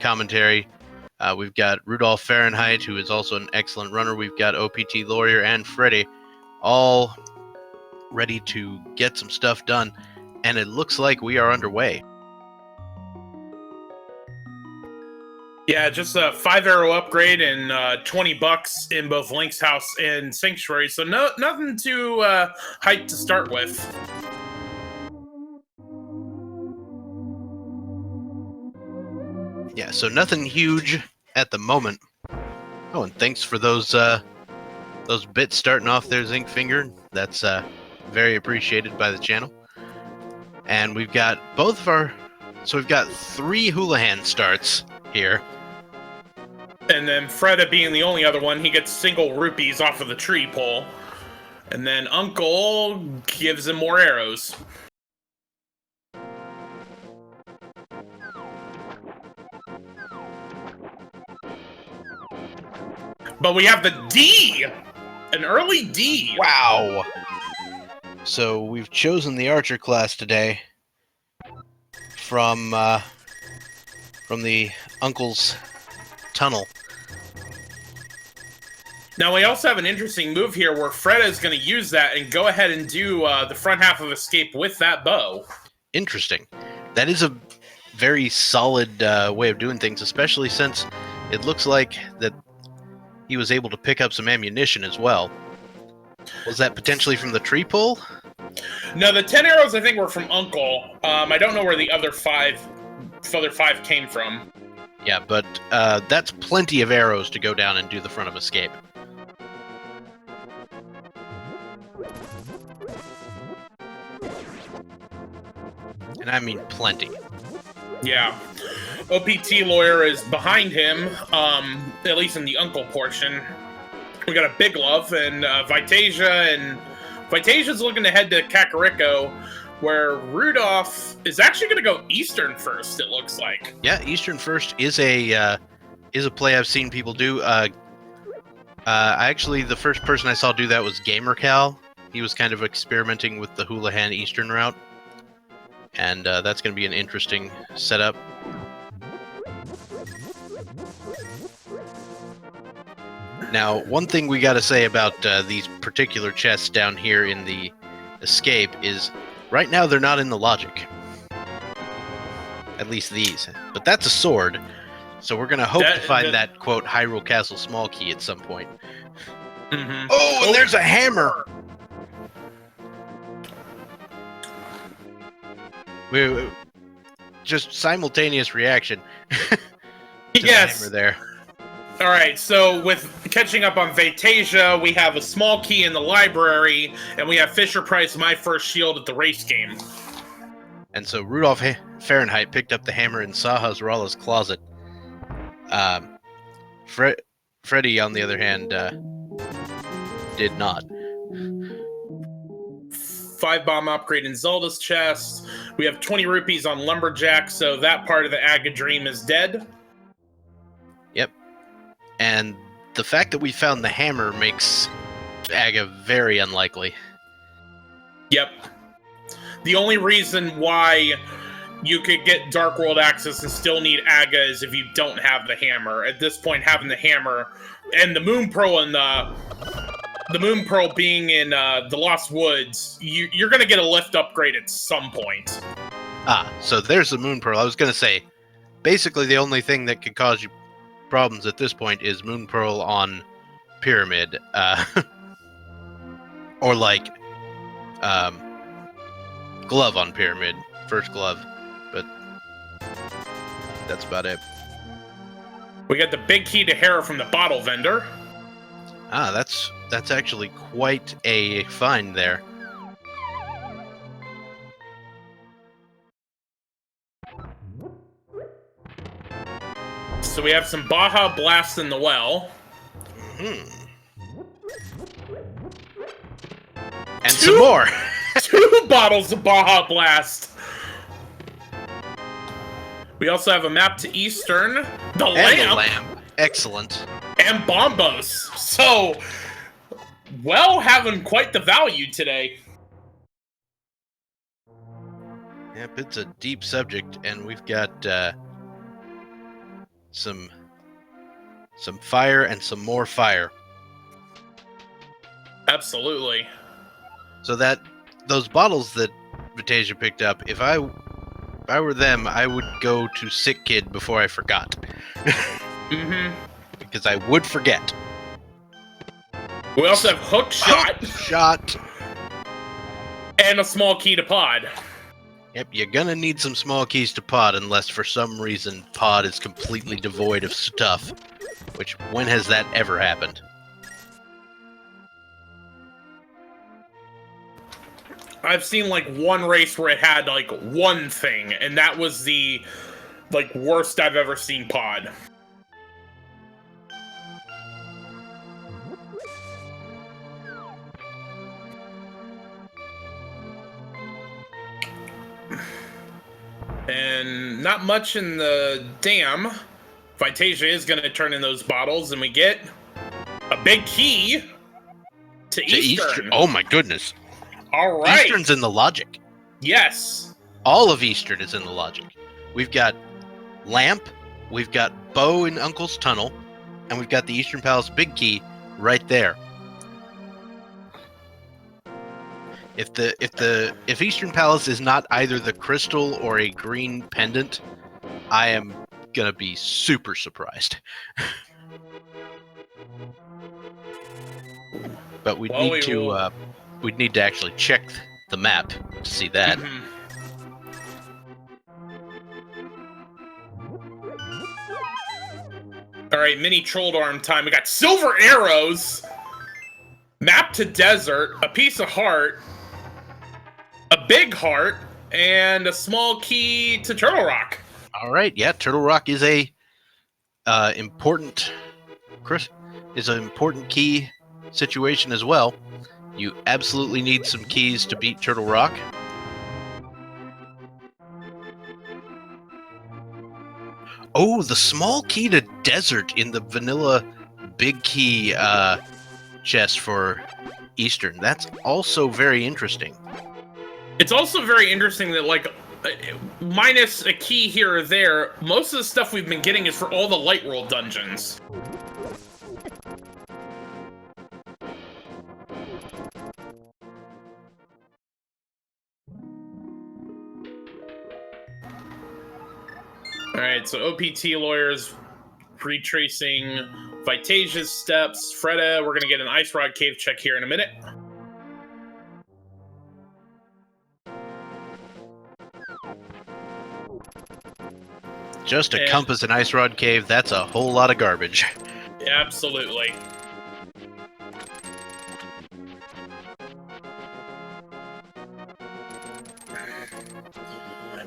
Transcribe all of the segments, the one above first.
commentary. We've got RudolfFahrenheit, who is also an excellent runner. We've got OPTLawyer and Freddeh, all ready to get some stuff done, and it looks like we are underway. Yeah, just a 5-arrow upgrade and $20 in both Link's House and Sanctuary, so nothing too hyped to start with. Yeah, so nothing huge at the moment. Oh, and thanks for those bits starting off there, Zinc Finger. That's very appreciated by the channel. And we've got both of our... So we've got 3 Houlihan starts here. And then Freddeh being the only other one, he gets single rupees off of the tree pole. And then Uncle gives him more arrows. But we have the D! An early D! Wow! So we've chosen the Archer class today from the Uncle's tunnel. Now we also have an interesting move here where Freddeh is going to use that and go ahead and do the front half of Escape with that bow. Interesting. That is a very solid way of doing things, especially since it looks like that he was able to pick up some ammunition as well. Was that potentially from the tree pull? No, the 10 arrows I think were from Uncle. I don't know where the other five came from. Yeah, but that's plenty of arrows to go down and do the front of Escape. And I mean plenty. Yeah. OPTLawyer is behind him, at least in the Uncle portion. We got a Big Love and Vitasia, and Vitasia's looking to head to Kakariko, where Rudolph is actually going to go Eastern first, it looks like. Yeah, Eastern first is a play I've seen people do. Actually, the first person I saw do that was GamerCal. He was kind of experimenting with the Houlihan Eastern route. And that's going to be an interesting setup. Now, one thing we got to say about these particular chests down here in the Escape is, right now they're not in the logic. At least these. But that's a sword, so we're going to hope to find that, quote, Hyrule Castle small key at some point. Mm-hmm. Oh, and there's a hammer! We just simultaneous reaction. Yes. The hammer there. All right, so with catching up on Vitasia, we have a small key in the library, and we have Fisher Price, My First Shield at the race game. And so RudolfFahrenheit picked up the hammer in Sahasrah's closet. Freddeh, on the other hand, did not. 5-bomb upgrade in Zelda's chest. We have 20 rupees on Lumberjack, so that part of the Aga Dream is dead. Yep. And the fact that we found the hammer makes Aga very unlikely. Yep. The only reason why you could get Dark World access and still need Aga is if you don't have the hammer. At this point, having the hammer and the Moon Pearl and the Moon Pearl being in the Lost Woods, you're going to get a lift upgrade at some point. Ah, so there's the Moon Pearl. I was going to say, basically the only thing that could cause you problems at this point is Moon Pearl on Pyramid. Or like Glove on Pyramid. First Glove. But that's about it. We got the big key to Hera from the bottle vendor. Ah, that's actually quite a find there. So we have some Baja Blast in the well. Mm-hmm. And some more. 2 bottles of Baja Blast. We also have a map to Eastern. The lamp. Excellent. And Bombos. So, well, having quite the value today. Yep, it's a deep subject, and we've got some fire and some more fire. Absolutely. So that those bottles that Vitasia picked up, if I were them, I would go to Sick Kid before I forgot. Mm-hmm. Because I would forget. We also have Hook Shot. Hook Shot. And a small key to pod. Yep, you're gonna need some small keys to pod unless for some reason pod is completely devoid of stuff. Which, when has that ever happened? I've seen like one race where it had like one thing, and that was the like worst I've ever seen pod. And not much in the dam. Vitasia is going to turn in those bottles, and we get a big key to Eastern. Oh my goodness. All right. Eastern's in the logic. Yes. All of Eastern is in the logic. We've got Lamp, we've got Bo in Uncle's Tunnel, and we've got the Eastern Palace big key right there. If Eastern Palace is not either the crystal or a green pendant, I am gonna be super surprised. But we'd need to actually check the map to see that. Mm-hmm. All right, mini trolled arm time. We got silver arrows, map to desert, a piece of heart, a big heart, and a small key to Turtle Rock. All right, yeah, Turtle Rock is a important key situation as well. You absolutely need some keys to beat Turtle Rock. Oh, the small key to desert in the vanilla big key chest for Eastern. That's also very interesting. It's also very interesting that, like, minus a key here or there, most of the stuff we've been getting is for all the light roll dungeons. Alright, so OPTLawyer is retracing Vitasia's steps. Freddeh, we're gonna get an Ice Rod Cave check here in a minute. Just a compass and Ice Rod Cave, that's a whole lot of garbage. Absolutely.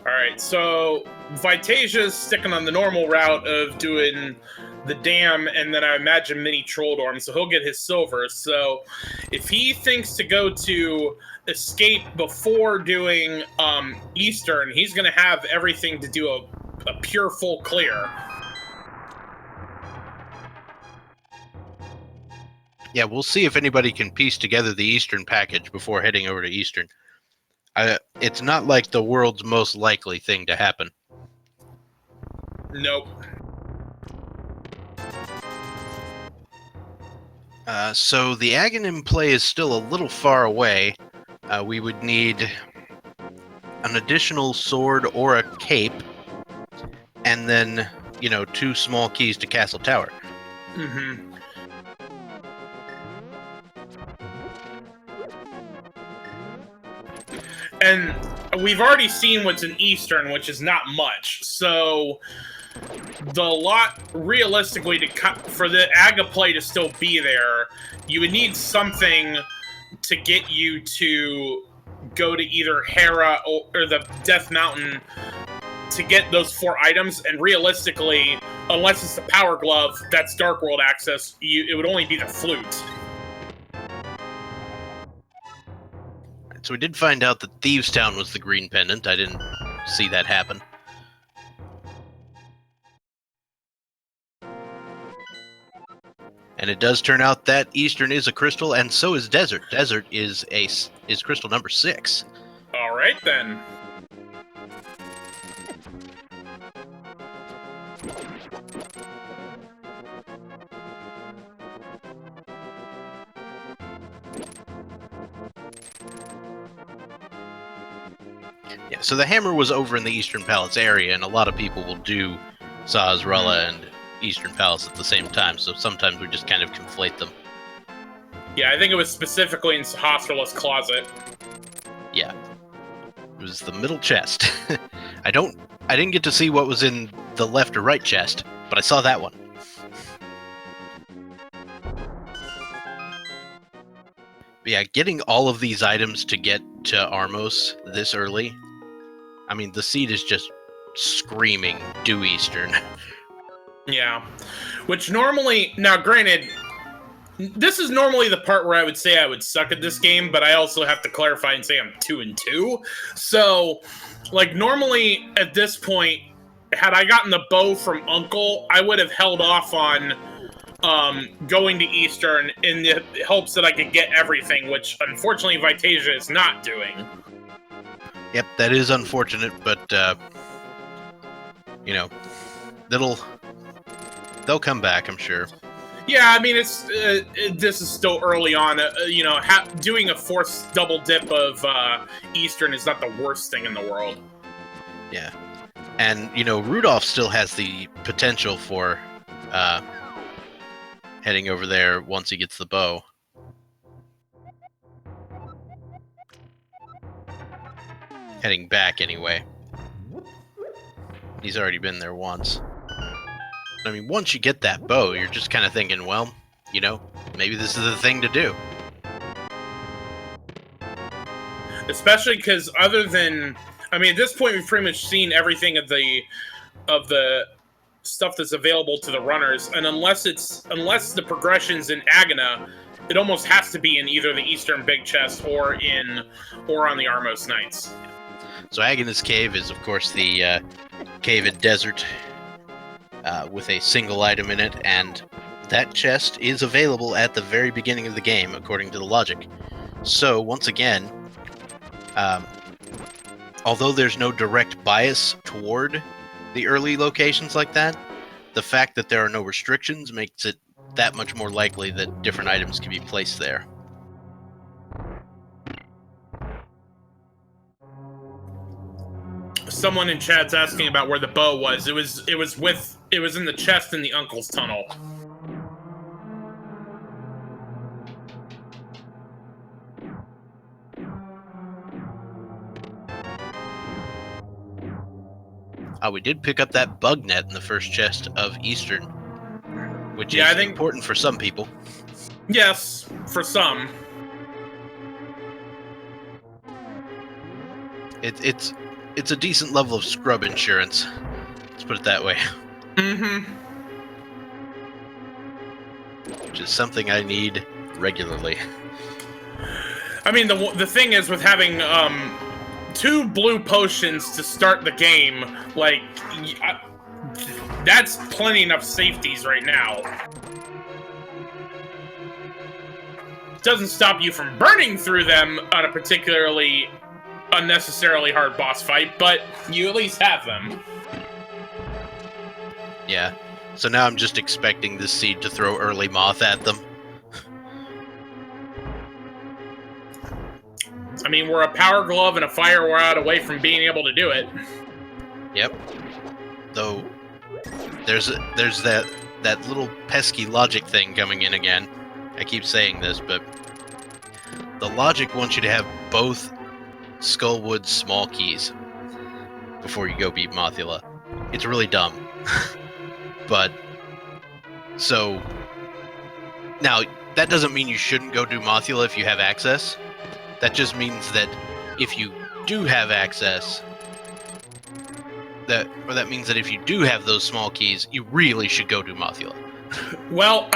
Alright, so Vitasia's sticking on the normal route of doing the dam, and then I imagine mini trolled arm, so he'll get his silver. So if he thinks to go to escape before doing Eastern, he's going to have everything to do a pure full clear. Yeah, we'll see if anybody can piece together the Eastern package before heading over to Eastern. It's not like the world's most likely thing to happen. Nope. So the Aghanim play is still a little far away. We would need an additional sword or a cape, and then, 2 small keys to Castle Tower. Mm-hmm. And we've already seen what's in Eastern, which is not much. So the lot, realistically, for the Aga play to still be there, you would need something to get you to go to either Hera or the Death Mountain to get those 4 items. And realistically, unless it's the Power Glove, that's Dark World access, it would only be the flute. So we did find out that Thieves Town was the green pendant. I didn't see that happen. And it does turn out that Eastern is a crystal, and so is Desert. Desert is crystal number 6. All right, then. Yeah, so the hammer was over in the Eastern Palace area, and a lot of people will do Sahasralla and Eastern Palace at the same time, so sometimes we just kind of conflate them. Yeah, I think it was specifically in Sahasralla's closet. Yeah. It was the middle chest. I didn't get to see what was in the left or right chest, but I saw that one. But yeah, getting all of these items to get to Armos this early, I mean, the seed is just screaming due Eastern. Yeah. Which normally, now granted, this is normally the part where I would say I would suck at this game, but I also have to clarify and say I'm 2-2. So, like, normally at this point, had I gotten the bow from Uncle, I would have held off on going to Eastern in the hopes that I could get everything, which unfortunately Vitasia is not doing. Yep, that is unfortunate, but you know, they'll come back, I'm sure. Yeah, I mean, this is still early on. You know, doing a forced double dip of Eastern is not the worst thing in the world. Yeah, and you know, Rudolph still has the potential for heading over there once he gets the bow. Heading back anyway. He's already been there once. I mean, once you get that bow, you're just kind of thinking, well, you know, maybe this is the thing to do. Especially because other than, I mean, at this point we've pretty much seen everything of the stuff that's available to the runners, and unless the progression's in Agana, it almost has to be in either the Eastern Big Chest or on the Armos Knights. So Agana's Cave is, of course, the cave in desert with a single item in it, and that chest is available at the very beginning of the game, according to the logic. So, once again, although there's no direct bias toward the early locations like that, the fact that there are no restrictions makes it that much more likely that different items can be placed there. Someone in chat's asking about where the bow was. It was in the chest in the Uncle's tunnel. We did pick up that bug net in the first chest of Eastern, which is important for some people. Yes, for some. It's a decent level of scrub insurance. Let's put it that way. Mm-hmm. Which is something I need regularly. I mean, the thing is with having 2 blue potions to start the game, like, that's plenty enough safeties right now. Doesn't stop you from burning through them on a particularly unnecessarily hard boss fight, but you at least have them. Yeah. So now I'm just expecting this seed to throw early moth at them. I mean, we're a power glove and a fire rod away from being able to do it. Yep. Though there's that little pesky logic thing coming in again. I keep saying this, but the logic wants you to have both Skullwood small keys before you go beat Mothula. It's really dumb. But so now that doesn't mean you shouldn't go do Mothula if you have access. That just means that if you do have access, that means that if you do have those small keys, you really should go do Mothula. Well,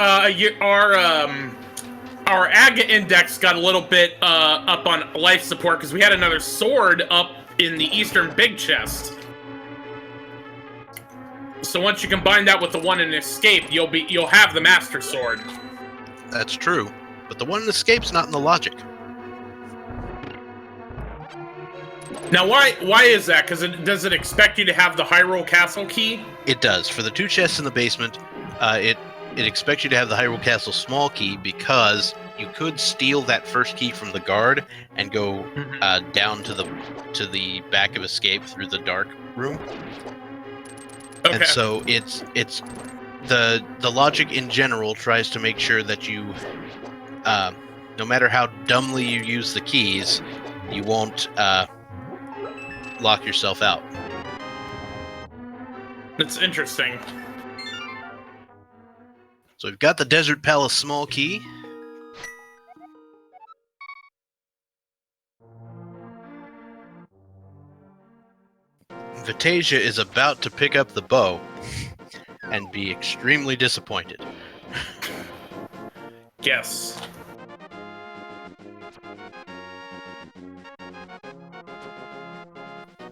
our Aga index got a little bit up on life support because we had another sword up in the Eastern Big Chest. So once you combine that with the one in Escape, you'll have the Master Sword. That's true, but the one in Escape's not in the logic. Now, why is that? Because does it expect you to have the Hyrule Castle key? It does. For the 2 chests in the basement, it expects you to have the Hyrule Castle small key because you could steal that first key from the guard and go down to the back of escape through the dark room. Okay. And so it's the logic in general tries to make sure that you, no matter how dumbly you use the keys, you won't lock yourself out. That's interesting. So we've got the Desert Palace small key. Vitasia is about to pick up the bow and be extremely disappointed. Yes.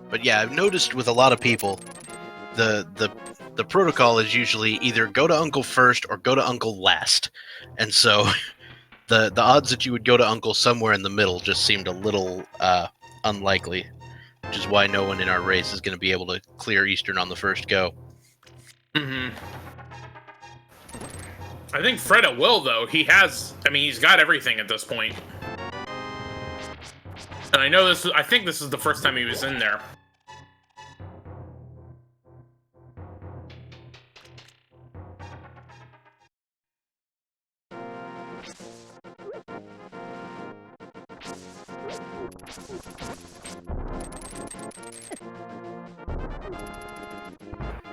But yeah, I've noticed with a lot of people, the protocol is usually either go to Uncle first or go to Uncle last. And so the odds that you would go to Uncle somewhere in the middle just seemed a little unlikely, which is why no one in our race is going to be able to clear Eastern on the first go. I think Freddeh will, though. He's got everything at this point. And I think this is the first time he was in there.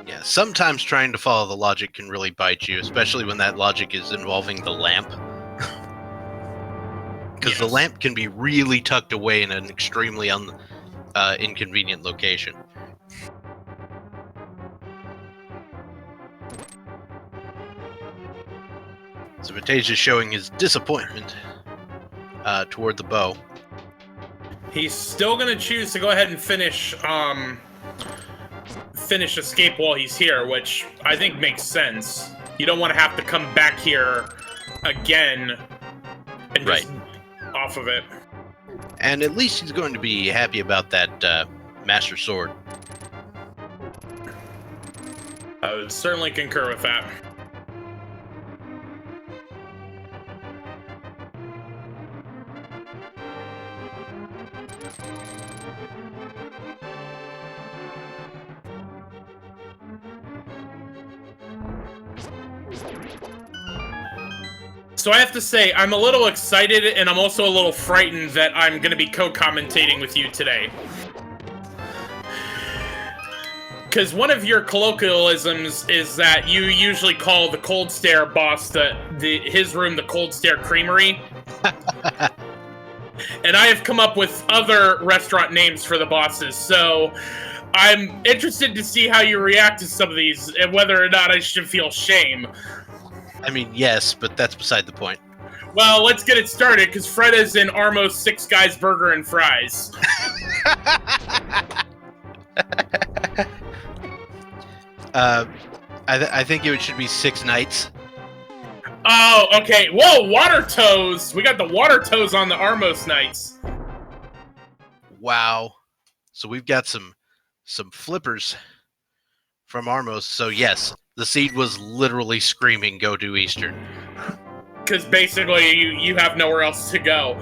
Yeah, sometimes trying to follow the logic can really bite you, especially when that logic is involving the lamp. Because the lamp can be really tucked away in an extremely inconvenient location. So Vitasia is showing his disappointment toward the bow. He's still gonna choose to go ahead and finish escape while he's here, which I think makes sense. You don't want to have to come back here again and just off of it. And at least he's going to be happy about that Master Sword. I would certainly concur with that. So I have to say, I'm a little excited, and I'm also a little frightened that I'm going to be co-commentating with you today. Because one of your colloquialisms is that you usually call the Cold Stare boss his room the Cold Stare Creamery. And I have come up with other restaurant names for the bosses, so I'm interested to see how you react to some of these, and whether or not I should feel shame. I mean, yes, but that's beside the point. Well, let's get it started, because Freddeh's in Armo's Six Guys Burger and Fries. I think it should be 6 nights. Oh, okay. Whoa, water toes! We got the water toes on the Armos nights. Wow. So we've got some flippers from Armos. So yes, the seed was literally screaming, "Go to Eastern." Because basically, you have nowhere else to go.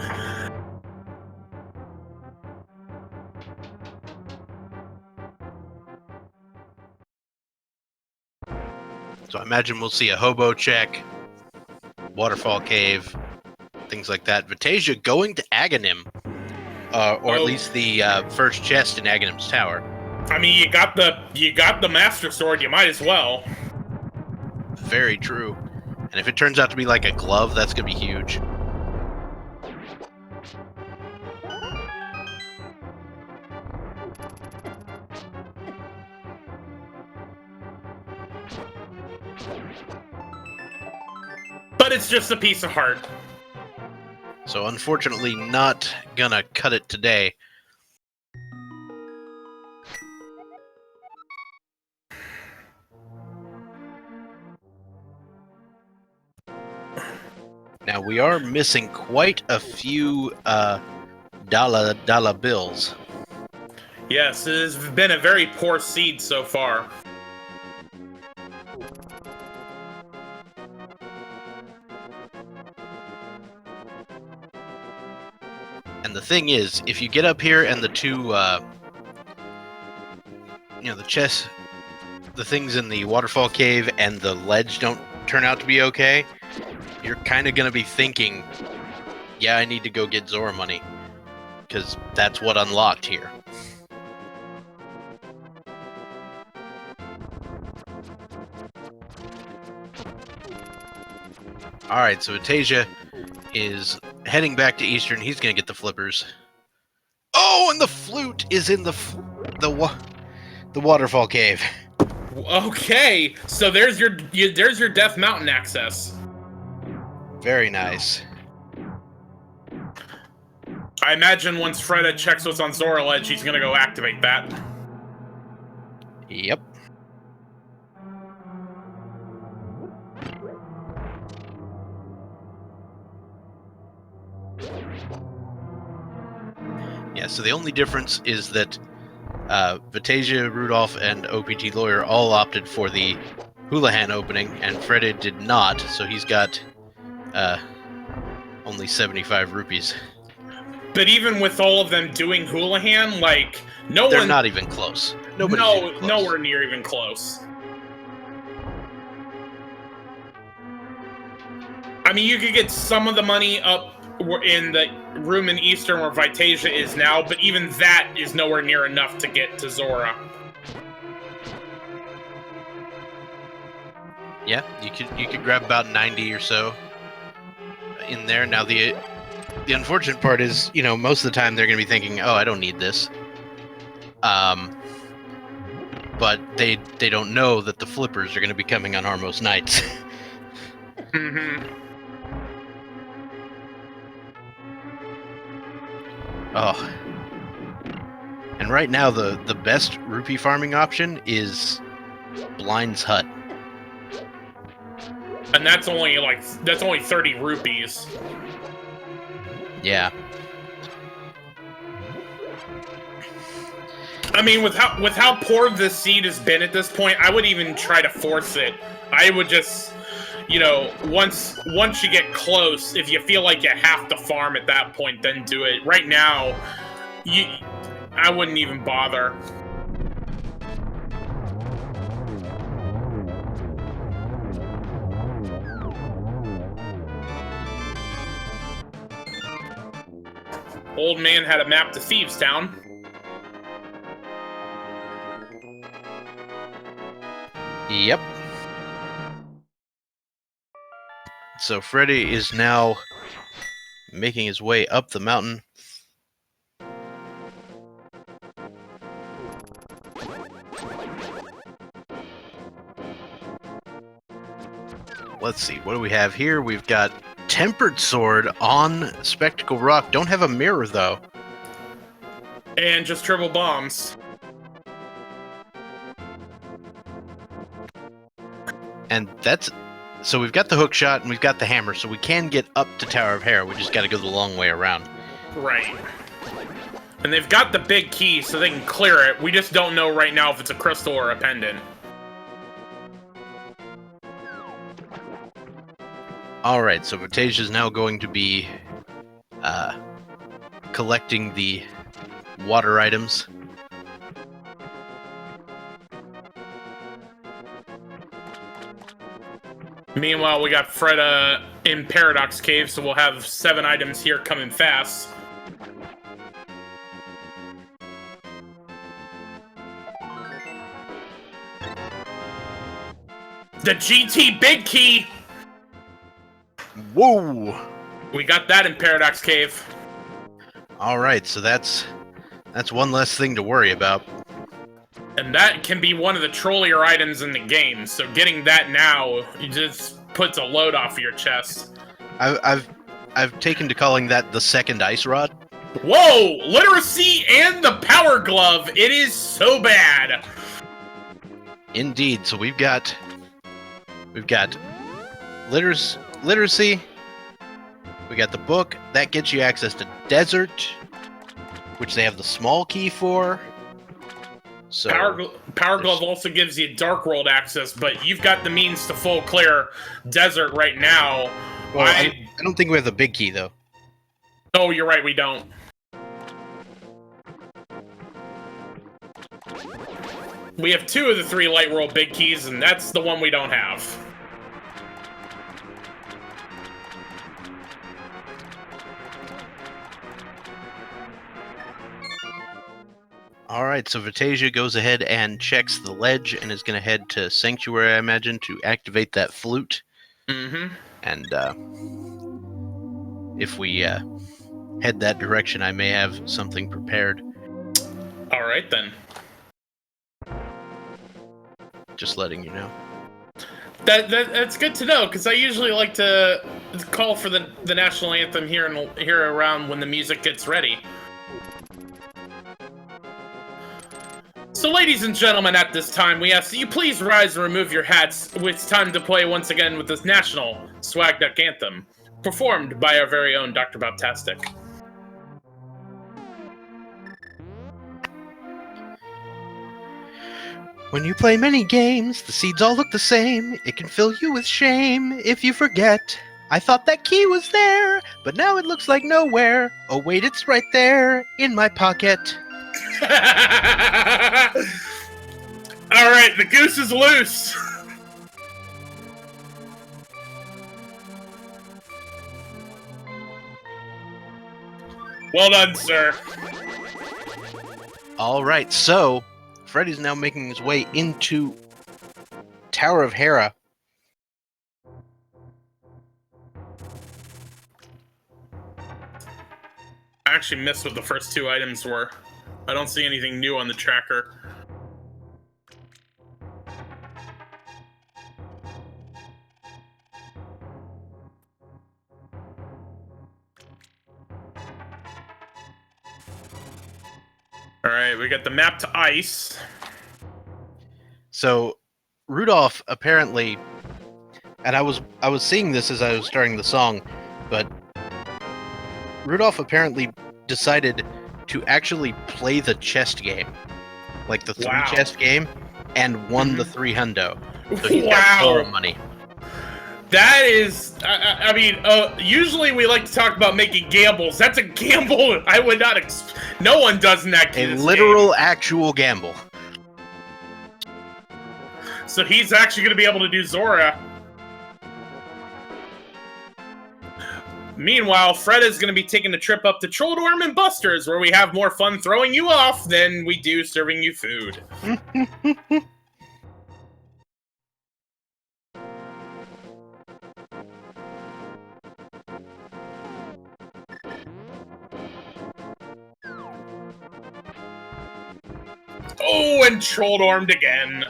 So I imagine we'll see a hobo check, waterfall cave, things like that. Vitasia going to Aghanim, or at least the first chest in Aghanim's tower. I mean, you got the Master Sword. You might as well. Very true. And if it turns out to be like a glove, that's gonna be huge. But it's just a piece of heart. So unfortunately, not gonna cut it today. Now we are missing quite a few dollar bills. Yes, it has been a very poor seed so far. And the thing is, if you get up here and the two, the chest, the things in the waterfall cave and the ledge don't turn out to be okay, you're kind of going to be thinking, yeah, I need to go get Zora money, because that's what unlocked here. Alright, so Vitasia is heading back to Eastern. He's going to get the flippers. Oh, and the flute is in the waterfall cave. Okay, so there's your Death Mountain access. Very nice. I imagine once Freddeh checks what's on Zora Ledge, he's gonna go activate that. Yep. Yeah, so the only difference is that Vitasia, Rudolph, and OPTLawyer all opted for the Houlihan opening, and Freddeh did not, so he's got only 75 rupees. But even with all of them doing Houlihan, like, They're not even close. Nobody's even close. Nowhere near even close. I mean, you could get some of the money up in the room in Eastern where Vitasia is now, but even that is nowhere near enough to get to Zora. Yeah, you could grab about 90 or so in there. Now the unfortunate part is, most of the time they're going to be thinking, "Oh, I don't need this," but they don't know that the flippers are going to be coming on Harmos nights. Mm-hmm. Oh. And right now, the best rupee farming option is Blind's Hut. And that's only 30 rupees. Yeah. I mean, with how poor this seed has been at this point, I wouldn't even try to force it. I would just, once you get close, if you feel like you have to farm at that point, then do it. Right now, I wouldn't even bother. Old man had a map to Thieves Town. Yep. So Freddeh is now making his way up the mountain. Let's see, what do we have here? We've got Tempered Sword on Spectacle Rock. Don't have a mirror, though. And just triple bombs. And so we've got the hook shot and we've got the hammer, so we can get up to Tower of Hera. We just got to go the long way around. Right. And they've got the big key, so they can clear it. We just don't know right now if it's a crystal or a pendant. Alright, so Vitasia is now going to be collecting the water items. Meanwhile, we got Freddeh in Paradox Cave, so we'll have 7 items here coming fast. The GT Big Key! Whoa! We got that in Paradox Cave. Alright, so that's one less thing to worry about. And that can be one of the trollier items in the game, so getting that now just puts a load off of your chest. I've taken to calling that the second ice rod. Whoa! Literacy and the Power Glove! It is so bad! Indeed, so we've got literacy, we got the book, that gets you access to Desert, which they have the small key for. So Power Glove also gives you Dark World access, but you've got the means to full clear Desert right now. Well, I don't think we have the big key, though. Oh, you're right, we don't. We have 2 of the 3 light world big keys, and that's the one we don't have. All right, so Vitasia goes ahead and checks the ledge and is going to head to Sanctuary, I imagine, to activate that flute. Mm-hmm. And if we head that direction, I may have something prepared. All right, then. Just letting you know. That's good to know, because I usually like to call for the national anthem here around when the music gets ready. So, ladies and gentlemen, at this time, we ask that you please rise and remove your hats. It's time to play once again with this national swag duck anthem, performed by our very own Dr. Bobtastic. When you play many games, the seeds all look the same. It can fill you with shame if you forget. I thought that key was there, but now it looks like nowhere. Oh wait, it's right there, in my pocket. Alright, the goose is loose! Well done, sir. Alright, so Freddie's now making his way into Tower of Hera. I actually missed what the first 2 items were. I don't see anything new on the tracker. Alright, we got the map to ice. So Rudolph apparently, and I was seeing this as I was starting the song, but Rudolph apparently decided to actually play the chest game, like the 3 chest game, and won the 3 hundo. So he got total money. That is, I mean, usually we like to talk about making gambles. That's a gamble I would not no one does in that game. A literal, actual gamble. So he's actually going to be able to do Zora. Meanwhile, Freddeh is going to be taking a trip up to Trolldorm and Buster's, where we have more fun throwing you off than we do serving you food. Oh, and Trolldormed again.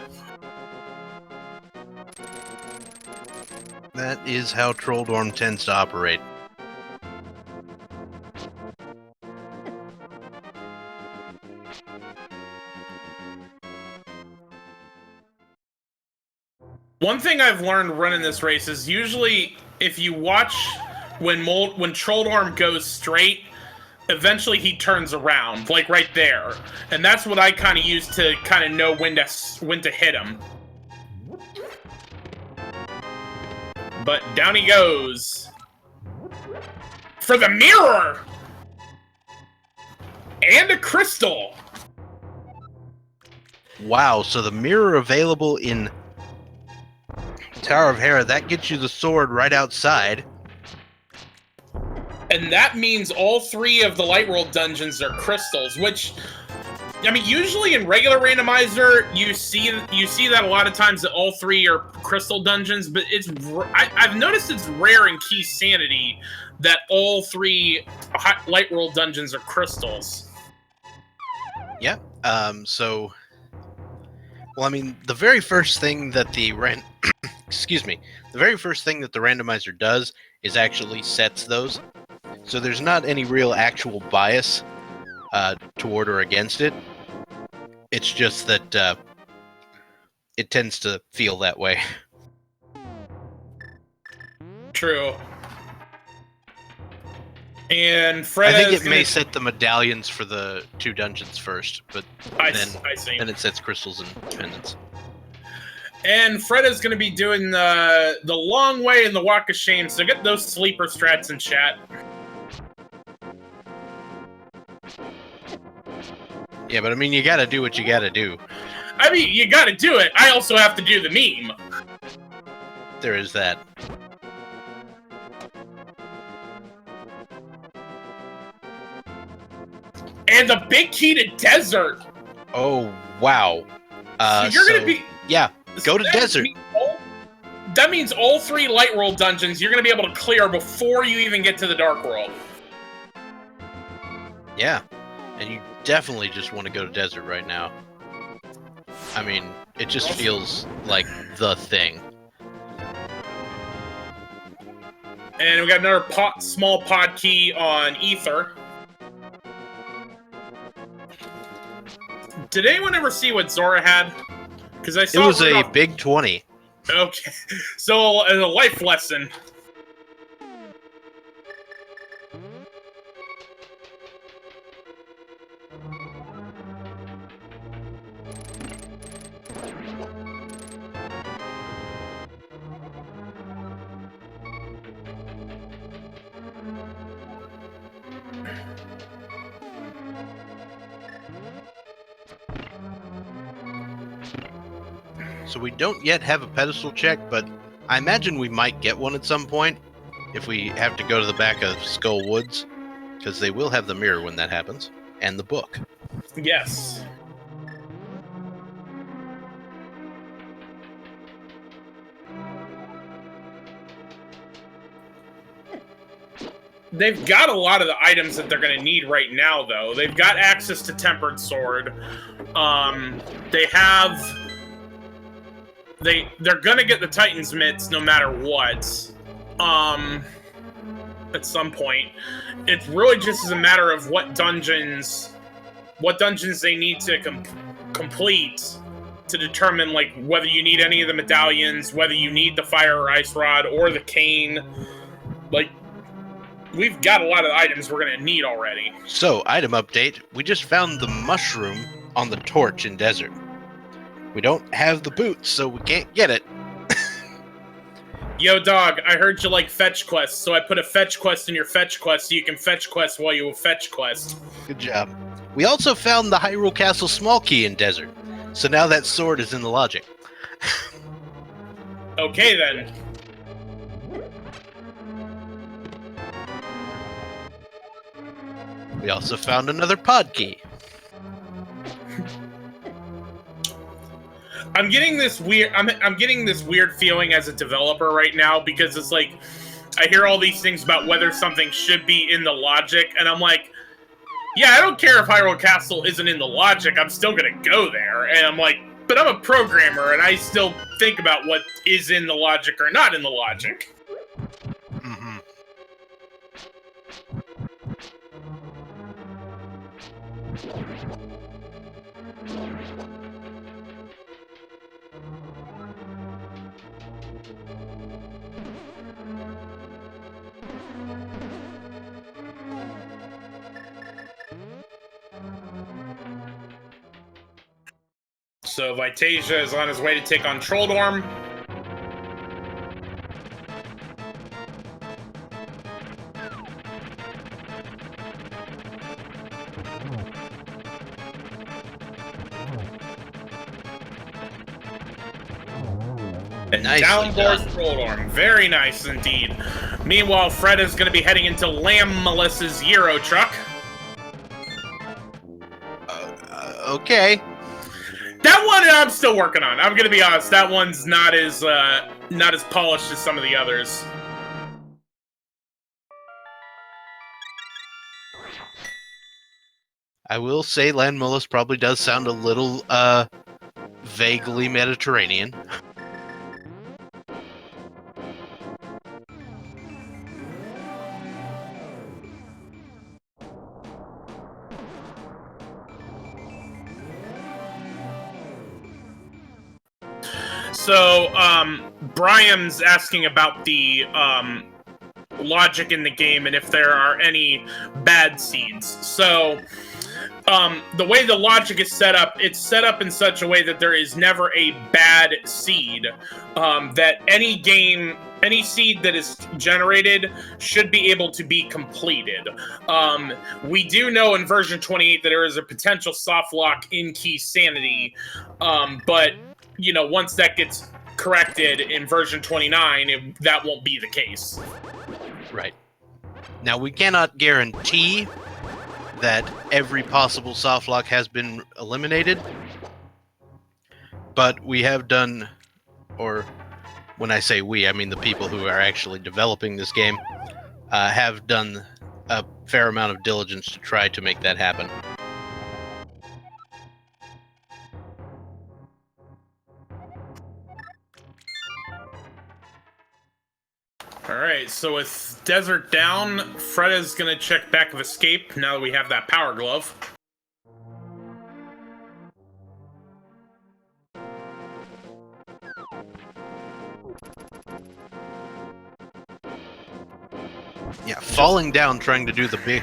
That is how Trolldorm tends to operate. One thing I've learned running this race is usually if you watch when Trolldorm goes straight, eventually he turns around, like right there. And that's what I kind of use to kind of know when to hit him. But down he goes. For the mirror! And a crystal! Wow, so the mirror available in Tower of Hera, that gets you the sword right outside. And that means all 3 of the Light World dungeons are crystals, which, I mean, usually in regular Randomizer, you see that a lot of times that all 3 are crystal dungeons, but I've noticed it's rare in Keysanity that all 3 Light World dungeons are crystals. Yeah, so, well, I mean, the very first thing that the excuse me, the very first thing that the randomizer does is actually sets those. So there's not any real actual bias toward or against it. It's just that it tends to feel that way. True. And Freddeh, I think it may set the medallions for the 2 dungeons first, but then it sets crystals and pendants. And Freddeh's going to be doing the long way and the walk of shame, so get those sleeper strats in chat. Yeah, but I mean, you gotta do what you gotta do. I mean, you gotta do it. I also have to do the meme. There is that. And the big key to desert. Oh, wow. So you're gonna be... Yeah, go to desert. That means all 3 light world dungeons you're gonna be able to clear before you even get to the dark world. Yeah, and you definitely just want to go to desert right now. I mean, it just feels like the thing. And we got another small pod key on Ether. Did anyone ever see what Zora had? Because I saw it was a big 20. Okay, so as a life lesson. So we don't yet have a pedestal check, but I imagine we might get one at some point if we have to go to the back of Skull Woods, because they will have the mirror when that happens, and the book. Yes. They've got a lot of the items that they're going to need right now, though. They've got access to Tempered Sword. They have... They're going to get the Titan's Mitts no matter what. At some point. It really just is a matter of what dungeons they need to complete to determine, like, whether you need any of the medallions, whether you need the Fire or Ice Rod, or the Cane. Like, we've got a lot of items we're going to need already. So, item update. We just found the mushroom on the torch in desert. We don't have the boots, so we can't get it. Yo, dog, I heard you like fetch quests, so I put a fetch quest in your fetch quest so you can fetch quest while you fetch quest. Good job. We also found the Hyrule Castle small key in desert, so now that sword is in the logic. Okay, then. We also found another pod key. I'm getting this weird. I'm getting this weird feeling as a developer right now because it's like I hear all these things about whether something should be in the logic, and I'm like, yeah, I don't care if Hyrule Castle isn't in the logic. I'm still gonna go there, and I'm like, but I'm a programmer, and I still think about what is in the logic or not in the logic. Mm-hmm. So Vitasia is on his way to take on Trolldorm. And down goes Trolldorm. Very nice indeed. Meanwhile, Freddeh is going to be heading into Lamb Melissa's Euro truck. Okay. That one I'm still working on. I'm gonna be honest. That one's not as polished as some of the others. I will say Landmullis probably does sound a little vaguely Mediterranean. So, Brian's asking about the logic in the game and if there are any bad seeds. So, The way the logic is set up, it's set up in such a way that there is never a bad seed. That any seed that is generated should be able to be completed. We do know in version 28 that there is a potential soft lock in Keysanity, but once that gets corrected in version 29, that won't be the case. Right. Now, we cannot guarantee that every possible soft lock has been eliminated, but we have done, or when I say we, I mean the people who are actually developing this game, have done a fair amount of diligence to try to make that happen. Alright, so with Desert down, Freddeh's gonna check back of escape now that we have that power glove. Yeah, falling down trying to do the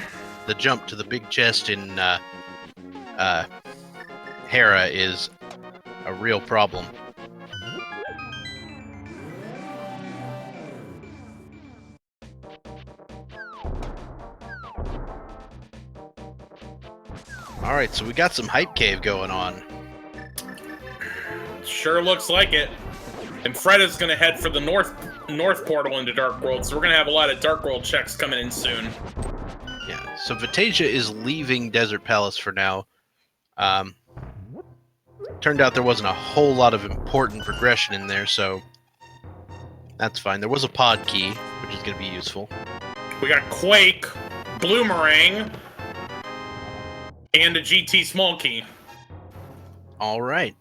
jump to the big chest in Hera is a real problem. Alright, so we got some hype cave going on. Sure looks like it. And Freddeh's gonna head for the north portal into Dark World, so we're gonna have a lot of Dark World checks coming in soon. Yeah, so Vitasia is leaving Desert Palace for now. Turned out there wasn't a whole lot of important progression in there, so that's fine. There was a pod key, which is going to be useful. We got Quake, Bloomerang, and a GT small key. All right.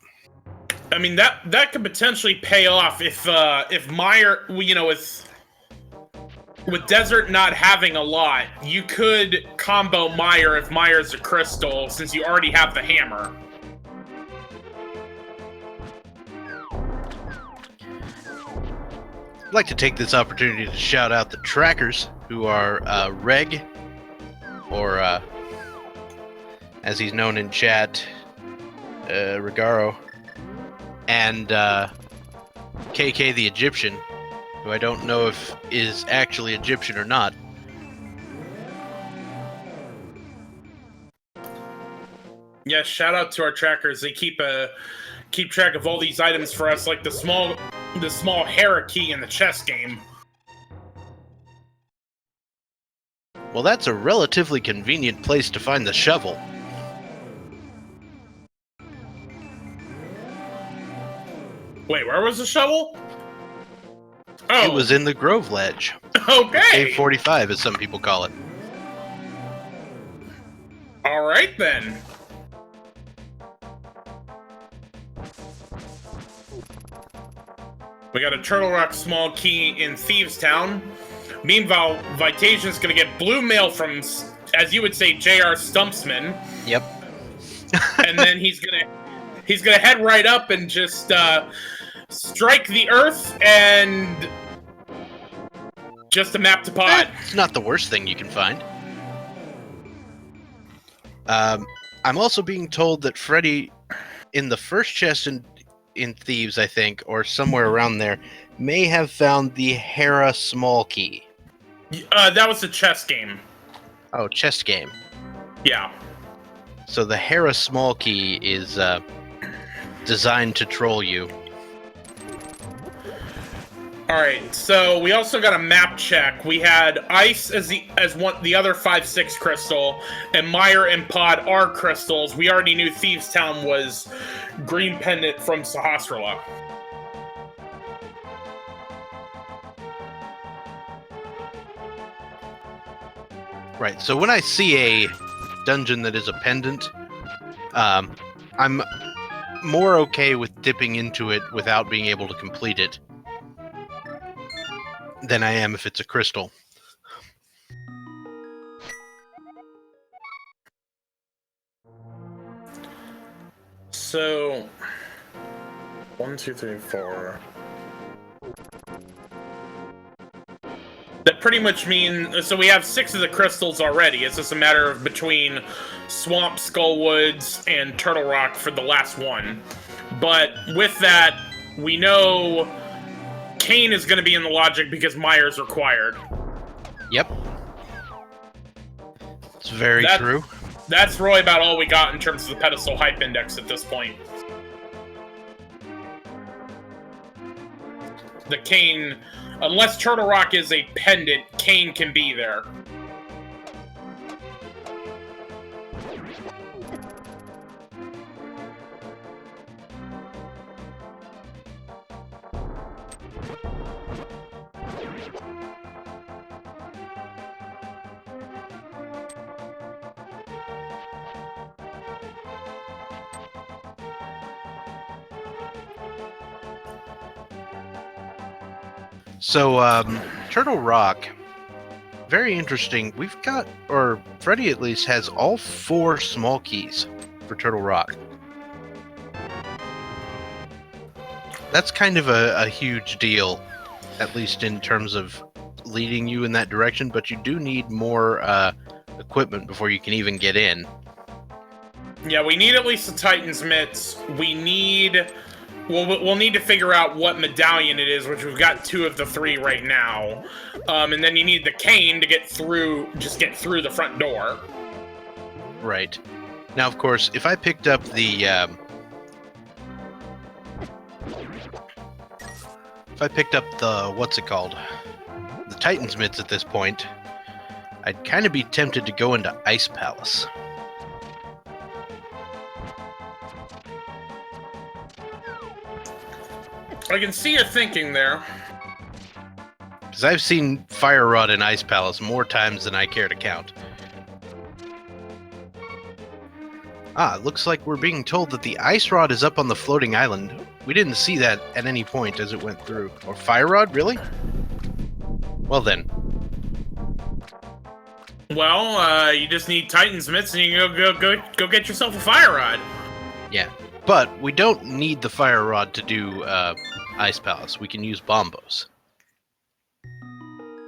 I mean, that could potentially pay off if Meyer, with Desert not having a lot, you could combo Meyer if Meyer's a crystal, since you already have the hammer. I'd like to take this opportunity to shout out the trackers, who are Reg, or as he's known in chat, Regaro, and KK the Egyptian, who I don't know if is actually Egyptian or not. Yeah, shout out to our trackers. They keep track of all these items for us, like the small Hera key in the chess game. Well, that's a relatively convenient place to find the shovel. Wait, where was the shovel? Oh, It was in the Grove Ledge. Okay. A45, as some people call it. All right then. We got a Turtle Rock small key in Thieves Town. Meanwhile, Vitasia's gonna get blue mail from, as you would say, J.R. Stumpsman. Yep. And then he's gonna head right up and just strike the Earth and just a map to pod. It's not the worst thing you can find. I'm also being told that Freddeh, in the first chest in Thieves, I think, or somewhere around there, may have found the Hera small key. That was a chess game. Oh, chest game. Yeah. So the Hera small key is designed to troll you. All right. So we also got a map check. We had Ice as the other 5/6 crystal, and Meyer and Pod are crystals. We already knew Thieves Town was green pendant from Sahasrara. Right, so when I see a dungeon that is a pendant, I'm more okay with dipping into it without being able to complete it than I am if it's a crystal. So 1, 2, 3, 4. That pretty much means, so we have 6 of the crystals already. It's just a matter of between Swamp, Skullwoods, and Turtle Rock for the last one. But with that, we know Kane is going to be in the logic because Myers required. Yep. It's very true. That's really about all we got in terms of the pedestal hype index at this point. The Kane, unless Turtle Rock is a pendant, Kane can be there. So, Turtle Rock, very interesting. We've got, or Freddie at least, has all 4 small keys for Turtle Rock. That's kind of a huge deal, at least in terms of leading you in that direction, but you do need more equipment before you can even get in. Yeah, we need at least the Titan's mitts. We need... We'll need to figure out what medallion it is, which we've got 2 of the 3 right now. And then you need the cane to get through, just get through the front door. Right. Now, of course, if I picked up the... what's it called? The Titan's mitts at this point, I'd kind of be tempted to go into Ice Palace. I can see your thinking there. Because I've seen Fire Rod in Ice Palace more times than I care to count. Ah, it looks like we're being told that the Ice Rod is up on the floating island. We didn't see that at any point as it went through. Or Fire Rod, really? Well then. Well, you just need Titan's mitts and you can go get yourself a Fire Rod. Yeah, but we don't need the Fire Rod to do Ice Palace. We can use Bombos.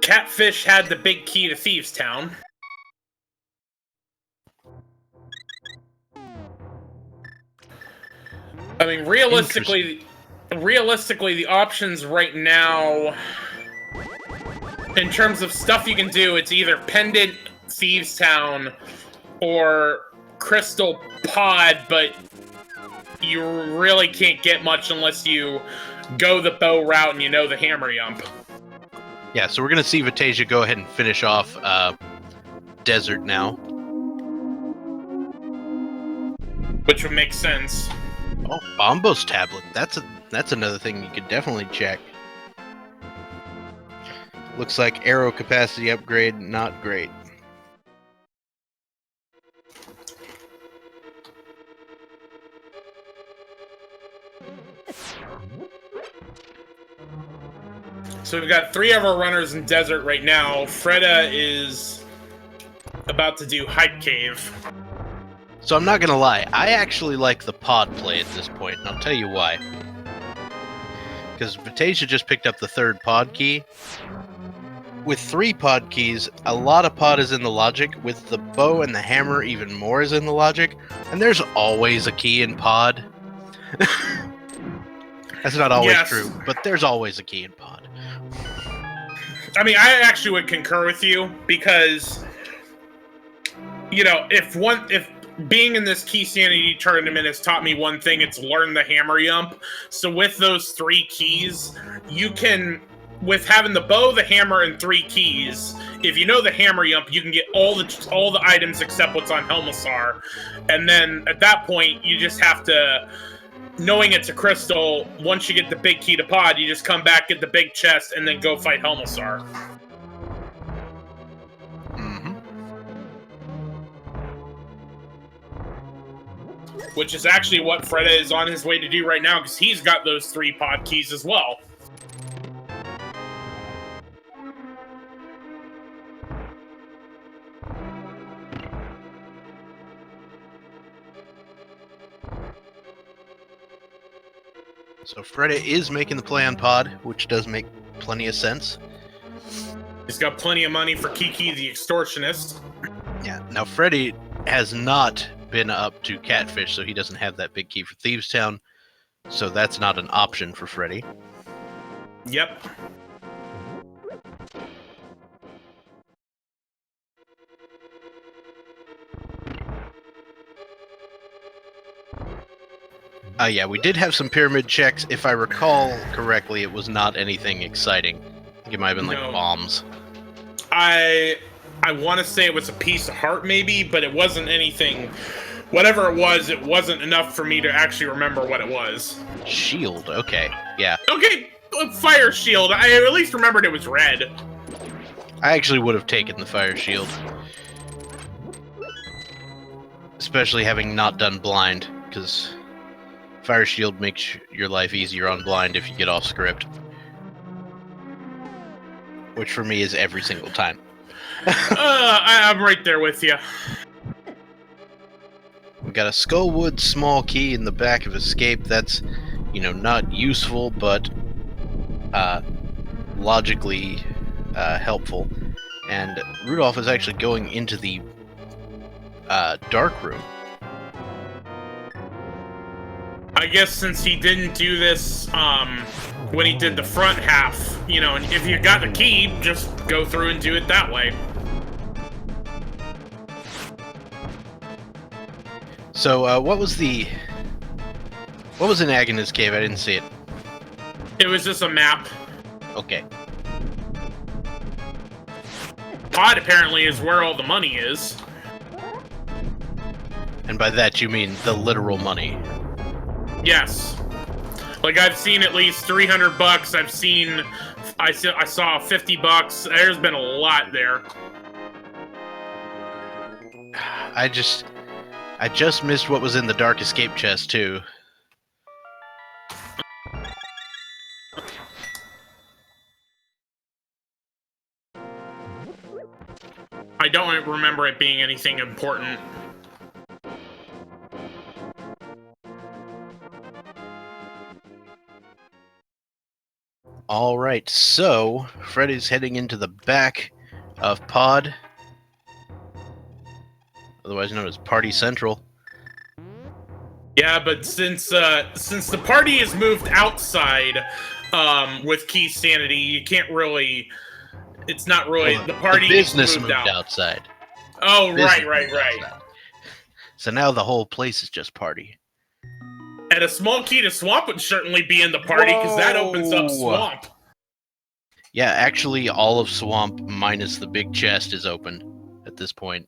Catfish had the big key to Thieves Town. I mean, realistically, the options right now, in terms of stuff you can do, it's either Pendant, Thieves Town, or Crystal Pod, but you really can't get much unless you go the bow route and you know the hammer yump. Yeah, so we're going to see Vitasia go ahead and finish off Desert now. Which would make sense. Oh, Bombos tablet. That's another thing you could definitely check. Looks like arrow capacity upgrade, not great. So we've got 3 of our runners in Desert right now. Freddeh is about to do Hype Cave. So I'm not gonna lie, I actually like the pod play at this point, and I'll tell you why. Because Vitasia just picked up the 3rd pod key. With 3 pod keys, a lot of pod is in the logic. With the bow and the hammer, even more is in the logic. And there's always a key in pod. That's not always true, but there's always a key in pod. I mean, I actually would concur with you, because, you know, if being in this Keysanity tournament has taught me one thing, it's learn the hammer yump. So with those 3 keys, you can, with having the bow, the hammer, and 3 keys, if you know the hammer yump, you can get all the items except what's on Helmassar. And then at that point, you just have to, knowing it's a crystal, once you get the big key to pod, you just come back, get the big chest, and then go fight Helmassar. Which is actually what Freddeh is on his way to do right now, because he's got those 3 pod keys as well. So Freddeh is making the play on pod, which does make plenty of sense. He's got plenty of money for Kiki the extortionist. Yeah. Now Freddie has not been up to Catfish, so he doesn't have that big key for Thieves Town. So that's not an option for Freddie. Yep. Yeah, we did have some pyramid checks. If I recall correctly, it was not anything exciting. I think it might have been like bombs. I want to say it was a piece of heart maybe, but it wasn't anything. Whatever it wasn't enough for me to actually remember what it was. Shield, okay, yeah. Okay, fire shield. I at least remembered it was red. I actually would have taken the fire shield. Especially having not done blind, because fire shield makes your life easier on blind if you get off script. Which for me is every single time. I'm right there with you. We got a Skullwood small key in the back of Escape. That's, you know, not useful, but logically helpful. And Rudolph is actually going into the dark room. I guess since he didn't do this when he did the front half, you know, and if you got the key, just go through and do it that way. So, what was in Agnes Cave? I didn't see it. It was just a map. Okay. Pod apparently is where all the money is. And by that you mean the literal money. Yes. Like, I've seen at least 300 bucks. I saw 50 bucks. There's been a lot there. I just missed what was in the dark escape chest too. I don't remember it being anything important. Alright, so Freddy's heading into the back of Pod, otherwise known as Party Central. Yeah, but since the party has moved outside with Keysanity, you can't really. It's not really the party. The business moved out. outside. Oh, Business right. Outside. So now the whole place is just party. And a small key to Swamp would certainly be in the party, because that opens up Swamp. Yeah, actually all of Swamp minus the big chest is open at this point.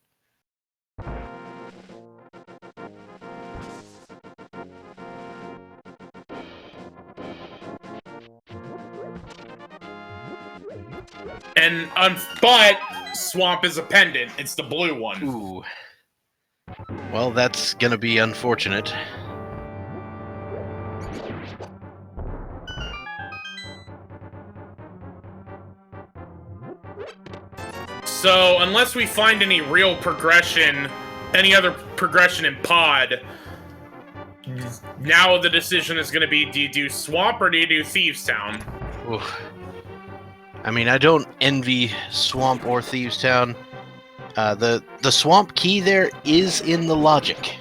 But Swamp is a pendant. It's the blue one. Ooh. Well, that's gonna be unfortunate. So, unless we find any real progression, any other progression in Pod, now the decision is going to be, do you do Swamp or do you do Thieves Town? Oof. I mean, I don't envy Swamp or Thieves Town. The Swamp key there is in the logic,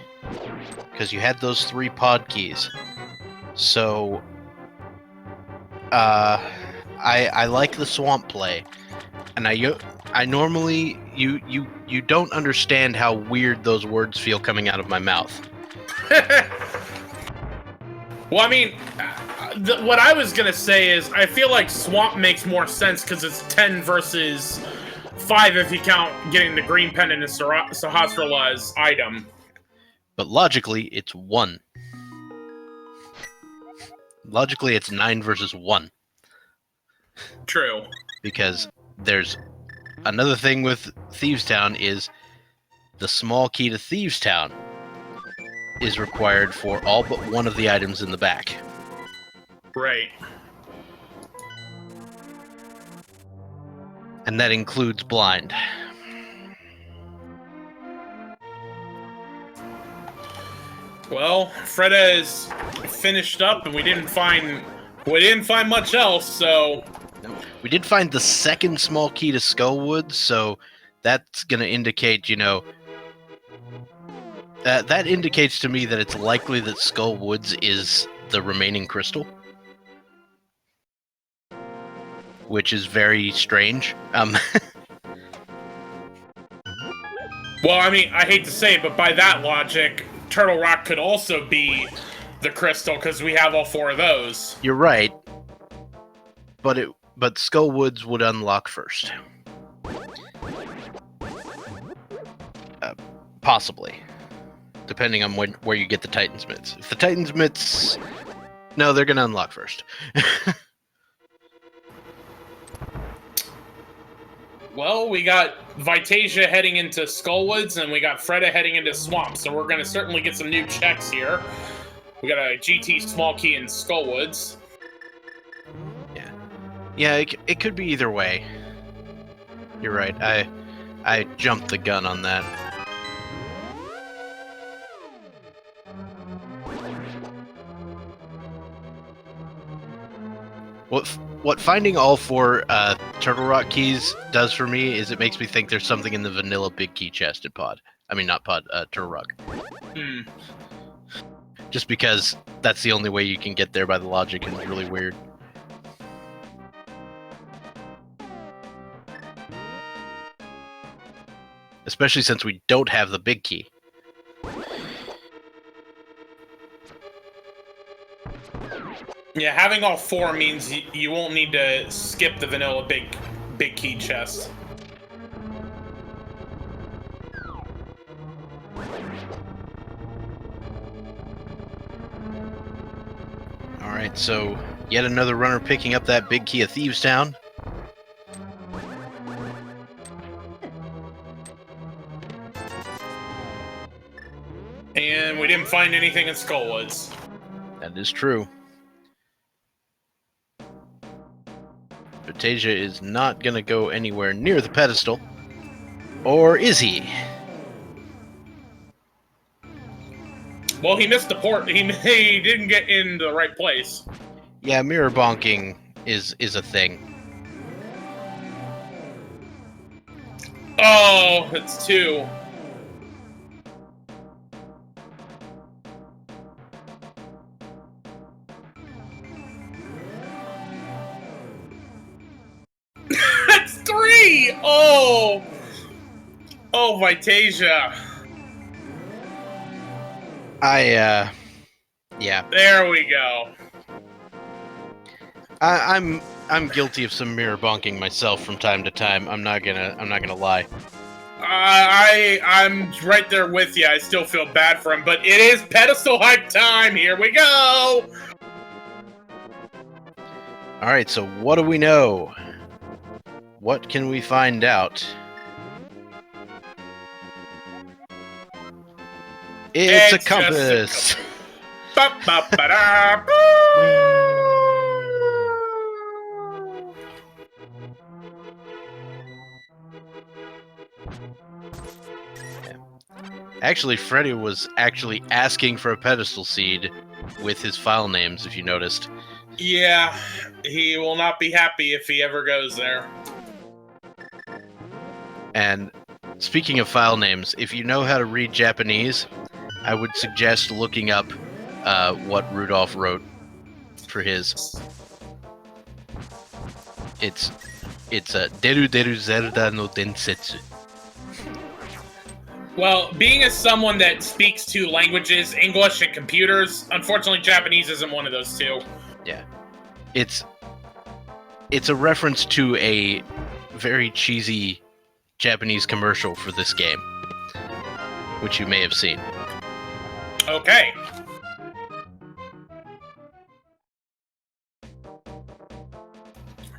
because you had those 3 pod keys. So, I like the Swamp play, and I normally you don't understand how weird those words feel coming out of my mouth. Well, I mean, what I was gonna say is I feel like Swamp makes more sense because it's 10 versus 5 if you count getting the green pendant and Sahasrala's item. But logically, it's 1. Logically, it's 9 versus 1. True. Because there's another thing with Thieves Town is the small key to Thieves Town is required for all but one of the items in the back. Right. And that includes blind. Well, Freddeh is finished up, and we didn't find much else. So, We did find the second small key to Skullwoods, so that's going to indicate, that indicates to me that it's likely that Skullwoods is the remaining crystal, which is very strange. Well, I mean, I hate to say it, but by that logic, Turtle Rock could also be the crystal because we have all 4 of those. You're right, but Skullwoods would unlock first. Possibly, depending on where you get the Titan's Mitts. If the Titan's Mitts, no, they're gonna unlock first. Well, we got Vitasia heading into Skullwoods, and we got Freddeh heading into Swamp, so we're going to certainly get some new checks here. We got a GT small key in Skullwoods. Yeah, it could be either way. You're right. I jumped the gun on that. What finding all 4 Turtle Rock keys does for me is it makes me think there's something in the vanilla big key chest at Pod. I mean, not Pod, Turtle Rock. Just because that's the only way you can get there by the logic, and it's really weird. Especially since we don't have the big key. Yeah, having all 4 means you won't need to skip the vanilla big key chest. Alright, so yet another runner picking up that big key of Thieves Town. And we didn't find anything in Skullwoods. That is true. Vitasia is not going to go anywhere near the pedestal. Or is he? Well, he missed the port. He didn't get in the right place. Yeah, mirror bonking is a thing. Oh, it's 2. That's 3! Oh! Oh, Vitasia. Yeah. There we go. I'm guilty of some mirror bonking myself from time to time. I'm not gonna lie. I'm right there with you. I still feel bad for him, but it is pedestal hype time. Here we go. All right, so what do we know? What can we find out? It's a compass. Ba-ba-ba-da. Actually, Freddeh was actually asking for a pedestal seed with his file names, if you noticed. Yeah, he will not be happy if he ever goes there. And speaking of file names, if you know how to read Japanese, I would suggest looking up what Rudolph wrote for his. It's a Deru Deru Zelda no Densetsu. Well, being as someone that speaks 2 languages, English and computers, unfortunately Japanese isn't one of those 2. Yeah. It's a reference to a very cheesy Japanese commercial for this game, which you may have seen. Okay.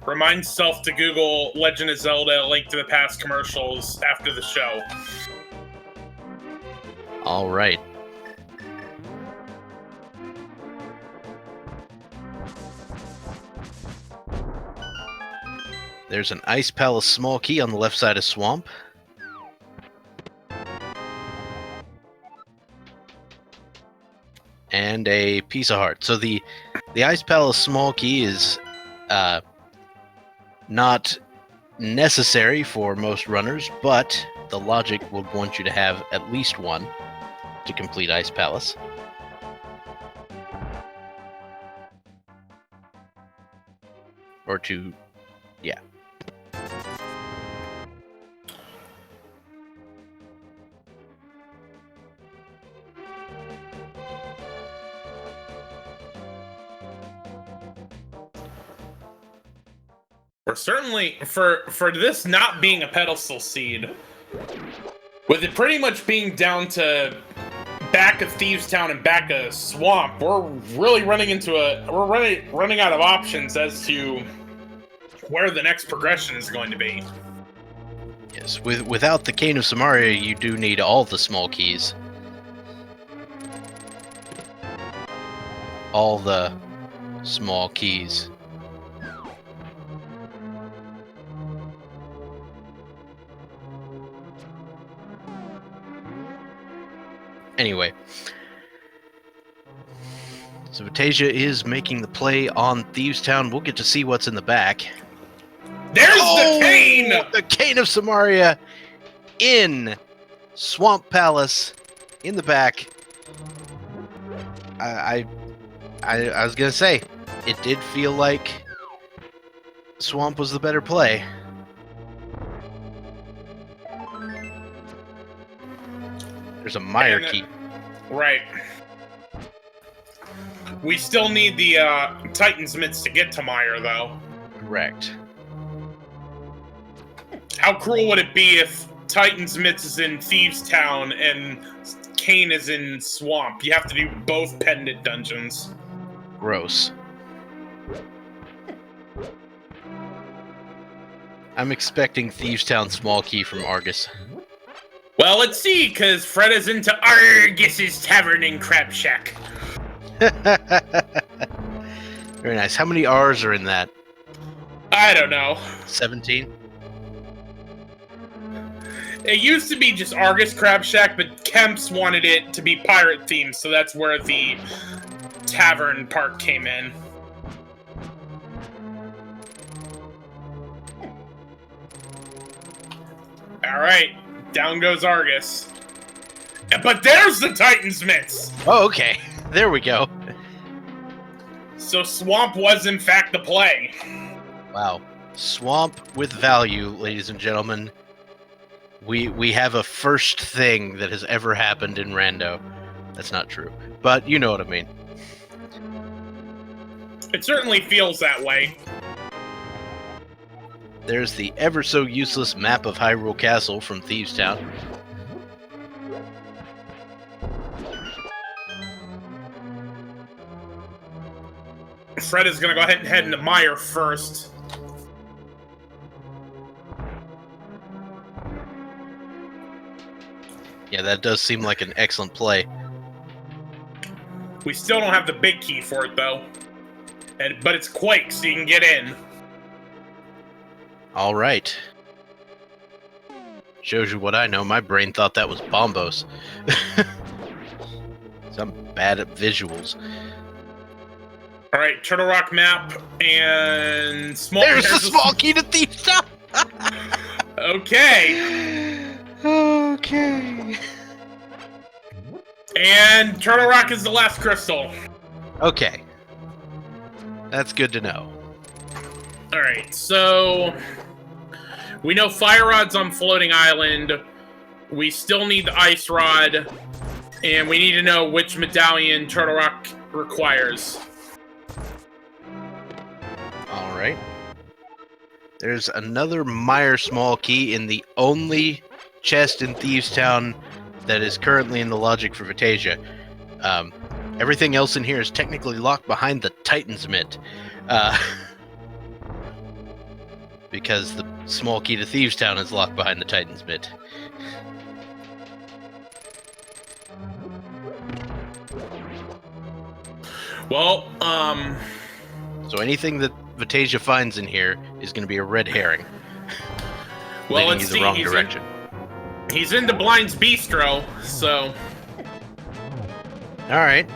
Remind self to Google Legend of Zelda Link to the Past commercials after the show. All right. There's an Ice Palace small key on the left side of Swamp. And a piece of heart. So the Ice Palace small key is Not necessary for most runners, but the logic would want you to have at least one to complete Ice Palace. Or to, yeah. For certainly, for this not being a pedestal seed, with it pretty much being down to back of Thieves Town and back of Swamp, we're really running into running out of options as to where the next progression is going to be. Yes, without the Cane of Samaria, you do need all the small keys. All the small keys. Anyway, so Vitasia is making the play on Thieves Town. We'll get to see what's in the back. There's the cane! The Cane of Samaria in Swamp Palace in the back. I was gonna say, it did feel like Swamp was the better play. There's a Meyer key. Right. We still need the Titan's Mitts to get to Meyer, though. Correct. How cruel would it be if Titan's Mitts is in Thieves Town and Kane is in Swamp? You have to do both pendant dungeons. Gross. I'm expecting Thieves Town small key from Argus. Well, let's see, because Freddeh's into Argus's Tavern and Crab Shack. Very nice. How many R's are in that? I don't know. 17? It used to be just Argus Crab Shack, but Kemp's wanted it to be pirate themed, so that's where the tavern part came in. Alright, down goes Argus. But there's the Titan's Mitts! Oh, okay. There we go. So Swamp was in fact the play. Wow. Swamp with value, ladies and gentlemen. We have a first thing that has ever happened in Rando. That's not true, but you know what I mean. It certainly feels that way. There's the ever so useless map of Hyrule Castle from Thieves Town. Fred is gonna go ahead and head into Meyer first. Yeah, that does seem like an excellent play. We still don't have the big key for it, though. But it's Quake, so you can get in. All right. Shows you what I know. My brain thought that was Bombos. So I'm bad at visuals. All right, Turtle Rock map and small. There's the small key to Thieves Town. Okay. Okay. And Turtle Rock is the last crystal. Okay. That's good to know. All right, so we know Fire Rod's on Floating Island. We still need the Ice Rod, and we need to know which medallion Turtle Rock requires. All right. There's another Meyer small key in the only chest in Thieves Town that is currently in the logic for Vitasia. Everything else in here is technically locked behind the Titan's Mitt. Because the small key to Thieves Town is locked behind the Titan's Mitt. Well, So anything that Vitasia finds in here is going to be a red herring. well, leading let's you see. the wrong direction. He's into Blind's Bistro, so. All right.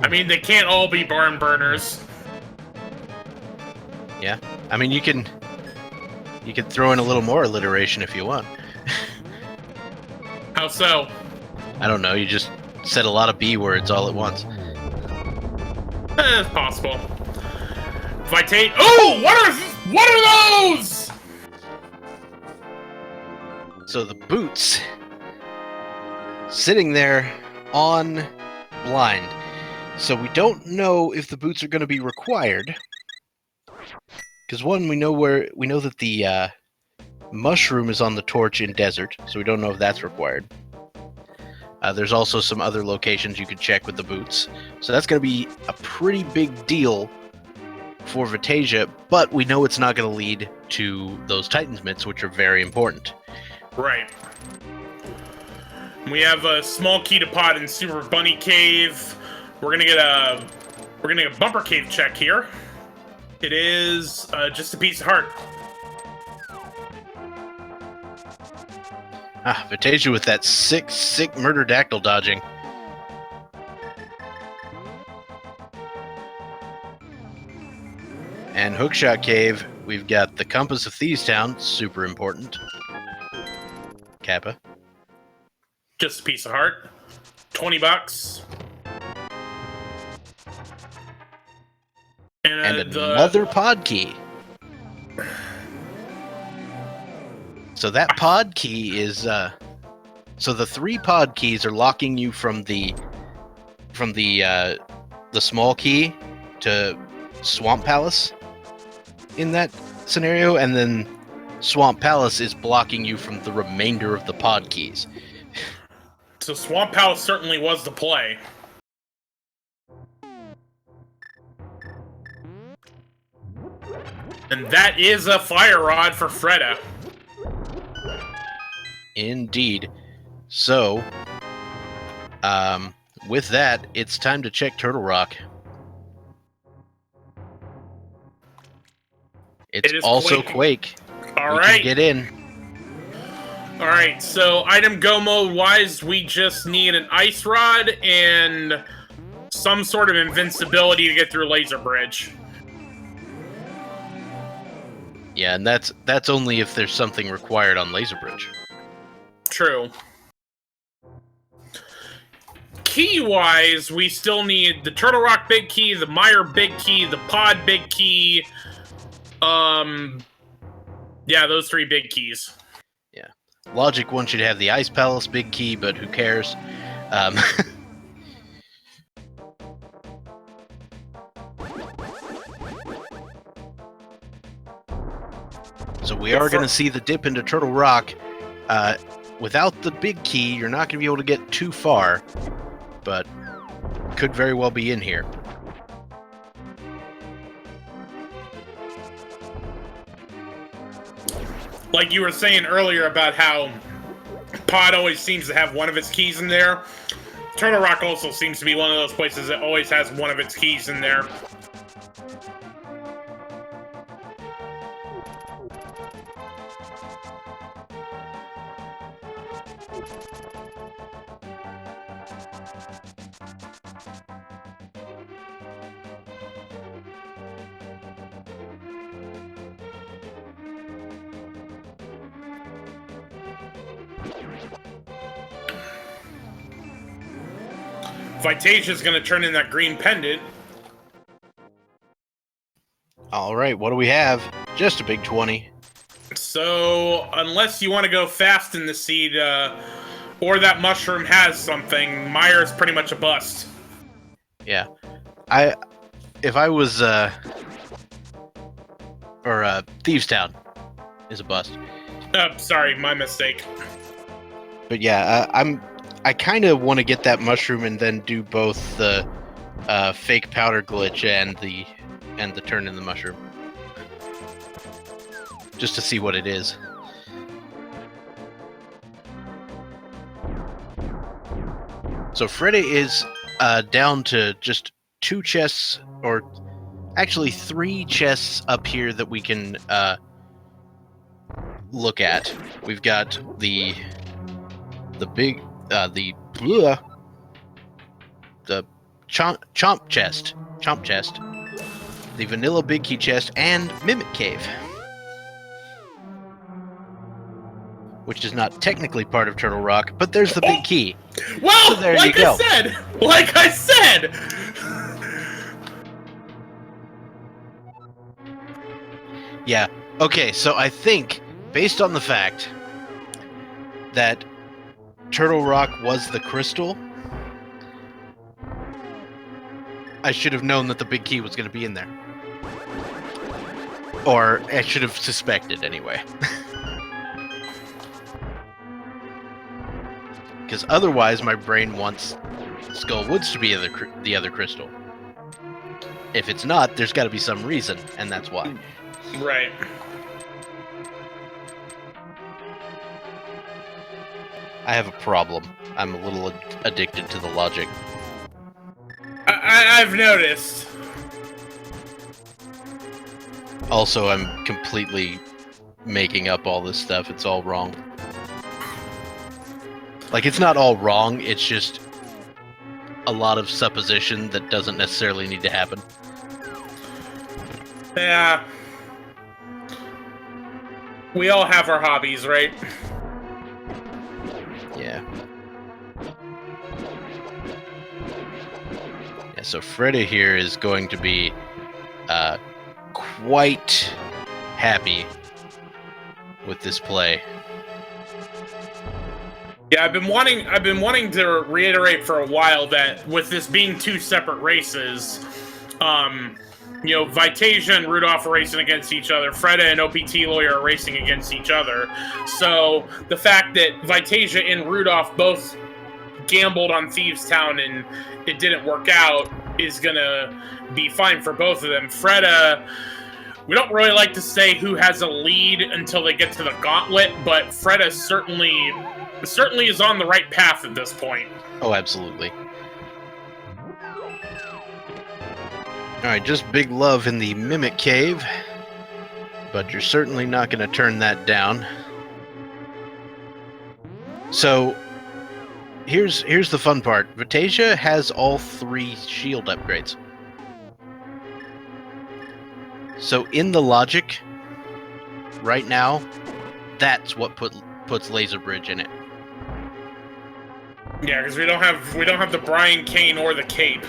I mean, they can't all be barn burners. Yeah, I mean, you can throw in a little more alliteration if you want. How so? I don't know, you just said a lot of B words all at once. It's possible. Vitasia. Oh, what are those? So the boots sitting there on blind. So we don't know if the boots are going to be required. Because one, we know that the mushroom is on the torch in desert, so we don't know if that's required. There's also some other locations you could check with the boots. So that's going to be a pretty big deal for Vitasia, but we know it's not going to lead to those Titan's mitts, which are very important. Right. We have a small key to pod in Super Bunny Cave. We're gonna get a bumper cave check here. It is just a piece of heart. Vitasia with that sick murderdactyl dodging. And Hookshot Cave, we've got the Compass of Thieves Town, super important. Kappa. Just a piece of heart. $20. And another pod key. So that pod key is so the 3 pod keys are locking you from the small key to Swamp Palace in that scenario, and then Swamp Palace is blocking you from the remainder of the pod keys. So Swamp Palace certainly was the play. And that is a fire rod for Freddeh. Indeed. So, with that, it's time to check Turtle Rock. It's also Quake. All we right. can get in. All right, so item go mode wise, we just need an ice rod and some sort of invincibility to get through Laser Bridge. Yeah, and that's only if there's something required on Laser Bridge. True. Key-wise, we still need the Turtle Rock big key, the Mire big key, the Pod big key. Yeah, those 3 big keys. Yeah. Logic wants you to have the Ice Palace big key, but who cares? So we are going to see the dip into Turtle Rock. Without the big key, you're not going to be able to get too far, but could very well be in here. Like you were saying earlier about how Pod always seems to have one of its keys in there, Turtle Rock also seems to be one of those places that always has one of its keys in there. Vitasia's gonna turn in that green pendant. All right, what do we have? Just a big 20. So, unless you want to go fast in the seed, or that mushroom has something, Mire's pretty much a bust. Yeah. If I was, Thieves Town is a bust. Sorry, my mistake. But yeah, I kind of want to get that mushroom and then do both the fake powder glitch and the turn in the mushroom, just to see what it is. So Freddeh is down to just 2 chests, or actually 3 chests up here that we can look at. We've got the Chomp Chest, the Vanilla Big Key Chest, and Mimic Cave, which is not technically part of Turtle Rock, but there's the Big Key. Well, So there like you go. like I said. Yeah. Okay, so I think, based on the fact that Turtle Rock was the crystal, I should have known that the Big Key was going to be in there. Or I should have suspected, anyway. Because otherwise, my brain wants Skull Woods to be the other crystal. If it's not, there's got to be some reason, and that's why. Right. I have a problem. I'm a little addicted to the logic. I've noticed. Also, I'm completely making up all this stuff. It's all wrong. Like, it's not all wrong, it's just a lot of supposition that doesn't necessarily need to happen. Yeah. We all have our hobbies, right? Yeah. Yeah, so Freddeh here is going to be quite happy with this play. Yeah, I've been wanting to reiterate for a while that with this being two separate races, you know, Vitasia and Rudolph are racing against each other. Freddeh and OPTLawyer are racing against each other. So the fact that Vitasia and Rudolph both gambled on Thieves Town and it didn't work out is gonna be fine for both of them. Freddeh, we don't really like to say who has a lead until they get to the gauntlet, but Freddeh certainly is on the right path at this point. Oh, absolutely. Alright, just big love in the Mimic Cave, but you're certainly not going to turn that down. So, here's the fun part. Vitasia has all 3 shield upgrades. So in the logic, right now, that's what puts Laser Bridge in it. Yeah, because we don't have the Brian Kane or the Cape.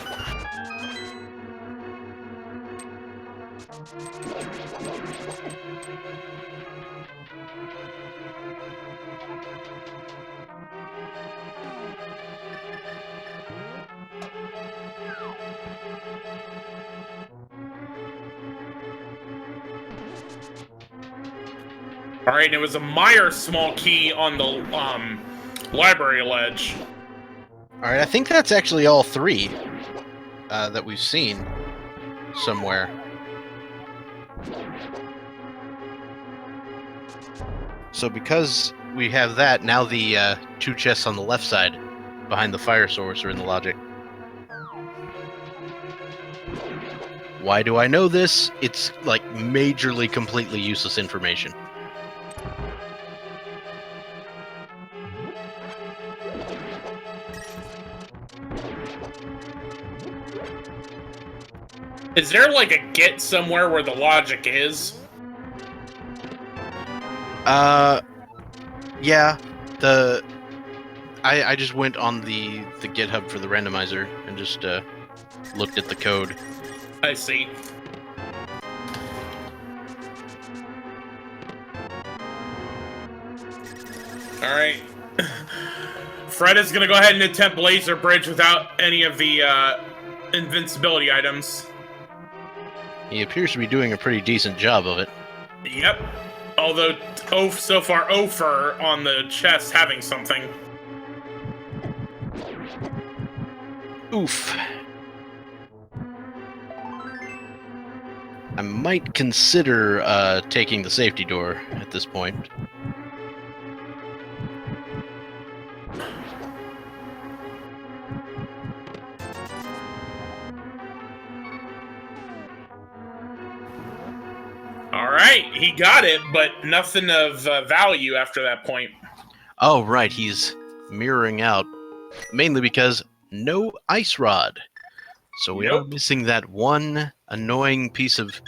All right, and it was a Meyer small key on the library ledge. Alright, I think that's actually all 3 that we've seen somewhere. So because we have that, now the 2 chests on the left side behind the fire source are in the logic. Why do I know this? It's like majorly completely useless information. Is there like a get somewhere where the logic is? Yeah. I just went on the GitHub for the randomizer and just looked at the code. I see. All right. Freddeh's gonna go ahead and attempt Laser Bridge without any of the invincibility items. He appears to be doing a pretty decent job of it. Yep. Although, so far, Ofer on the chest having something. Oof. I might consider taking the safety door at this point. Alright, he got it, but nothing of value after that point. Oh, right, he's mirroring out. Mainly because no ice rod. So we are Nope. missing that one annoying piece of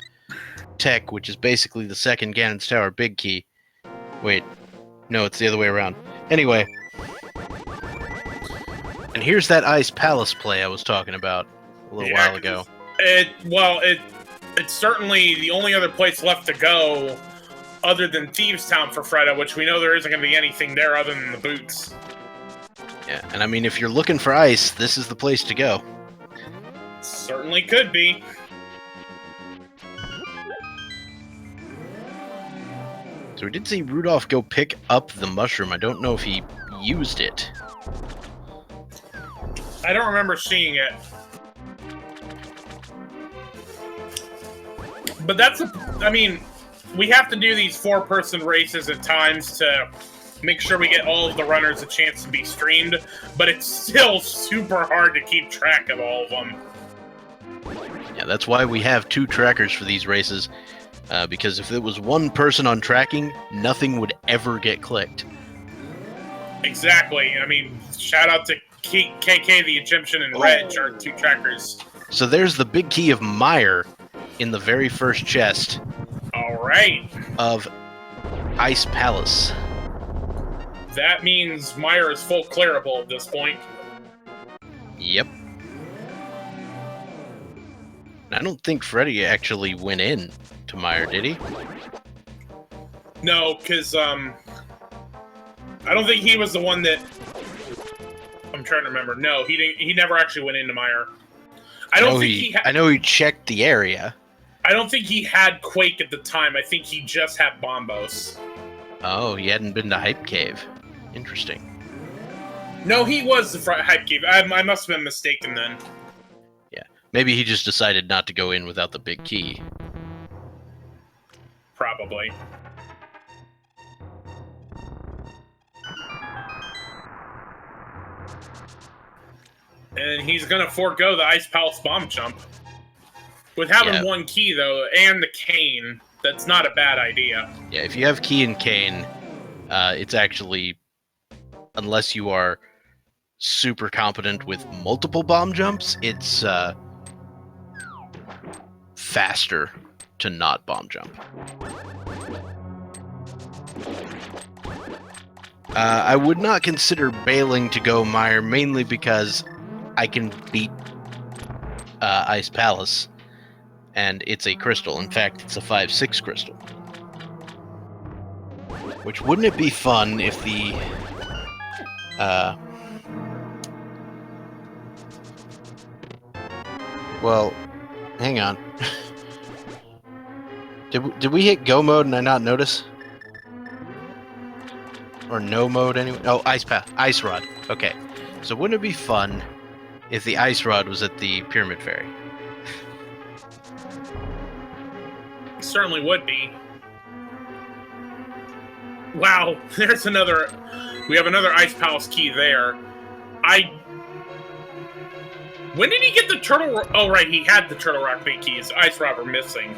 tech, which is basically the second Ganon's Tower big key. Wait, no, it's the other way around. Anyway. And here's that Ice Palace play I was talking about a little while ago. It's certainly the only other place left to go other than Thieves Town for Freddeh, which we know there isn't going to be anything there other than the boots. Yeah, and I mean, if you're looking for ice, this is the place to go. Certainly could be. So we did see Rudolph go pick up the mushroom. I don't know if he used it. I don't remember seeing it. But I mean, we have to do these 4-person races at times to make sure we get all of the runners a chance to be streamed, but it's still super hard to keep track of all of them. Yeah, that's why we have 2 trackers for these races, because if it was one person on tracking, nothing would ever get clicked. Exactly. I mean, shout out to KK the Egyptian and Reg, our 2 trackers. So there's the big key of Meyer in the very first chest. All right. Of Ice Palace. That means Meyer is full clearable at this point. Yep. I don't think Freddeh actually went in to Meyer, did he? No, because I don't think he was the one that. I'm trying to remember. No, he didn't. He never actually went into Meyer. I know he checked the area. I don't think he had Quake at the time. I think he just had Bombos. Oh, he hadn't been to Hype Cave. Interesting. No, he was the Hype Cave. I must have been mistaken then. Yeah, maybe he just decided not to go in without the big key. Probably. And he's gonna forego the Ice Palace bomb jump. With having 1 key, though, and the cane, that's not a bad idea. Yeah, if you have key and cane, it's actually, unless you are super competent with multiple bomb jumps, it's faster to not bomb jump. I would not consider bailing to go Meyer, mainly because I can beat Ice Palace, and it's a crystal. In fact, it's a 5/6 crystal. Which, wouldn't it be fun if the well, hang on. Did we hit go mode and I not notice? Or no mode anyway? Oh, ice rod. Okay. So wouldn't it be fun if the ice rod was at the Pyramid Fairy? Certainly would be. Wow, there's another. We have another Ice Palace key there. When did he get the Turtle? Oh, right, he had the Turtle Rock big keys. Ice Rod were missing.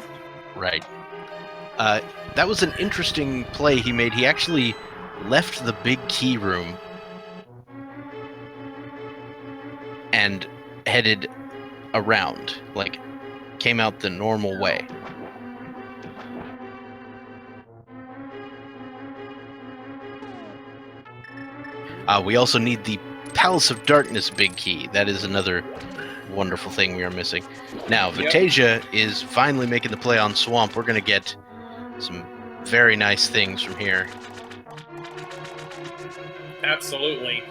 Right. That was an interesting play he made. He actually left the big key room and headed around, like came out the normal way. We also need the Palace of Darkness big key. That is another wonderful thing we are missing. Now, Vitasia is finally making the play on Swamp. We're going to get some very nice things from here. Absolutely.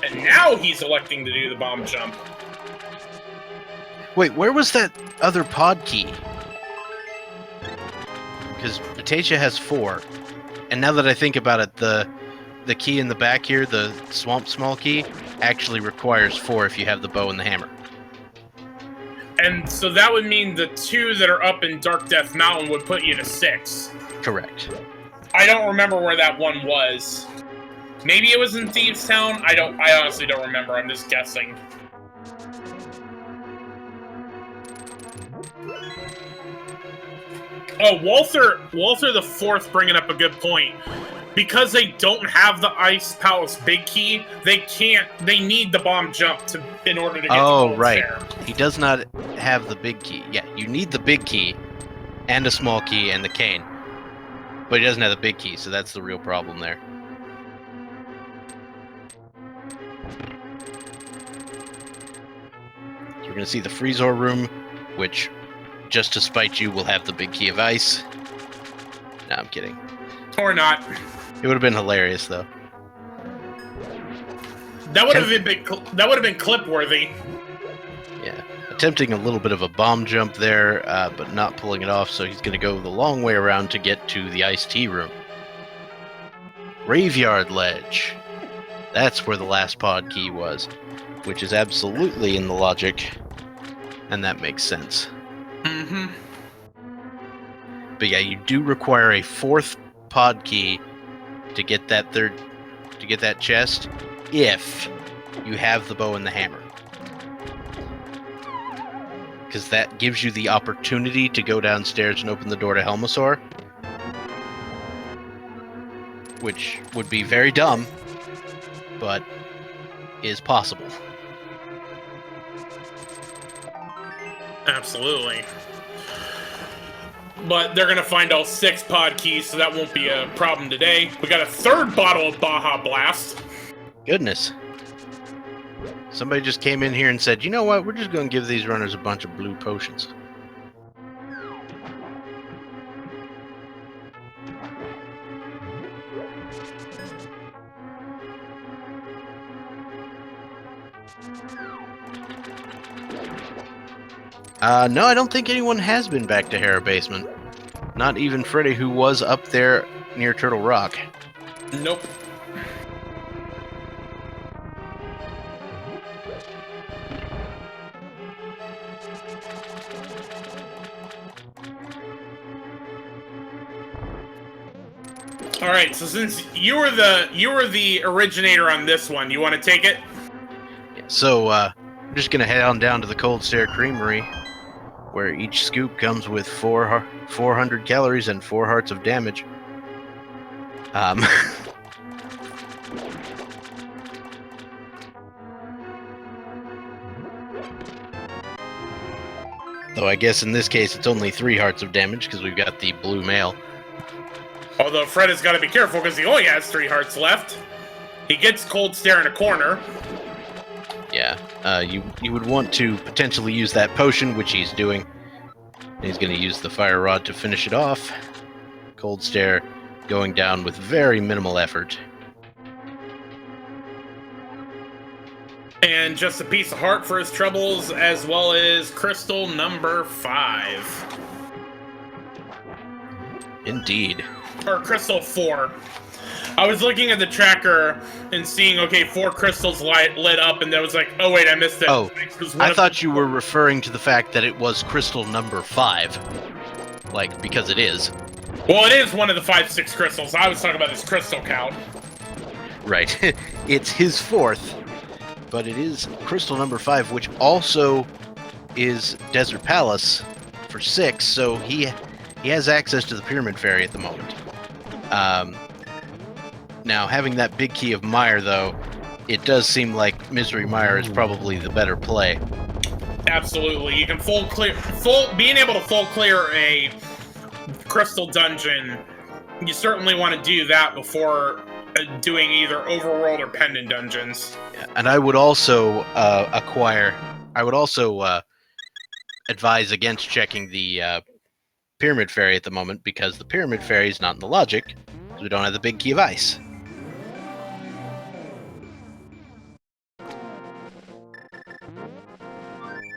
And now he's electing to do the bomb jump. Wait, where was that other pod key? Because Vitasia has 4. And now that I think about it, the key in the back here, the Swamp Small key, actually requires 4 if you have the bow and the hammer. And so that would mean the 2 that are up in Dark Death Mountain would put you to 6. Correct. I don't remember where that one was. Maybe it was in Thieves Town? I honestly don't remember. I'm just guessing. Oh, Walther the Fourth bringing up a good point. because they don't have the Ice Palace big key, they need the bomb jump in order to get the gold right. stare. He does not have the big key. Yeah, you need the big key and a small key and the cane. But he doesn't have the big key, so that's the real problem there. So we're going to see the Freezor room, which, just to spite you, will have the big key of ice. No, I'm kidding. Or not. It would have been hilarious, though. That would have been clip worthy. Yeah, attempting a little bit of a bomb jump there, but not pulling it off. So he's going to go the long way around to get to the iced tea room. Graveyard ledge. That's where the last pod key was, which is absolutely in the logic, and that makes sense. Mm-hmm. But yeah, you do require a fourth pod key to get that chest, if you have the bow and the hammer. Because that gives you the opportunity to go downstairs and open the door to Helmasaur. Which would be very dumb, but is possible. Absolutely. But they're going to find all 6 pod keys, so that won't be a problem today. We got a 3rd bottle of Baja Blast. Goodness. Somebody just came in here and said, you know what, we're just going to give these runners a bunch of blue potions. No, I don't think anyone has been back to Hera Basement. Not even Freddeh, who was up there near Turtle Rock. Nope. All right, so since you were the originator on this one, you want to take it? Yeah, so I'm just gonna head on down to the Cold Stare Creamery, where each scoop comes with 400 calories and 4 hearts of damage. Though I guess in this case it's only 3 hearts of damage because we've got the blue male. Although Fred has got to be careful because he only has 3 hearts left. He gets Cold Stare in a corner. Yeah, you would want to potentially use that potion, which he's doing. And he's going to use the Fire Rod to finish it off. Cold Stare going down with very minimal effort. And just a piece of heart for his troubles, as well as crystal number 5. Indeed. Or crystal 4. I was looking at the tracker and seeing, okay, 4 crystals lit up, and I was like, oh wait, I missed it. Oh, I thought you were referring to the fact that it was crystal number 5. Like, because it is. Well, it is one of the 5-6 crystals. I was talking about this crystal count. Right. It's his 4th, but it is crystal number 5, which also is Desert Palace for 6, so he has access to the Pyramid Fairy at the moment. Now, having that big key of Mire, though, it does seem like Misery Mire is probably the better play. Absolutely. You can being able to full clear a crystal dungeon, you certainly want to do that before doing either overworld or pendant dungeons. Yeah, and I would also advise against checking the Pyramid Fairy at the moment, because the Pyramid Fairy is not in the logic, because we don't have the big key of ice.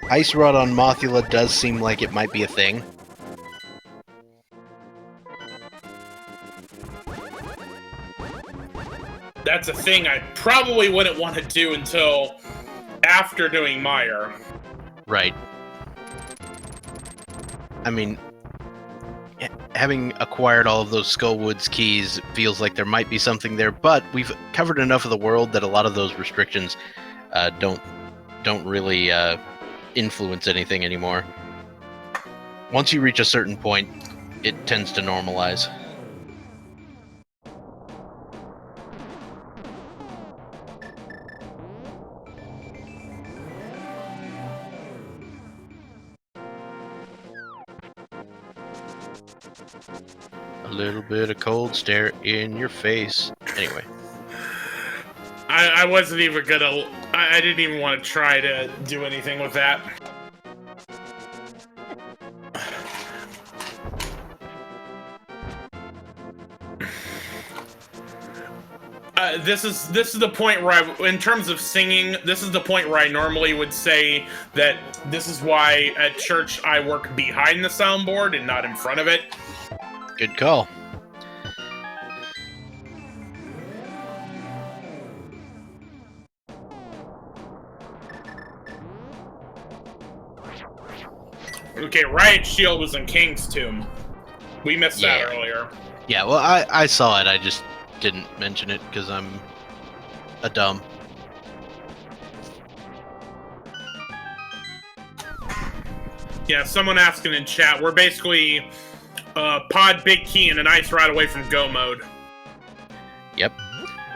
Ice Rod on Mothula does seem like it might be a thing. That's a thing I probably wouldn't want to do until after doing Mire. Right. I mean, having acquired all of those Skullwoods keys feels like there might be something there, but we've covered enough of the world that a lot of those restrictions don't really influence anything anymore. Once you reach a certain point, it tends to normalize. A little bit of cold stare in your face. Anyway. I wasn't even gonna... I didn't even want to try to do anything with that. This is the point where in terms of singing, this is the point where I normally would say that this is why at church I work behind the soundboard and not in front of it. Good call. Okay, Riot Shield was in King's Tomb. We missed that earlier. Yeah, well, I saw it. I just didn't mention it because I'm a dumb. Yeah, someone asking in chat. We're basically pod, big key, and an ice rod away from go mode. Yep.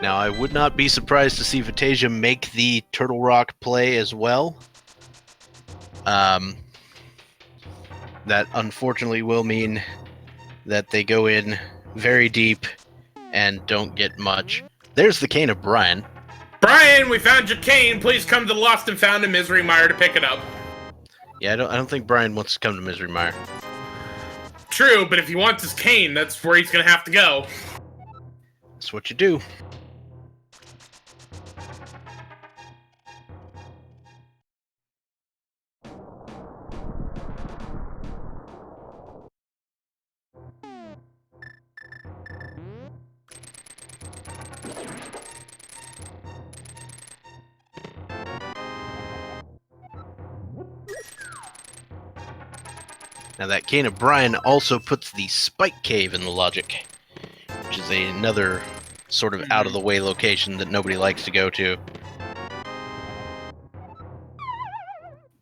Now, I would not be surprised to see Vitasia make the Turtle Rock play as well. That unfortunately will mean that they go in very deep and don't get much. There's the cane of Brian. Brian, we found your cane. Please come to the Lost and Found in Misery Mire to pick it up. Yeah, I don't think Brian wants to come to Misery Mire. True, but if he wants his cane, that's where he's gonna have to go. That's what you do. Now that cane of Brian also puts the Spike Cave in the logic, which is another sort of out-of-the-way location that nobody likes to go to.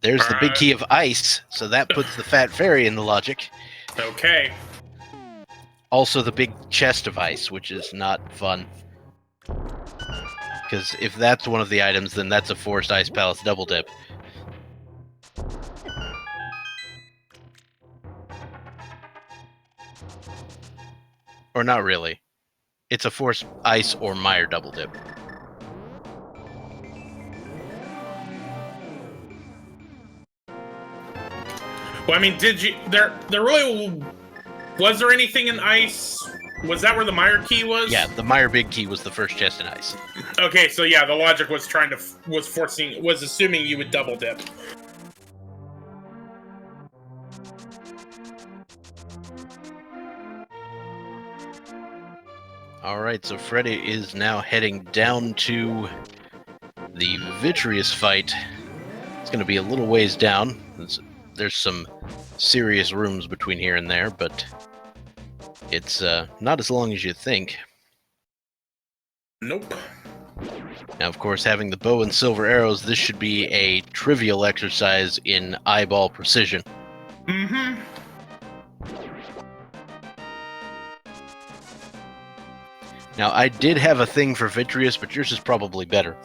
There's the big key of ice, so that puts the Fat Fairy in the logic. Okay. Also the big chest of ice, which is not fun. Because if that's one of the items, then that's a Forced Ice Palace double dip. Or not really. It's a Forced Ice or Mire double dip. Well, I mean, did you... There really... Was there anything in ice? Was that where the Mire key was? Yeah, the Mire big key was the first chest in ice. Okay, so yeah, the logic was was assuming you would double dip. Alright, so Freddeh is now heading down to the Vitreous fight. It's going to be a little ways down. There's some serious rooms between here and there, but it's not as long as you think. Nope. Now, of course, having the bow and silver arrows, this should be a trivial exercise in eyeball precision. Mm-hmm. Now, I did have a thing for Vitreous, but yours is probably better.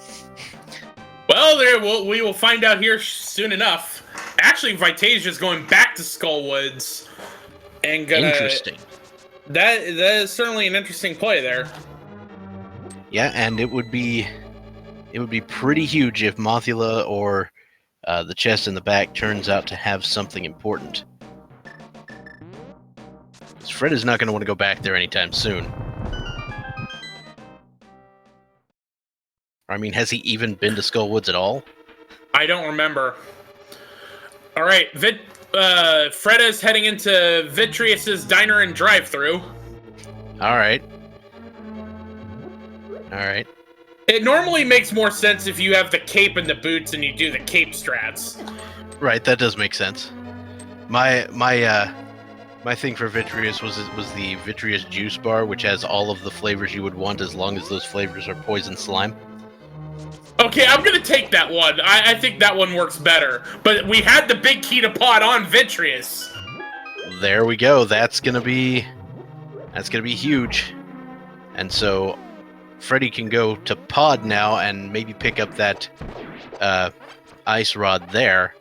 Well, we will find out here soon enough. Actually, Vitasia is going back to Skullwoods, and gonna. Interesting. That is certainly an interesting play there. Yeah, and it would be pretty huge if Mothula or the chest in the back turns out to have something important. Because Fred is not going to want to go back there anytime soon. I mean, has he even been to Skullwoods at all? I don't remember. All right, Freddeh's heading into Vitreous's Diner and Drive-Thru. All right. All right. It normally makes more sense if you have the cape and the boots and you do the cape strats. Right, that does make sense. My thing for Vitreous was the Vitreous juice bar, which has all of the flavors you would want as long as those flavors are poison slime. Okay, I'm gonna take that one. I think that one works better. But we had the big key to pod on Vitreous. There we go. That's gonna be huge. And so Freddeh can go to pod now and maybe pick up that ice rod there.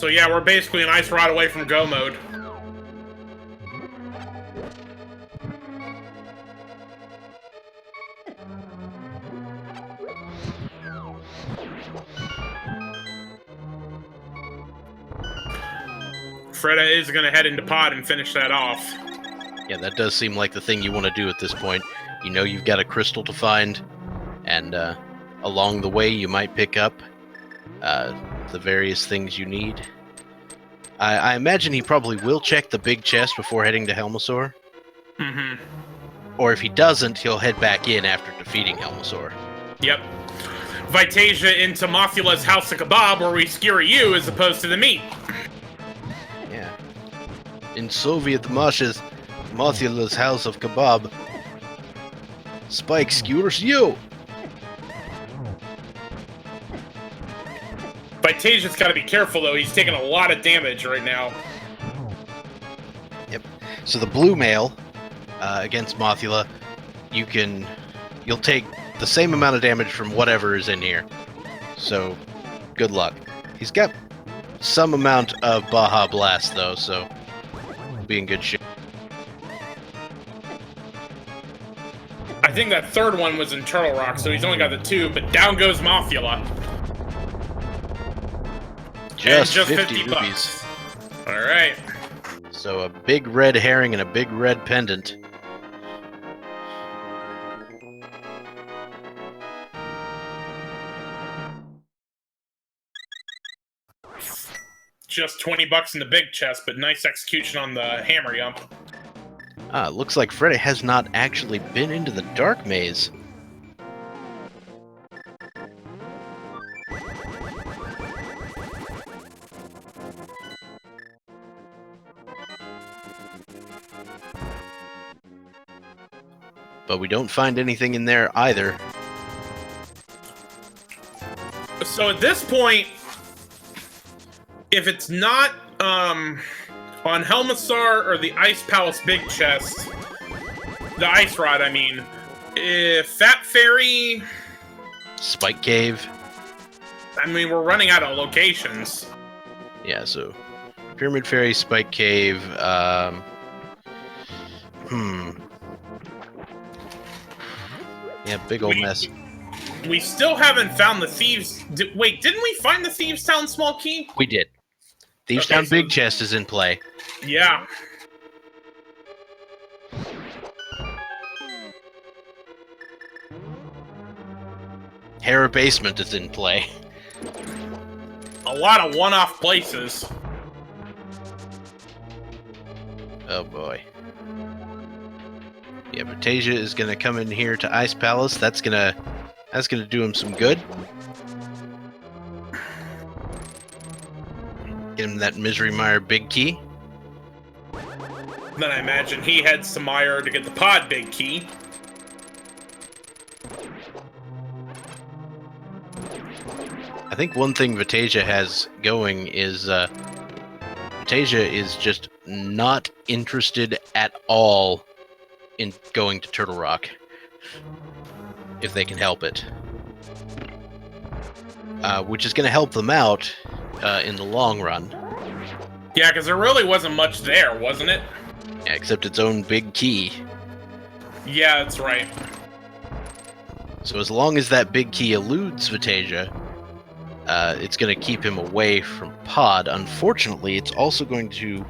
So yeah, we're basically an ice rod away from go mode. Freddeh is going to head into pod and finish that off. Yeah, that does seem like the thing you want to do at this point. You know you've got a crystal to find, and along the way you might pick up the various things you need. I imagine he probably will check the big chest before heading to Helmasaur. Mm-hmm. Or if he doesn't, he'll head back in after defeating Helmasaur. Yep. Vitasia into Mothula's House of Kebab, where we skewer you as opposed to the meat. Yeah. In Soviet marshes, Mothula's House of Kebab, Spike skewers you! Vitasia's got to be careful, though. He's taking a lot of damage right now. Yep. So the blue mail against Mothula, you'll take the same amount of damage from whatever is in here. So, good luck. He's got some amount of Baja Blast, though, so he'll be in good shape. I think that third one was in Turtle Rock, so he's only got the two, but down goes Mothula. Just 50 rupees. bucks. Alright. So a big red herring and a big red pendant. Just 20 bucks in the big chest, but nice execution on the hammer yump. Looks like Freddeh has not actually been into the dark maze. But we don't find anything in there either. So at this point, if it's not on Helmasaur or the Ice Palace Big Chest, the Ice Rod, I mean, if Fat Fairy... Spike Cave. I mean, we're running out of locations. Yeah, so Pyramid Fairy, Spike Cave, Yeah, big old mess. We still haven't found the Thieves... Wait, didn't we find the Thieves Town Small Key? We did. Thieves Town Big Chest is in play. Yeah. Hera Basement is in play. A lot of one-off places. Oh boy. Yeah, Vitasia is gonna come in here to Ice Palace. That's gonna do him some good. Get him that Misery Mire Big Key. Then I imagine he heads to Mire to get the Pod Big Key. I think one thing Vitasia has going is Vitasia is just not interested at all in going to Turtle Rock, if they can help it. Which is going to help them out in the long run. Yeah, because there really wasn't much there, wasn't it? Yeah, except its own big key. Yeah, that's right. So as long as that big key eludes Vitasia, it's going to keep him away from Pod. Unfortunately, it's also going to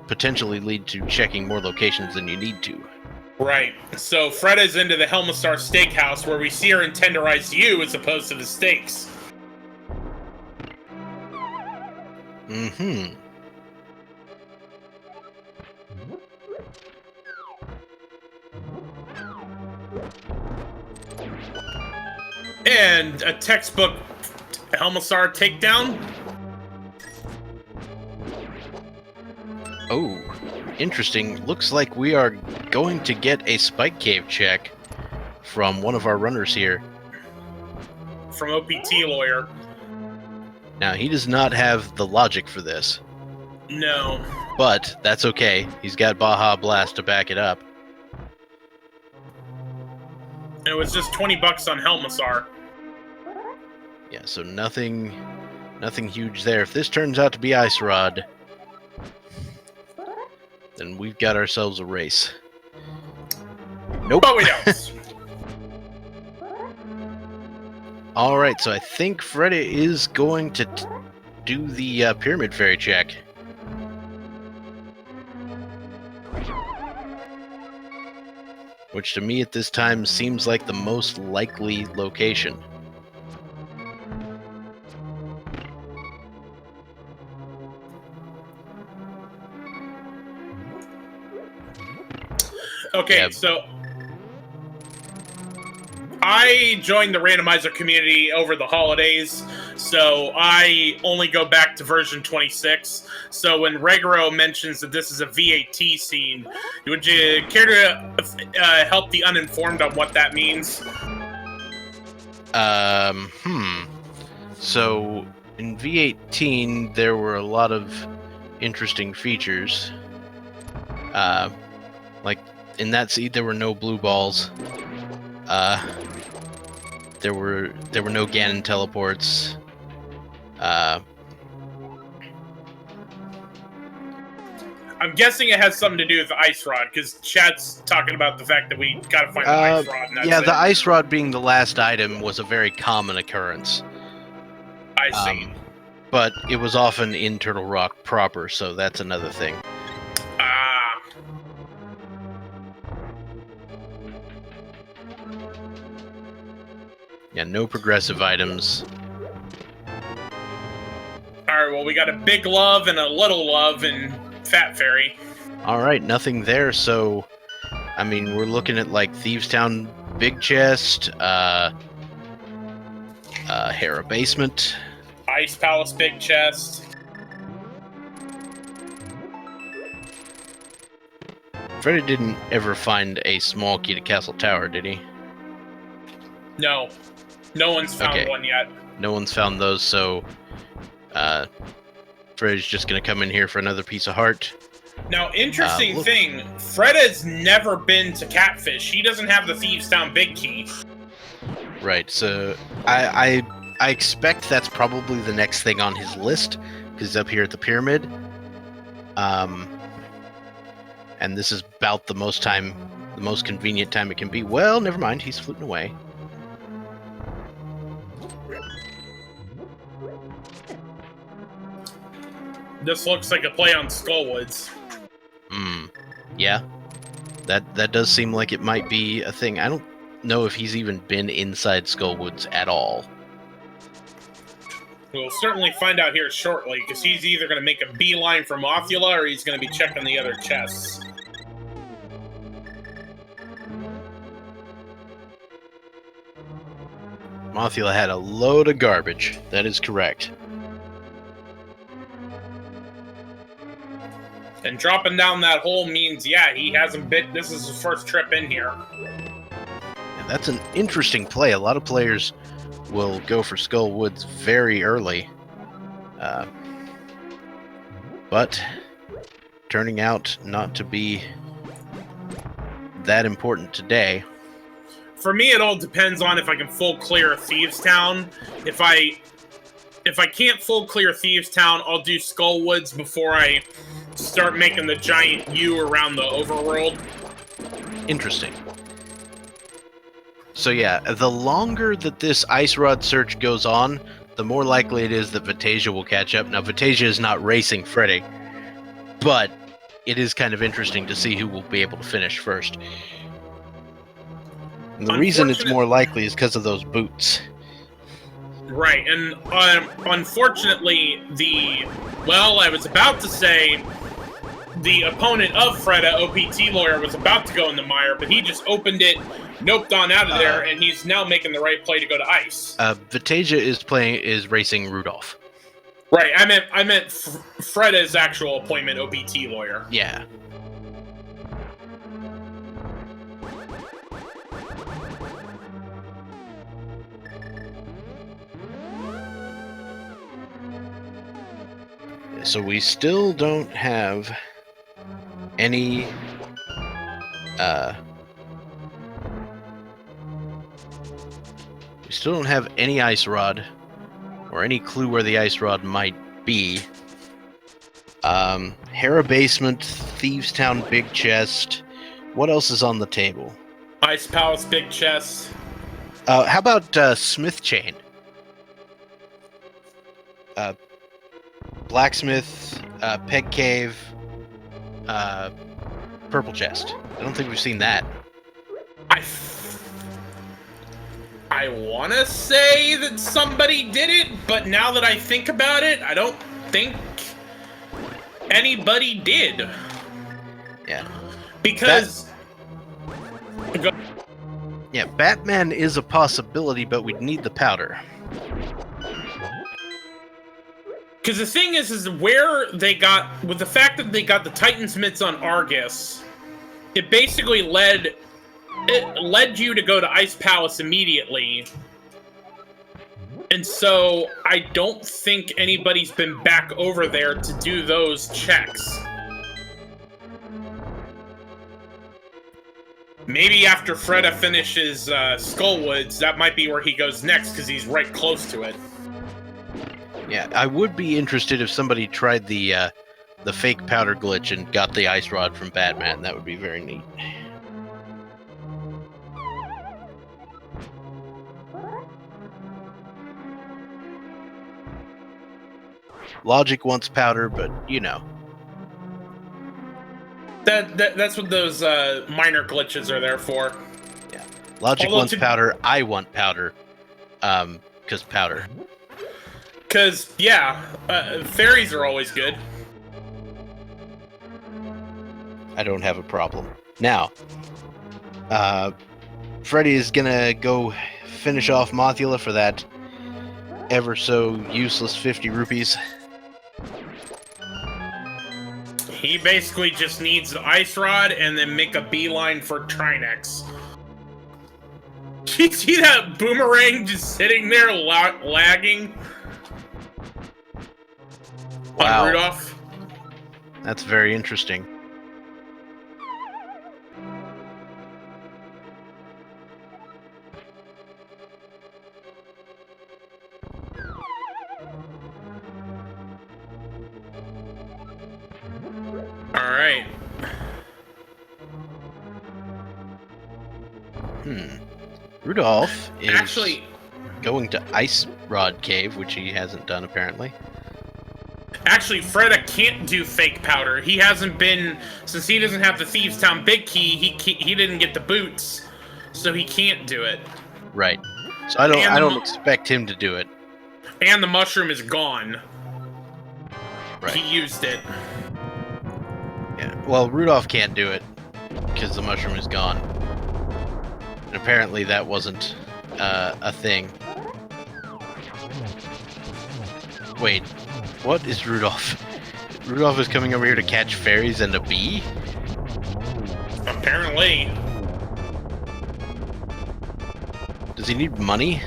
potentially lead to checking more locations than you need to. Right. So Freddeh's into the Helmasaur Steakhouse, where we see her and tenderize you as opposed to the steaks. Mm-hmm. And a textbook Helmasaur takedown. Oh, interesting. Looks like we are going to get a Spike Cave check from one of our runners here. From OPTLawyer. Now, he does not have the logic for this. No. But that's okay. He's got Baja Blast to back it up. It was just 20 bucks on Helmasaur. Yeah, so nothing Nothing huge there. If this turns out to be Ice Rod, then we've got ourselves a race. Nope. But we don't. Alright, so I think Freddeh is going to do the Pyramid Fairy check. Which to me at this time seems like the most likely location. Okay, Yeah. so I joined the randomizer community over the holidays, so I only go back to version 26. So when Regro mentions that this is a VAT scene, would you care to help the uninformed on what that means? So in V18 there were a lot of interesting features. Like in that seed there were no blue balls. There were no Ganon teleports. I'm guessing it has something to do with the ice rod, because Chad's talking about the fact that we gotta find the ice rod. And that's yeah, the it. ice rod being the last item was a very common occurrence. I see. But it was often in Turtle Rock proper, so that's another thing. Ah. Yeah, no progressive items. Alright, well, we got a big love and a little love in Fat Fairy. Alright, nothing there, so... I mean, we're looking at, like, Thieves Town Big Chest, Hera Basement. Ice Palace Big Chest. Freddeh didn't ever find a small key to Castle Tower, did he? No. No one's found one yet. No one's found those, so... Freddeh's just gonna come in here for another piece of heart. Now, interesting thing, Freddeh's never been to Catfish. He doesn't have the Thieves Town Big Key. Right, so I expect that's probably the next thing on his list, because he's up here at the pyramid. And this is about the most convenient time it can be. Well, never mind, he's fluting away. This looks like a play on Skullwoods. Yeah. That does seem like it might be a thing. I don't know if he's even been inside Skullwoods at all. We'll certainly find out here shortly, because he's either going to make a beeline for Mothula, or he's going to be checking the other chests. Mothula had a load of garbage. That is correct. And dropping down that hole means, yeah, he hasn't been... This is his first trip in here. And that's an interesting play. A lot of players will go for Skullwoods very early. But turning out not to be that important today. For me, it all depends on if I can full clear Thieves Town. If I can't full clear Thieves Town, I'll do Skullwoods before I start making the giant U around the overworld. Interesting. So yeah, the longer that this Ice Rod search goes on, the more likely it is that Vitasia will catch up. Now, Vitasia is not racing Freddeh, but it is kind of interesting to see who will be able to finish first. And the reason it's more likely is because of those boots. Right, and unfortunately, I was about to say the opponent of Freddeh, OPTLawyer, was about to go in the mire, but he just opened it, noped on out of there, and he's now making the right play to go to ice. Vitasia is racing Rudolph. Right, I meant Freddeh's actual appointment, OPTLawyer. Yeah. So we still don't have any ice rod or any clue where the ice rod might be. Hera Basement, Thieves Town Big Chest. What else is on the table? Ice Palace Big Chest. How about Smith Chain? Blacksmith, Peg Cave, Purple Chest. I don't think we've seen that. I want to say that somebody did it, but now that I think about it, I don't think anybody did. Yeah. Because... Yeah, Batman is a possibility, but we'd need the powder. Because the thing is where they got... With the fact that they got the Titan's mitts on Argus, it basically led you to go to Ice Palace immediately. And so I don't think anybody's been back over there to do those checks. Maybe after Freddeh finishes Skullwoods, that might be where he goes next, because he's right close to it. Yeah, I would be interested if somebody tried the fake powder glitch and got the ice rod from Batman. That would be very neat. Logic wants powder, but you know. That's what those minor glitches are there for. Yeah, Logic wants powder. I want powder, because powder. Because yeah, fairies are always good. I don't have a problem. Now, Freddie is gonna go finish off Mothula for that ever so useless 50 rupees. He basically just needs the ice rod and then make a beeline for Trinex. Do you see that boomerang just sitting there lagging? Wow. On Rudolph? That's very interesting. Alright. Rudolph is actually going to Ice Rod Cave, which he hasn't done apparently. Actually, Freddeh can't do fake powder. He hasn't been, since he doesn't have the Thieves Town Big Key, he didn't get the boots, so he can't do it. Right. So I don't expect him to do it. And the mushroom is gone. Right. He used it. Yeah. Well, Rudolph can't do it because the mushroom is gone. And apparently that wasn't a thing. Wait. What is Rudolph? Rudolph is coming over here to catch fairies and a bee? Apparently. Does he need money?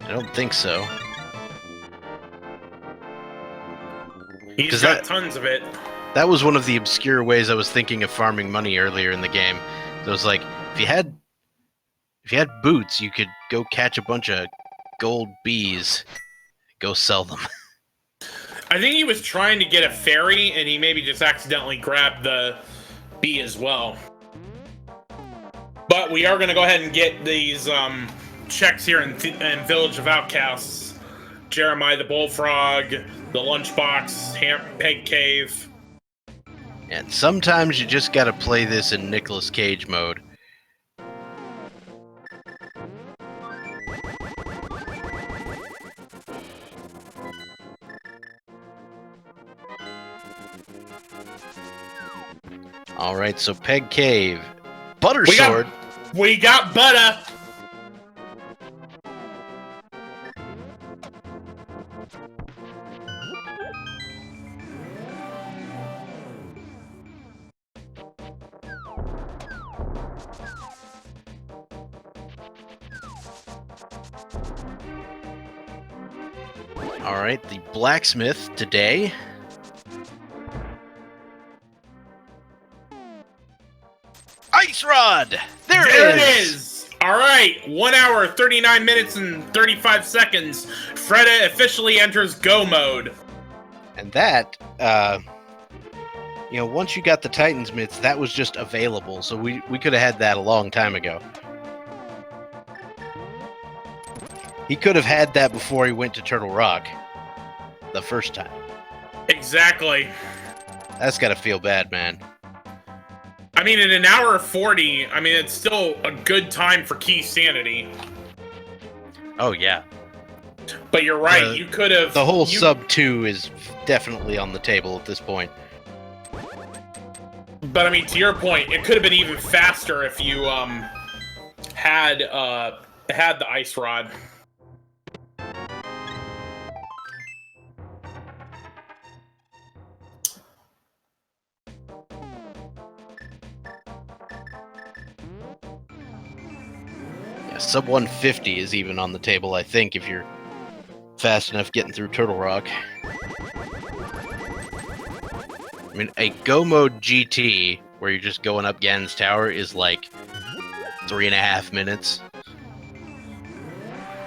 I don't think so. He's got tons of it. That was one of the obscure ways I was thinking of farming money earlier in the game. So it was like, if you had boots, you could go catch a bunch of gold bees, go sell them. I think he was trying to get a fairy, and he maybe just accidentally grabbed the bee as well. But we are going to go ahead and get these checks here in Village of Outcasts. Jeremiah the Bullfrog, the Lunchbox, Peg Cave. And sometimes you just gotta play this in Nicolas Cage mode. Alright, so Peg Cave. Butter Sword. We got butter. Alright, the blacksmith today. Ice Rod! There it is! All right, 1 hour, 39 minutes, and 35 seconds. Freddeh officially enters go mode. And that, once you got the Titans mitts, that was just available, so we could have had that a long time ago. He could have had that before he went to Turtle Rock the first time. Exactly. That's gotta feel bad, man. I mean, in an hour 40, I mean, it's still a good time for Keysanity. Oh, yeah. But you're right, you could have... The whole sub 2 is definitely on the table at this point. But, I mean, to your point, it could have been even faster if you, had the ice rod. Sub 150 is even on the table, I think, if you're fast enough getting through Turtle Rock. I mean, a Go Mode GT, where you're just going up Ganon's Tower, is like 3.5 minutes.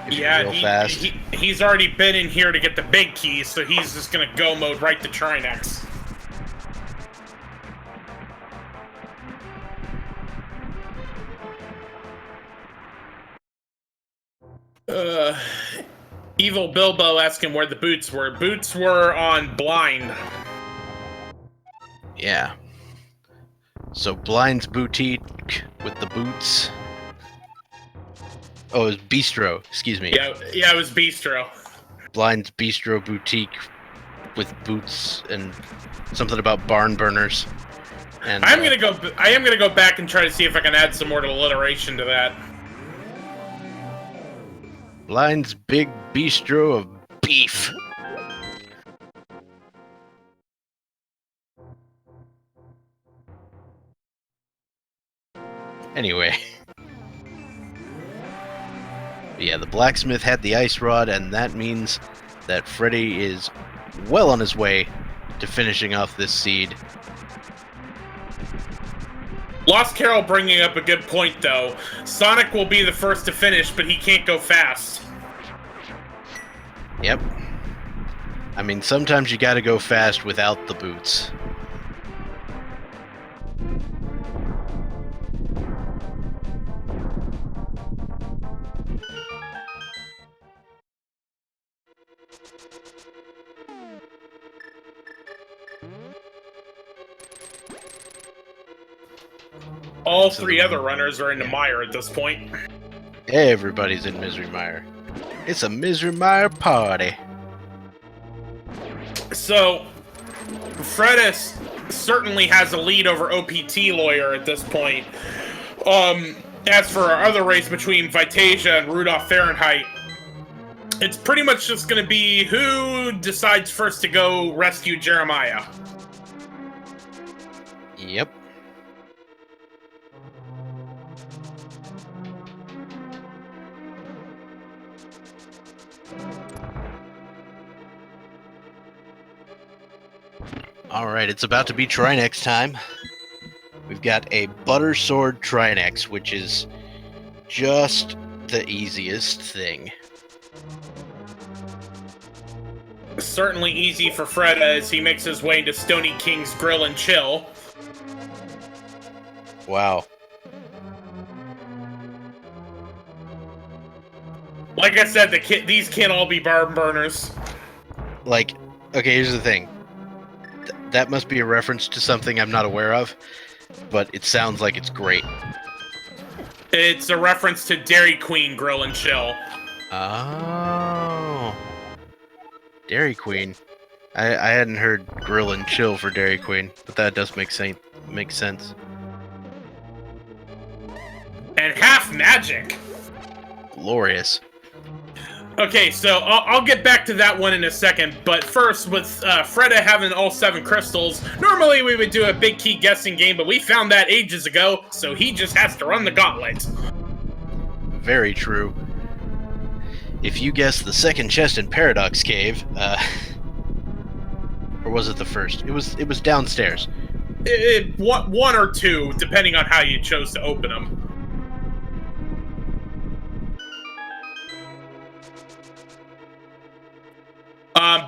Yeah, he's already been in here to get the big keys, so he's just gonna Go Mode right to Trinex. Evil Bilbo asking where the boots were. Boots were on Blind. Yeah. So Blind's boutique with the boots. Oh, it was Bistro. Excuse me. Yeah, it was Bistro. Blind's Bistro boutique with boots and something about barn burners. And I am gonna go back and try to see if I can add some more alliteration to that. Blind's big bistro of beef. Anyway. Yeah, the blacksmith had the ice rod, and that means that Freddeh is well on his way to finishing off this seed. Lost Carol bringing up a good point, though. Sonic will be the first to finish, but he can't go fast. Yep. I mean, sometimes you gotta go fast without the boots. All three other runners are in the mire at this point. Everybody's in Misery Mire. It's a Misery Mire party. So, Freddeh certainly has a lead over OPTLawyer at this point. As for our other race between Vitasia and RudolfFahrenheit, it's pretty much just going to be who decides first to go rescue Jeremiah. Yep. Alright, it's about to be Trinex time. We've got a Butter Sword Trinex, which is just the easiest thing. Certainly easy for Freddeh as he makes his way into Stony King's Grill and Chill. Wow. Like I said, these can't all be barn burners. Like, okay, here's the thing. That must be a reference to something I'm not aware of, but it sounds like it's great. It's a reference to Dairy Queen Grill and Chill. Oh. Dairy Queen. I hadn't heard Grill and Chill for Dairy Queen, but that does make sense. And half magic. Glorious. Okay, so I'll get back to that one in a second, but first, with Freddeh having all 7 crystals, normally we would do a big key guessing game, but we found that ages ago, so he just has to run the gauntlet. Very true. If you guess the second chest in Paradox Cave, or was it the first? It was downstairs. One or 2, depending on how you chose to open them. If you guess the second chest in Paradox Cave, or was it the first? It was downstairs. It was one or two, depending on how you chose to open them. Very true. If you guess the second chest in Paradox Cave, or was it the first? It was one or two, depending on how you chose to open them.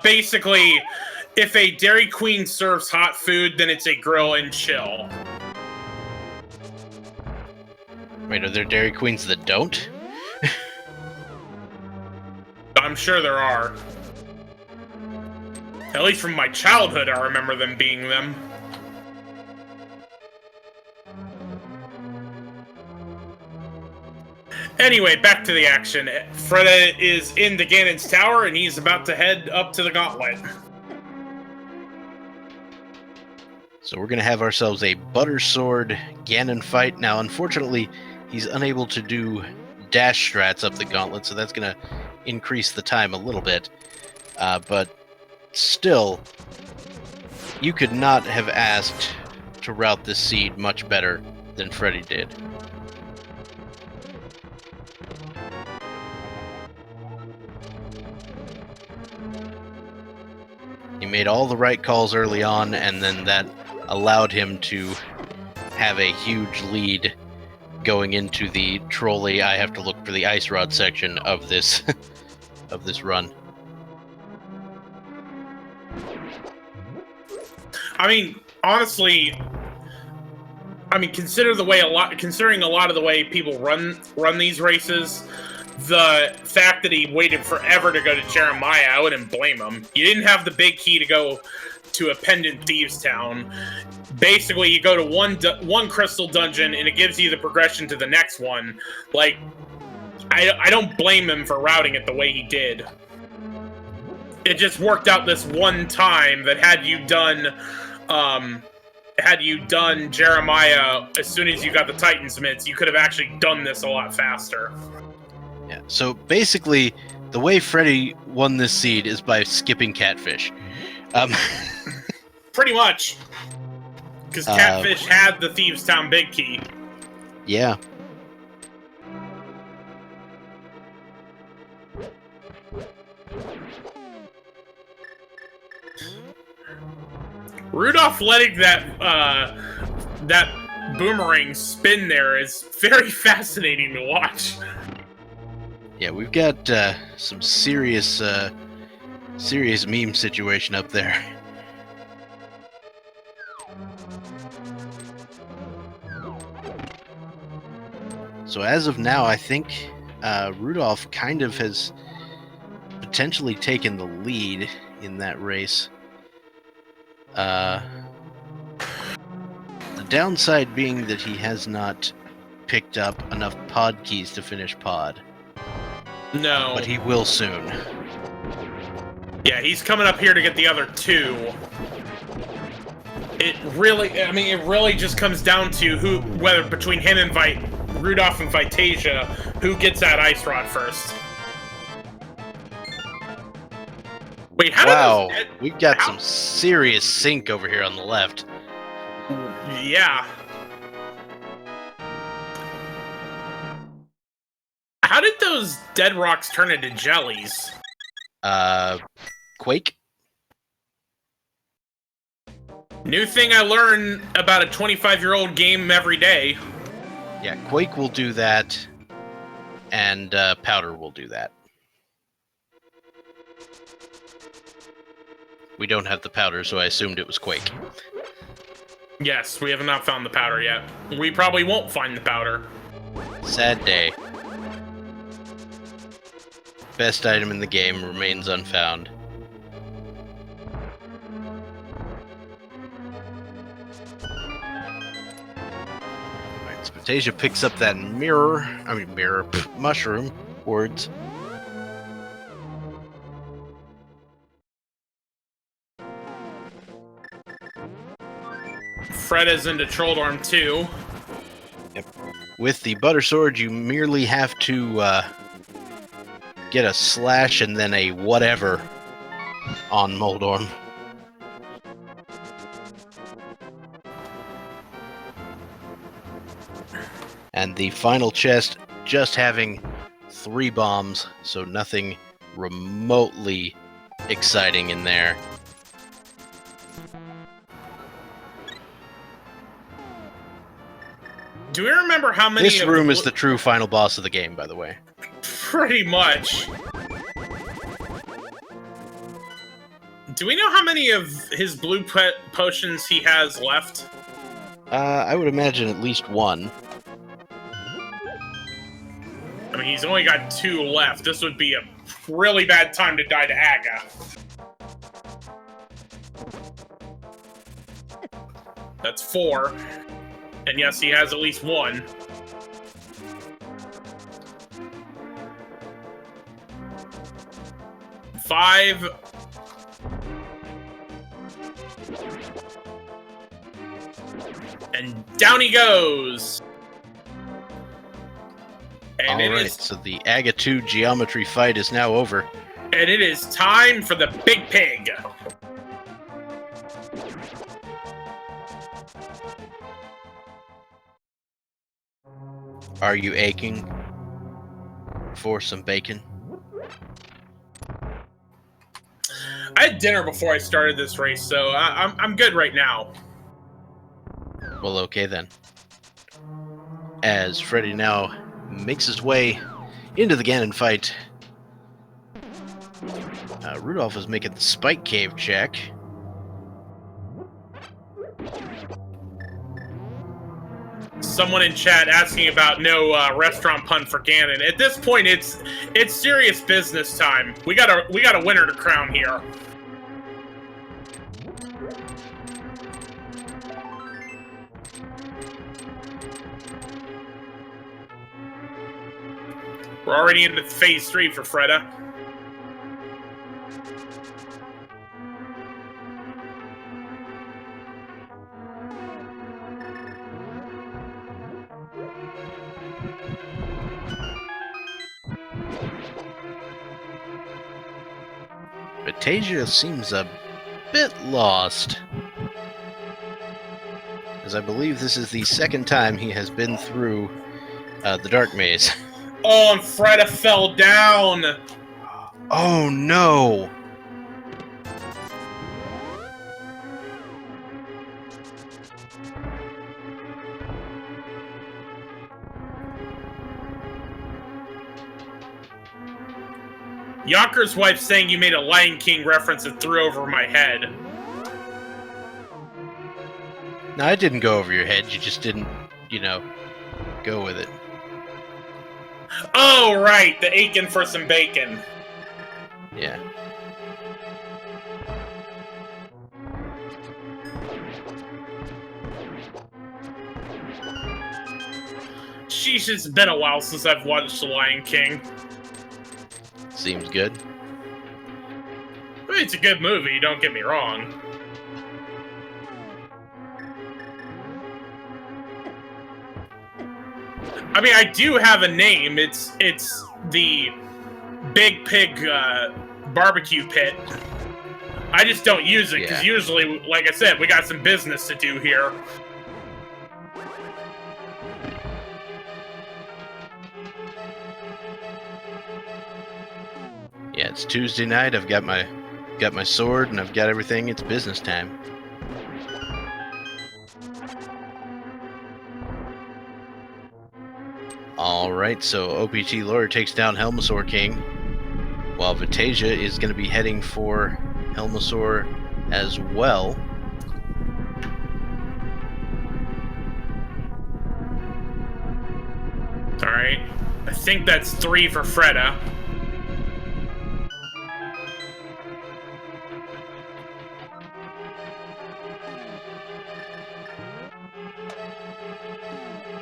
Basically, if a Dairy Queen serves hot food, then it's a grill and chill. Wait, are there Dairy Queens that don't? I'm sure there are. At least from my childhood, I remember them being them. Anyway, back to the action. Freddeh is in the Ganon's tower, and he's about to head up to the gauntlet. So we're going to have ourselves a Butter Sword Ganon fight. Now, unfortunately, he's unable to do dash strats up the gauntlet, so that's going to increase the time a little bit. But still, you could not have asked to route this seed much better than Freddeh did. He made all the right calls early on, and then that allowed him to have a huge lead going into the trolley. I have to look for the ice rod section of this of this run. I mean, honestly, considering a lot of the way people run these races, the fact that he waited forever to go to Jeremiah, I wouldn't blame him. You didn't have the big key to go to a Pendant Thieves Town. Basically, you go to one crystal dungeon, and it gives you the progression to the next one. Like, I don't blame him for routing it the way he did. It just worked out this one time that had you done Jeremiah as soon as you got the Titan's Mitts, you could have actually done this a lot faster. Yeah, so basically, the way Freddeh won this seed is by skipping Catfish. Pretty much. Because Catfish had the Thieves Town big key. Yeah. Rudolph letting that boomerang spin there is very fascinating to watch. Yeah, we've got some serious meme situation up there. So as of now, I think Rudolph kind of has potentially taken the lead in that race. The downside being that he has not picked up enough pod keys to finish pod. No. But he will soon. Yeah, he's coming up here to get the other two. It really just comes down to whether between him and Rudolph and Vitasia, who gets that ice rod first. Wait, wow, we've got some serious sync over here on the left. Yeah. How did those dead rocks turn into jellies? Quake? New thing I learn about a 25-year-old game every day. Yeah, Quake will do that, and Powder will do that. We don't have the Powder, so I assumed it was Quake. Yes, we have not found the Powder yet. We probably won't find the Powder. Sad day. Best item in the game remains unfound. Alright, so Vitasia picks up that mushroom words. Freddeh's into Trolldorm 2. Yep. With the Butter Sword, you merely have to get a slash and then a whatever on Moldorm. And the final chest just having 3 bombs, so nothing remotely exciting in there. Do we remember how many? This room is the true final boss of the game, by the way. Pretty much. Do we know how many of his blue potions he has left? I would imagine at least one. I mean, he's only got 2 left. This would be a really bad time to die to Aga. That's 4. And yes, he has at least 1. Five. And down he goes. And Alright, so the Aga 2 geometry fight is now over. And it is time for the big pig. Are you aching for some bacon? I had dinner before I started this race, so I'm good right now. Well, okay then. As Freddeh now makes his way into the Ganon fight, Rudolph is making the Spike Cave check. Someone in chat asking about no restaurant pun for Ganon. At this point, it's serious business time. We got a winner to crown here. We're already into phase 3 for Freddeh. Vitasia seems a bit lost, as I believe this is the second time he has been through the Dark Maze. Oh, and Freddeh fell down! Oh no! Yonker's wife saying you made a Lion King reference and threw over my head. No, I didn't go over your head, you just didn't, go with it. Oh, right, the aching for some bacon. Yeah. Sheesh, it's been a while since I've watched The Lion King. Seems good. I mean, it's a good movie, don't get me wrong. I mean, I do have a name. It's the Big Pig Barbecue Pit. I just don't use it, because usually, like I said, we got some business to do here. Yeah, it's Tuesday night, I've got my sword, and I've got everything, it's business time. Alright, so OPTLawyer takes down Helmasaur King, while Vitasia is going to be heading for Helmasaur as well. Alright, I think that's 3 for Freddeh.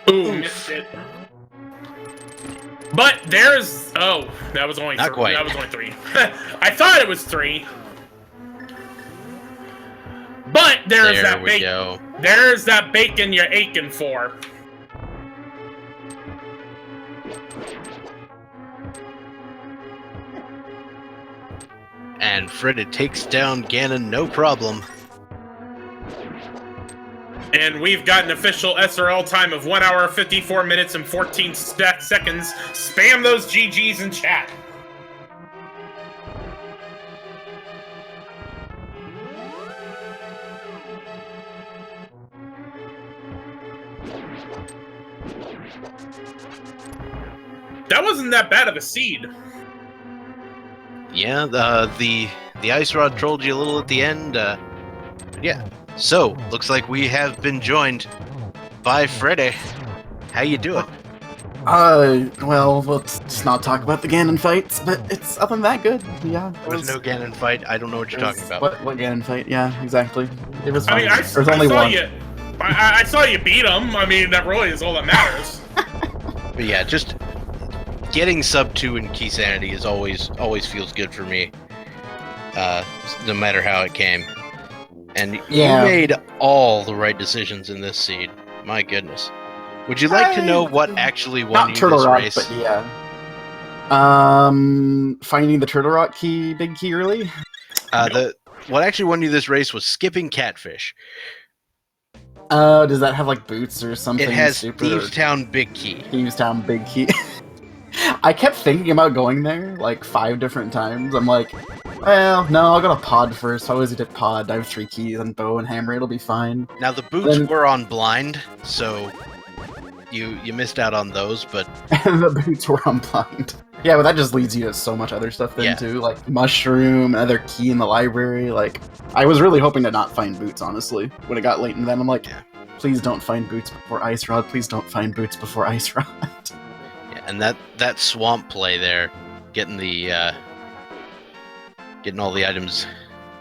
Ooh, missed it. But there's... Oh, that was only 3. Not quite. That was only 3. I thought it was 3. But there's that bacon. There's that bacon you're aching for. And Freddeh takes down Ganon, no problem. And we've got an official SRL time of 1 hour, 54 minutes, and 14 seconds. Spam those GGs in chat. That wasn't that bad of a seed. Yeah, the the ice rod trolled you a little at the end. Yeah. So looks like we have been joined by Freddeh. How you doing? Well, let's just not talk about the Ganon fights, but it's other than that good. Yeah. There was no Ganon fight. I don't know what you're talking about. What Ganon fight? Yeah, exactly. It was fine. I mean, There's only one. I saw you beat him. I mean, that really is all that matters. But yeah, just getting sub 2 in Keysanity is always feels good for me. No matter how it came. And you made all the right decisions in this seed. My goodness. Would you like to know what actually won you Turtle this Rock, race? but yeah. Finding the Turtle Rock key, big key early? What actually won you this race was skipping Catfish. Does that have like boots or something? It has stupid Thieves Town Big Key. Thieves Town Big Key. I kept thinking about going there like 5 different times. I'm like, well, no, I'll go to Pod first. I always did Pod. I have 3 keys and bow and hammer. It'll be fine. Now the boots were on blind, so you missed out on those, but the boots were on blind. Yeah, but that just leads you to so much other stuff then too, like mushroom, another key in the library. Like, I was really hoping to not find boots, honestly. When it got late in that, I'm like, please don't find boots before Ice Rod. Please don't find boots before Ice Rod. Yeah, and that swamp play there, getting all the items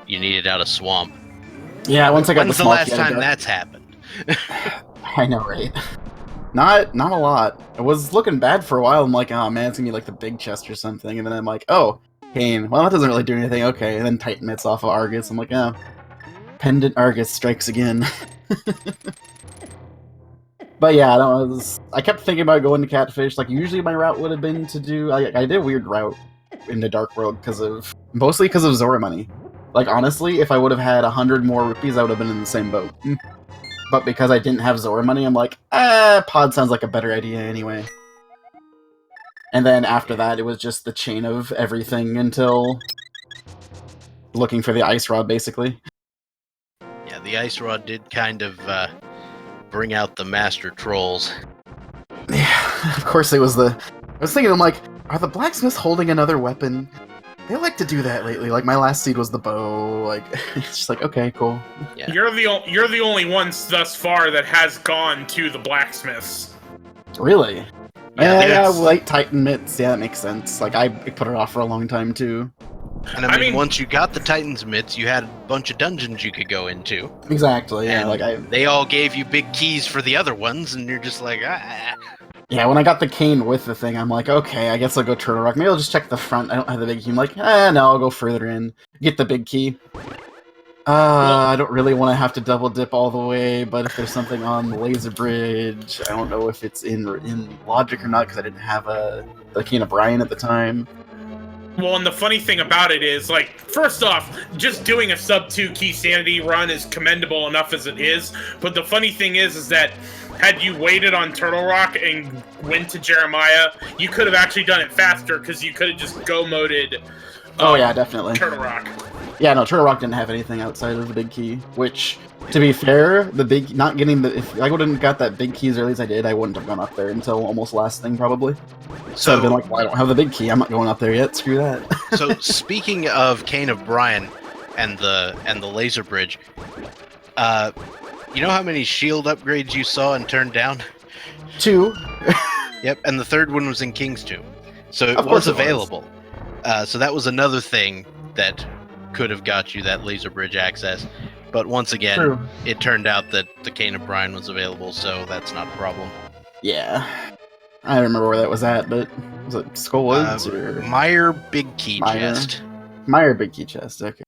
you needed out of swamp. Yeah, once I got When's the last time that's happened? I know, right? Not a lot. I was looking bad for a while. I'm like, oh man, it's gonna be like the big chest or something. And then I'm like, oh, Kane. Well, that doesn't really do anything. Okay. And then Titan Mitts off of Argus. I'm like, oh, Pendant Argus strikes again. But yeah, I kept thinking about going to Catfish. Like, usually my route would have been to do... I did a weird route into Dark World mostly because of Zora money. Like, honestly, if I would have had 100 more rupees, I would have been in the same boat. But because I didn't have Zora money, I'm like, Pod sounds like a better idea anyway. And then after that, it was just the chain of everything until looking for the Ice Rod, basically. Yeah, the Ice Rod did kind of bring out the master trolls. Yeah, of course it was I was thinking, I'm like, are the blacksmiths holding another weapon? They like to do that lately. Like, my last seed was the bow. Like, it's just like, okay, cool. Yeah. You're the only ones thus far that has gone to the blacksmiths. Really? Yeah, like Titan Mitts. Yeah, that makes sense. Like, I put it off for a long time, too. And I mean, once you got the Titan's Mitts, you had a bunch of dungeons you could go into. Exactly, yeah. And they all gave you big keys for the other ones, and you're just like, Yeah, when I got the cane with the thing, I'm like, okay, I guess I'll go Turtle Rock. Maybe I'll just check the front. I don't have the big key. I'm like, no, I'll go further in. Get the big key. I don't really want to have to double dip all the way, but if there's something on the laser bridge, I don't know if it's in logic or not, because I didn't have the key of Brian at the time. Well, and the funny thing about it is, like, first off, just doing a sub 2 Keysanity run is commendable enough as it is, but the funny thing is that had you waited on Turtle Rock and went to Jeremiah, you could have actually done it faster, because you could have just go-moded oh yeah, definitely. Turtle Rock. Yeah, no, Turtle Rock didn't have anything outside of the big key, which, to be fair, if I wouldn't have got that big key as early as I did, I wouldn't have gone up there until almost last thing, probably. So I've been like, well, I don't have the big key, I'm not going up there yet, screw that. So, speaking of Cane of Brian and the laser bridge, you know how many shield upgrades you saw and turned down? 2. Yep, and the third one was in King's Tomb. So it was available. So that was another thing that could have got you that laser bridge access. But once again, it turned out that the Cane of Brian was available, so that's not a problem. Yeah. I don't remember where that was at, but was it Skull Woods or Meyer Big Key Chest? Meyer Big Key Chest, okay.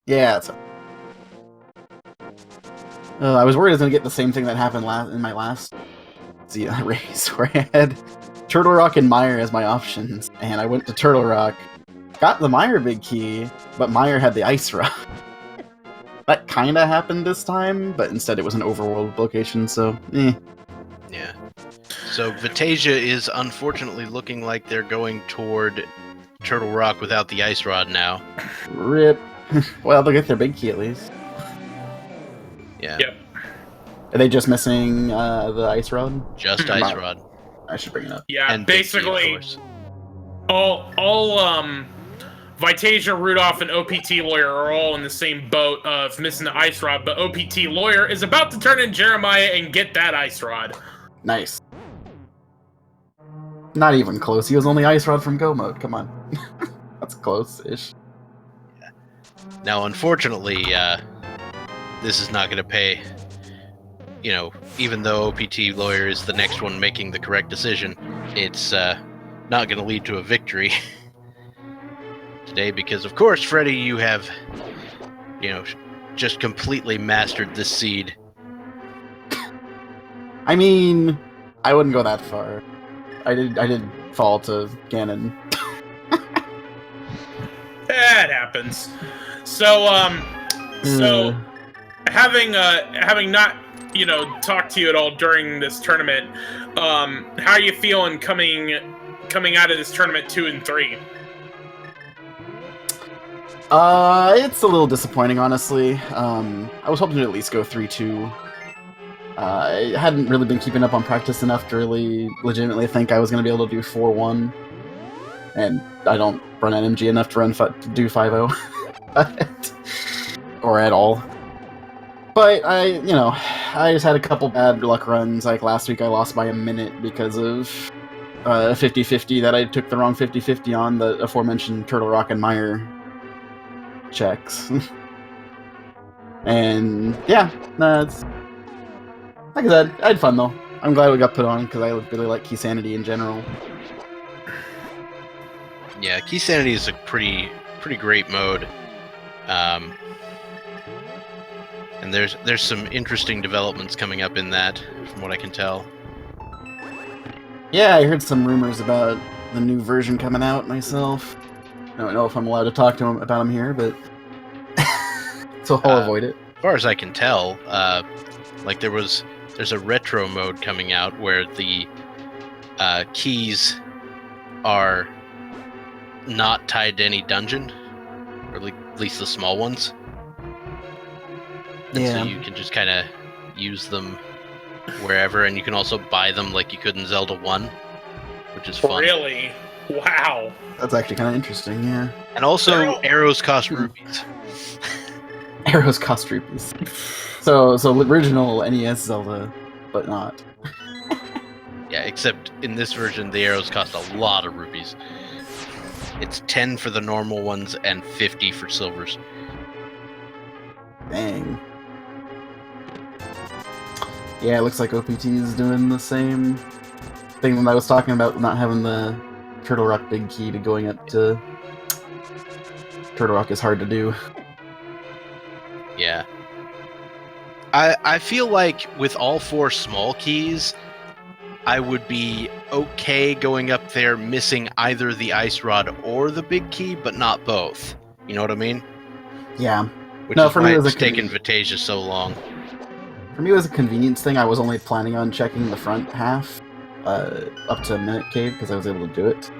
Yeah, that's I was worried I was going to get the same thing that happened in my last race, where I had Turtle Rock and Meyer as my options, and I went to Turtle Rock, got the Meyer Big Key, but Meyer had the Ice Rod. That kinda happened this time, but instead it was an overworld location, so Yeah. So Vitasia is unfortunately looking like they're going toward Turtle Rock without the Ice Rod now. RIP. Well, they'll get their big key at least. Yeah. Yep. Are they just missing the Ice Rod? Just Ice Rod. I should bring it up. Yeah, And basically, Big Key, of course. Vitasia, Rudolph, and OPTLawyer are all in the same boat of missing the ice rod, but OPTLawyer is about to turn in Jeremiah and get that ice rod. Nice. Not even close. He was only ice rod from go mode. Come on. That's close-ish. Yeah. Now, unfortunately, this is not going to pay. You know, even though OPTLawyer is the next one making the correct decision, it's not going to lead to a victory today because, of course, Freddeh, you have, you know, just completely mastered this seed. I mean, I wouldn't go that far. I did fall to Ganon. That happens. So, having not, you know, talked to you at all during this tournament, how are you feeling coming out of this tournament 2 and 3? It's a little disappointing, honestly. I was hoping to at least go 3-2. I hadn't really been keeping up on practice enough to really legitimately think I was going to be able to do 4-1. And I don't run NMG enough to do 5-0. Or at all. But I just had a couple bad luck runs. Like last week I lost by a minute because of 50-50 that I took the wrong 50-50 on the aforementioned Turtle Rock and Mire checks. And yeah, that's... Like I said, I had fun though. I'm glad we got put on because I really like Keysanity in general. Yeah, Keysanity is a pretty great mode. And there's some interesting developments coming up in that, from what I can tell. Yeah, I heard some rumors about the new version coming out myself. I don't know if I'm allowed to talk to him about them here, but so I'll avoid it. As far as I can tell, like there's a retro mode coming out where the keys are not tied to any dungeon, or at least the small ones. And so you can just kind of use them wherever, and you can also buy them like you could in Zelda 1, which is fun. Really? Wow. That's actually kind of interesting, yeah. And also, arrows cost rupees. Arrows cost rupees. So original NES Zelda, but not. Yeah, except in this version, the arrows cost a lot of rupees. It's 10 for the normal ones and 50 for silvers. Dang. Yeah, it looks like OPT is doing the same thing that I was talking about, not having the Turtle Rock big key to going up to... Turtle Rock is hard to do. Yeah. I feel like with all 4 small keys, I would be okay going up there missing either the ice rod or the big key, but not both. You know what I mean? Yeah. Which is why it's taken Vitasia so long. For me, it was a convenience thing. I was only planning on checking the front half up to Minute Cave because I was able to do it.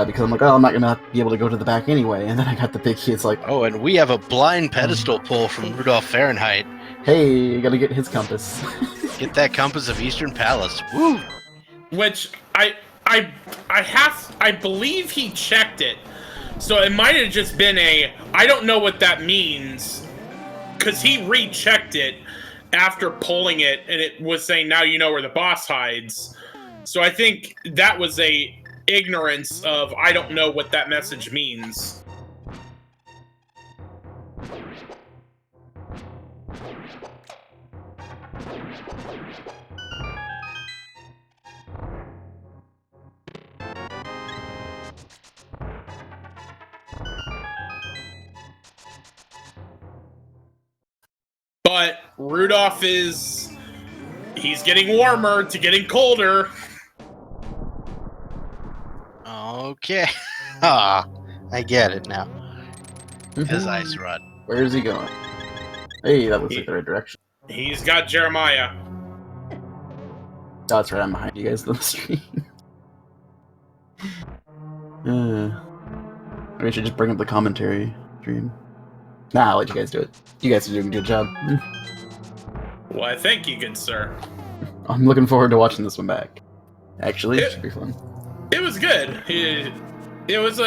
Because I'm like, oh, I'm not going to be able to go to the back anyway. And then I got the big key. It's like... Oh, and we have a blind pedestal pull from RudolfFahrenheit. Hey, you gotta get his compass. Get that compass of Eastern Palace. Woo! Which, I believe he checked it. So it might have just been I don't know what that means. Because he rechecked it after pulling it, and it was saying, now you know where the boss hides. So I think that was a ignorance of, I don't know what that message means. But Rudolph he's getting warmer to getting colder. Okay. I get it now. His ice rod. Where is he going? Hey, that looks like the right direction. He's got Jeremiah. Oh, that's right, I'm behind you guys on the stream. We should just bring up the commentary stream. Nah, I'll let you guys do it. You guys are doing a good job. Why, thank you, good sir. I'm looking forward to watching this one back. Actually, it should be fun. It was good. It was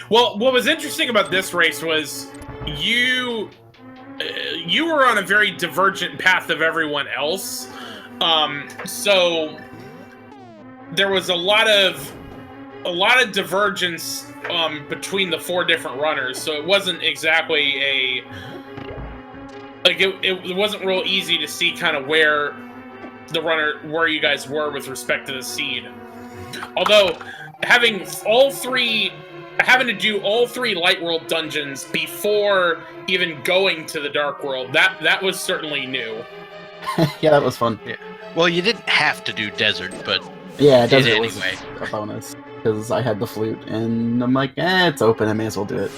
Well, what was interesting about this race was you were on a very divergent path of everyone else. So there was a lot of divergence between the 4 different runners. So it wasn't exactly it wasn't real easy to see kind of where you guys were with respect to the seed. Although having to do all 3 light world dungeons before even going to the dark world, that was certainly new. Yeah, that was fun. Yeah. Well, you didn't have to do desert, but Yeah, did desert anyway. was a bonus because I had the flute, and I'm like, it's open. I may as well do it.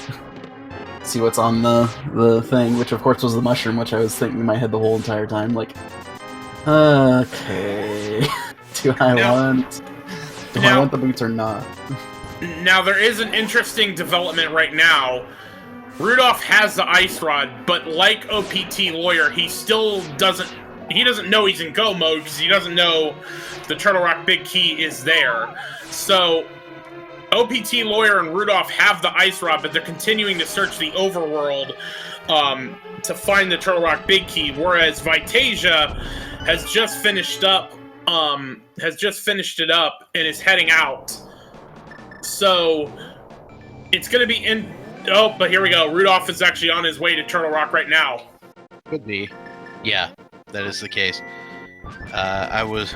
See what's on the thing, which of course was the mushroom, which I was thinking in my head the whole entire time. Like, okay, do I want the boots or not? Now there is an interesting development right now. Rudolph has the ice rod, but like OPTLawyer, he still doesn't know he's in go mode because he doesn't know the Turtle Rock Big Key is there. So OPTLawyer and Rudolph have the ice rod, but they're continuing to search the overworld to find the Turtle Rock Big Key, whereas Vitasia has just finished it up and is heading out. So it's going to be in. Oh, but here we go. Rudolph is actually on his way to Turtle Rock right now. Could be. Yeah, that is the case. I was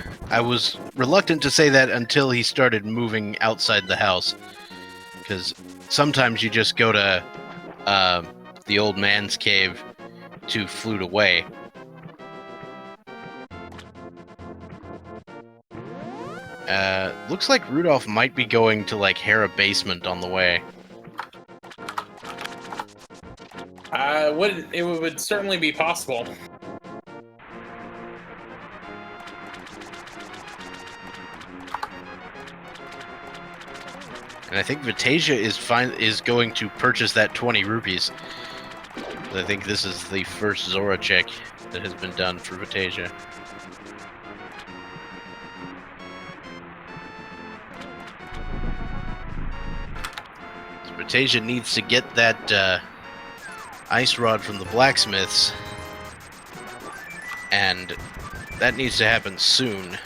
reluctant to say that until he started moving outside the house, because sometimes you just go to the old man's cave to flute away. Looks like Rudolph might be going to like Hera Basement on the way. It would certainly be possible. And I think Vitasia is going to purchase that 20 rupees. I think this is the first Zora check that has been done for Vitasia. So Vitasia needs to get that ice rod from the blacksmiths, and that needs to happen soon.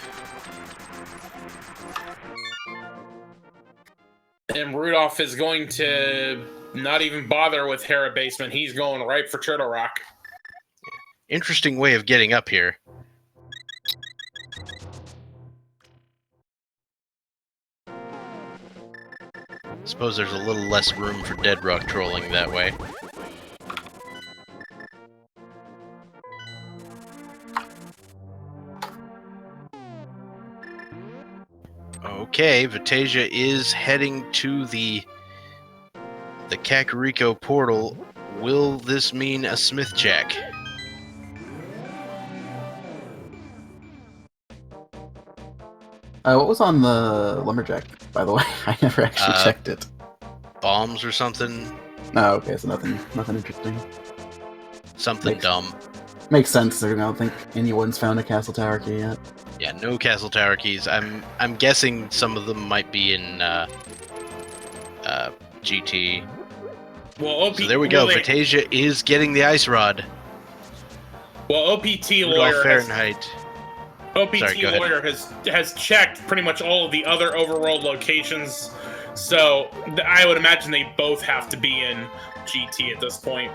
And Rudolph is going to not even bother with Hera Basement. He's going right for Turtle Rock. Interesting way of getting up here. Suppose there's a little less room for dead rock trolling that way. Okay, Vitasia is heading to the Kakariko portal. Will this mean a smith check? What was on the lumberjack, by the way? I never actually checked it. Bombs or something? No, okay, so nothing interesting. Something dumb. Makes sense. I don't think anyone's found a castle tower key yet. Yeah, no castle tower keys. I'm guessing some of them might be in GT. Well, so there we go. Vitasia is getting the ice rod. Well, OPTLawyer Fahrenheit. OPTLawyer has checked pretty much all of the other overworld locations, so I would imagine they both have to be in GT at this point.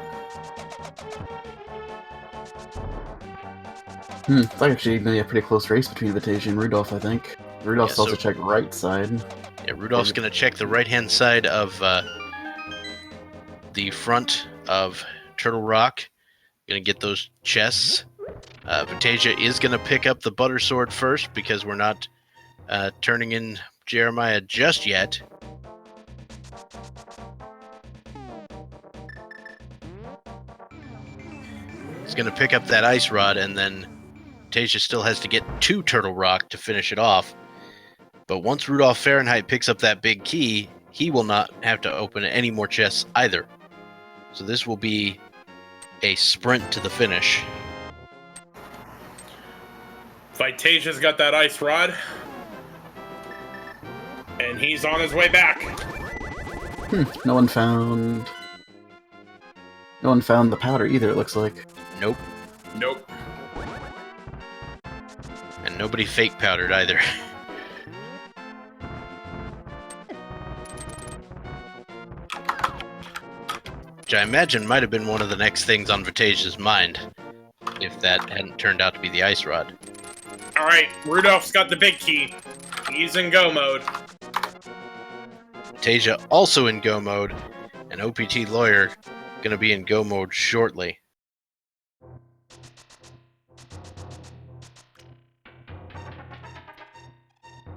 It's actually going to be a pretty close race between Vitasia and Rudolph, I think. Rudolph's also checked right side. Yeah, Rudolph's going to check the right-hand side of the front of Turtle Rock. Going to get those chests. Vitasia is going to pick up the butter sword first because we're not turning in Jeremiah just yet. He's going to pick up that ice rod, and then Vitasia still has to get to Turtle Rock to finish it off. But once RudolfFahrenheit picks up that big key, he will not have to open any more chests either. So this will be a sprint to the finish. Vitasia's got that ice rod, and he's on his way back. No one found... No one found the powder either, it looks like. Nope. Nope. And nobody fake powdered either. Which I imagine might have been one of the next things on Vitasia's mind, if that hadn't turned out to be the ice rod. Alright, Rudolph's got the big key. He's in go mode. Vitasia also in go mode, and OPTLawyer gonna be in go mode shortly.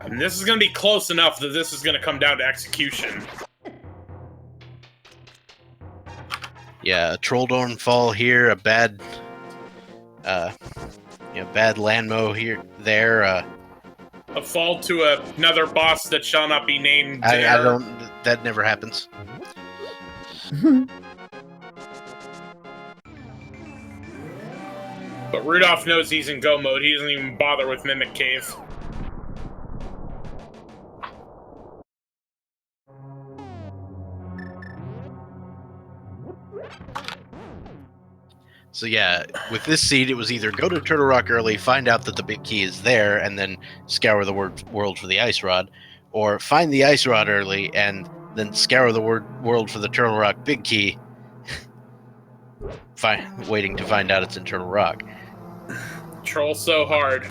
And this is going to be close enough that this is going to come down to execution. Yeah, a Trolldorn fall here, a bad, bad Landmo here, there. A fall to another boss that shall not be named. I don't. That never happens. But Rudolph knows he's in go mode. He doesn't even bother with Mimic Cave. So yeah, with this seed, it was either go to Turtle Rock early, find out that the big key is there, and then scour the world for the ice rod, or find the ice rod early and then scour the world for the Turtle Rock big key, waiting to find out it's in Turtle Rock. Troll so hard.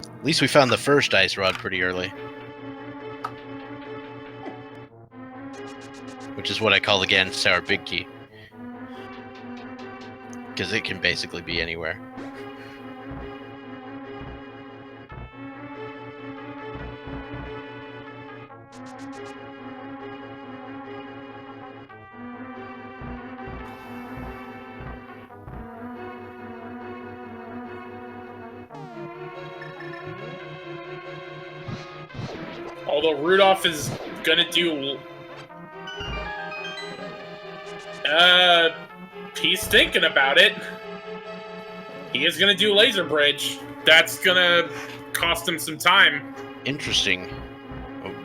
At least we found the first ice rod pretty early. Which is what I call the Ganon Sour Big Key. Because it can basically be anywhere. Although Rudolph is gonna do... he's thinking about it. He is gonna do Laser Bridge. That's gonna cost him some time. Interesting.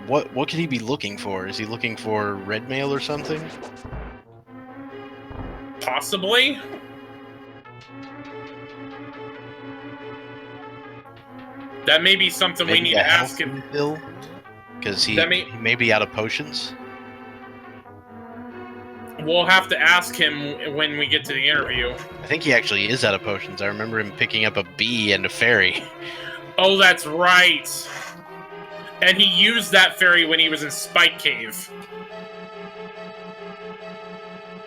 What could he be looking for? Is he looking for red mail or something? Possibly. That may be something we need to ask him. Bill? Because he may be out of potions. We'll have to ask him when we get to the interview. I think he actually is out of potions. I remember him picking up a bee and a fairy. Oh, that's right. And he used that fairy when he was in Spike Cave.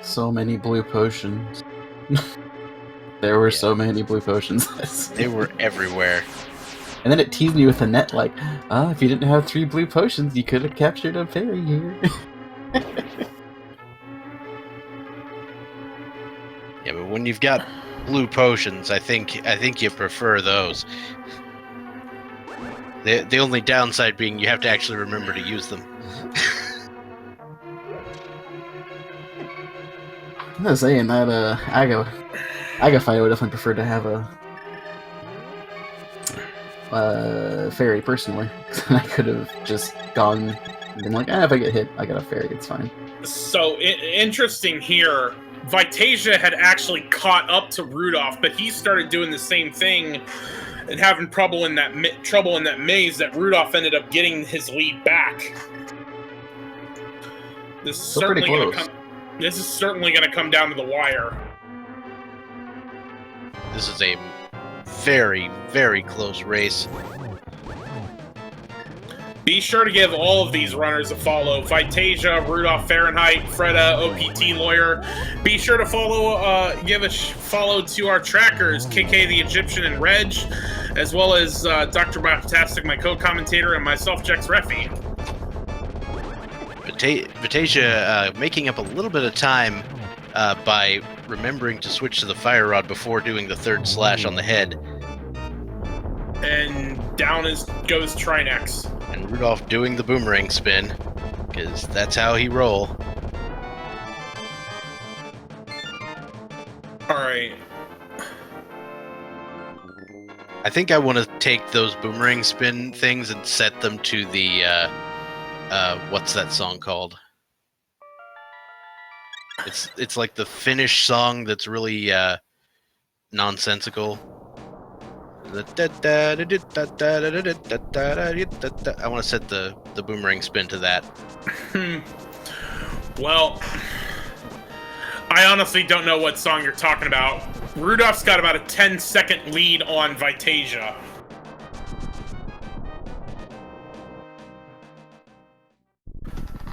So many blue potions. There were so many blue potions. They were everywhere. And then it teased me with a net like, if you didn't have 3 blue potions, you could have captured a fairy here. Yeah, but when you've got blue potions, I think you prefer those. The only downside being you have to actually remember to use them. I'm not saying that Aga fight, I would definitely prefer to have a fairy personally. I could have just gone and been like, if I get hit, I got a fairy, it's fine. So interesting here. Vitasia had actually caught up to Rudolph, but he started doing the same thing and having trouble in that maze that Rudolph ended up getting his lead back. This is certainly going to come down to the wire. This is a very, very close race. Be sure to give all of these runners a follow. Vitasia, RudolfFahrenheit, Freddeh, OPTLawyer. Be sure to follow, give a follow to our trackers, KK the Egyptian and Reg, as well as Dr. Fantastic, my co-commentator, and myself, Jex Reffi. Vitasia making up a little bit of time by remembering to switch to the fire rod before doing the third slash on the head. And down goes Trinex. And Rudolph doing the boomerang spin, because that's how he roll. Alright. I think I want to take those boomerang spin things and set them to the what's that song called? It's like the Finnish song that's really nonsensical. I want to set the boomerang spin to that. Well, I honestly don't know what song you're talking about. Rudolph's got about a 10-second lead on Vitasia.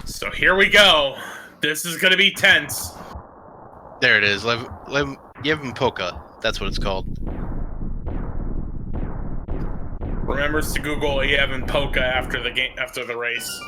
So here we go. This is gonna be tense. There it is. Give him Polka. That's what it's called. Remembers to Google Yevon Polka after the race.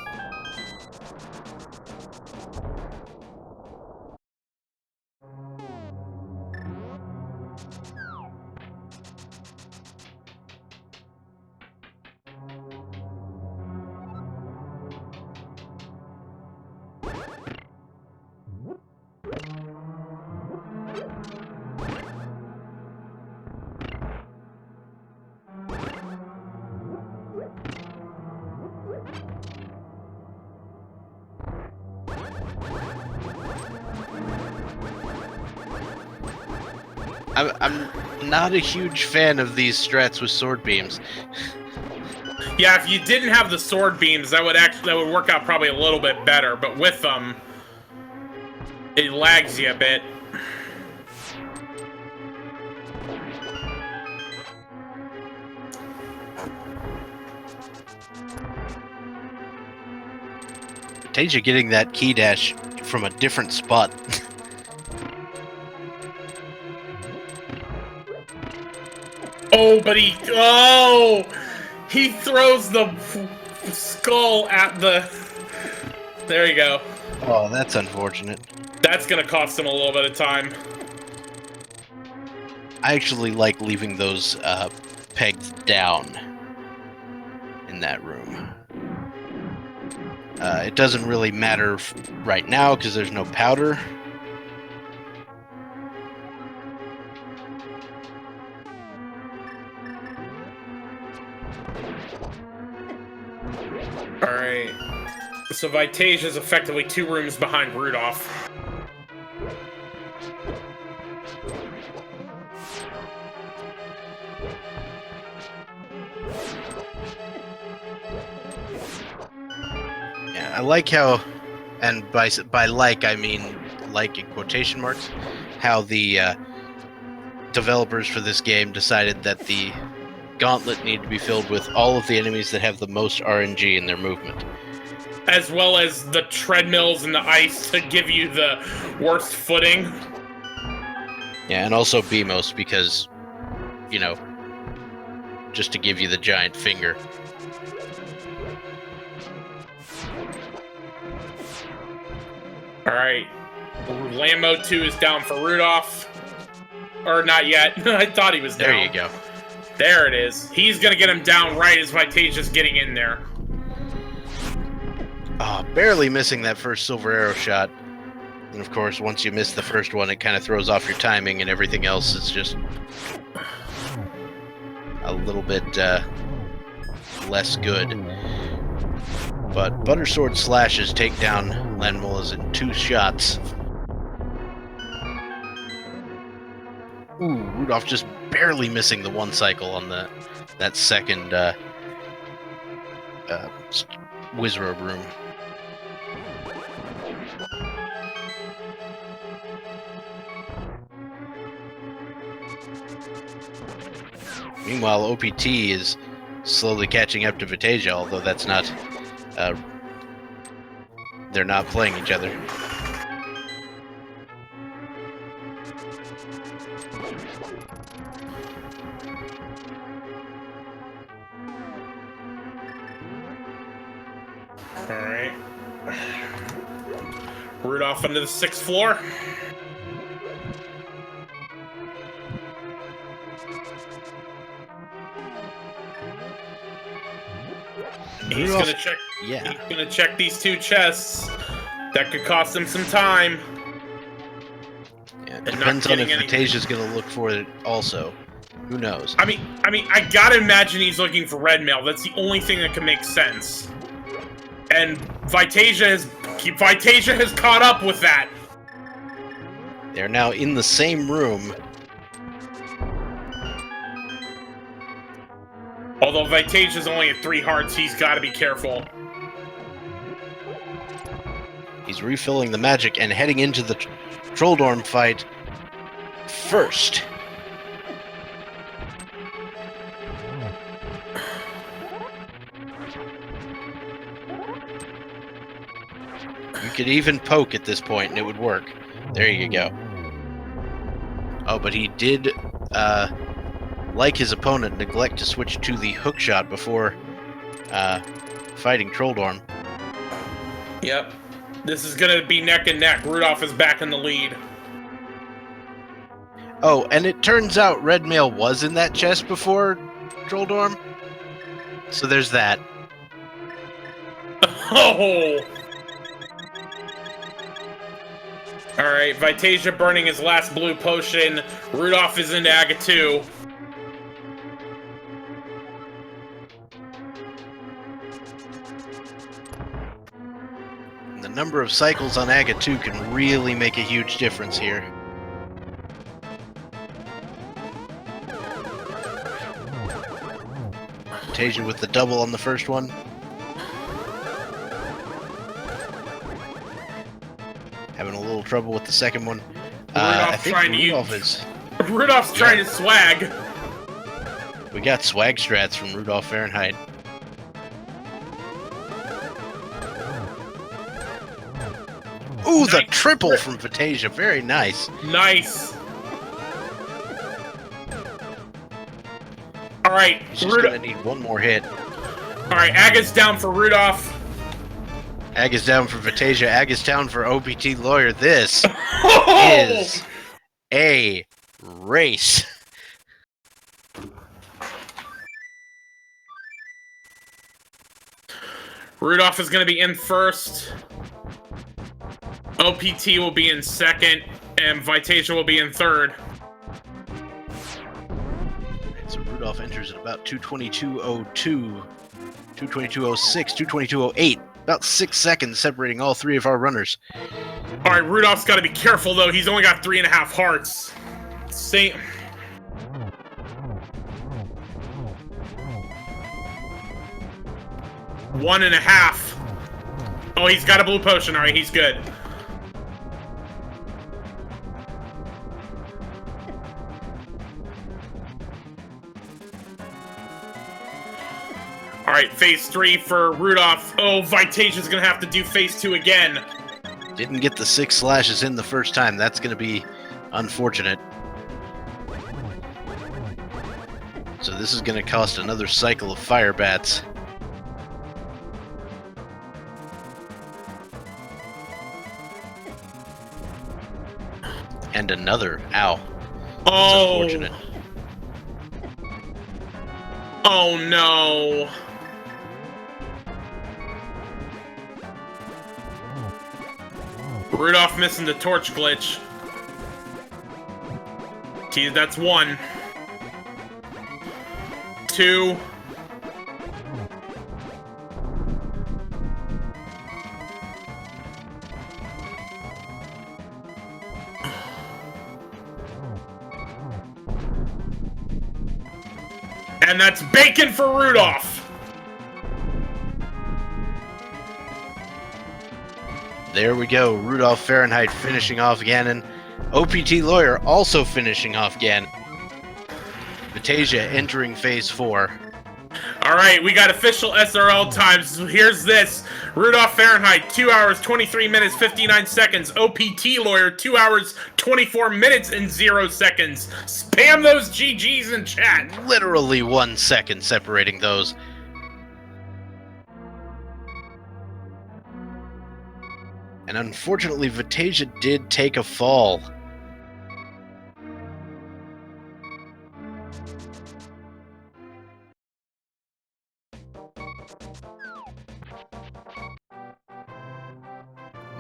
I'm not a huge fan of these strats with sword beams. Yeah, if you didn't have the sword beams, that would work out probably a little bit better. But with them, it lags you a bit. Vitasia getting that key dash from a different spot. Oh, but he throws the skull at the. There you go. Oh, that's unfortunate. That's gonna cost him a little bit of time. I actually like leaving those pegs down in that room. It doesn't really matter right now because there's no powder. Alright. So Vitasia's effectively 2 rooms behind Rudolph. Yeah, I like how, and by like I mean like in quotation marks, how the developers for this game decided that the gauntlet needed to be filled with all of the enemies that have the most RNG in their movement. As well as the treadmills and the ice to give you the worst footing. Yeah, and also BMOS because, you know, just to give you the giant finger. Alright. Land Mode 2 is down for Rudolph. Or not yet. I thought he was down. There you go. There it is. He's gonna get him down right as Vitasia's getting in there. Barely missing that first silver arrow shot. And of course, once you miss the first one, it kind of throws off your timing and everything else is just a little bit less good. But Buttersword Slashes take down Landmullahs in 2 shots. Ooh, Rudolph just barely missing the 1 cycle on that second Wizrobe room. Meanwhile, OPT is slowly catching up to Vitasia, although that's not... they're not playing each other. Alright. Rudolph into the 6th floor. He's gonna check. Yeah. He's gonna check these 2 chests. That could cost him some time. Yeah, it depends on if Vitasia's gonna look for it also. Who knows? I mean, I gotta imagine he's looking for red mail. That's the only thing that can make sense. And Vitasia has caught up with that. They're now in the same room. Although Vitasia's only at 3 hearts, he's got to be careful. He's refilling the magic and heading into the Trolldorm fight first. You could even poke at this point and it would work. There you go. Oh, but he did, like his opponent, neglect to switch to the hook shot before fighting Trolldorm. Yep. This is going to be neck and neck. Rudolph is back in the lead. Oh, and it turns out red mail was in that chest before Trolldorm. So there's that. Oh! Alright, Vitasia burning his last blue potion. Rudolph is into Aga 2. The number of cycles on Aga 2 can really make a huge difference here. Vitasia with the double on the first one. Having a little trouble with the second one. I think Rudolph is... Rudolph's trying to swag. We got swag strats from RudolfFahrenheit. Ooh, the triple from Vitasia. Very nice. Nice. Alright, He's just gonna need one more hit. Alright, Aga's down for Rudolph. Ag is down for Vitasia. Ag is down for OPTLawyer. This is a race. Rudolph is going to be in first. OPT will be in second. And Vitasia will be in third. Right, so Rudolph enters at about 222.02, 222.06, 222.08. About 6 seconds separating all three of our runners. Alright, Rudolph's got to be careful, though. He's only got 3.5 hearts. Same. One and a half. Oh, he's got a blue potion. Alright, he's good. Alright, phase 3 for Rudolph. Oh, Vitasia's gonna have to do phase 2 again. Didn't get the 6 slashes in the first time. That's gonna be unfortunate. So this is gonna cost another cycle of fire bats. And another. Ow. That's Oh. unfortunate. Oh no. Rudolph missing the torch glitch. Gee, that's 1. 2. And that's bacon for Rudolph! There we go. RudolfFahrenheit finishing off Ganon. OPTLawyer also finishing off Ganon. Vitasia entering phase 4. Alright, we got official SRL times. Here's this. RudolfFahrenheit, 2 hours, 23 minutes, 59 seconds. OPTLawyer, 2 hours, 24 minutes, and 0 seconds. Spam those GGs in chat. Literally 1 second separating those. And unfortunately, Vitasia did take a fall.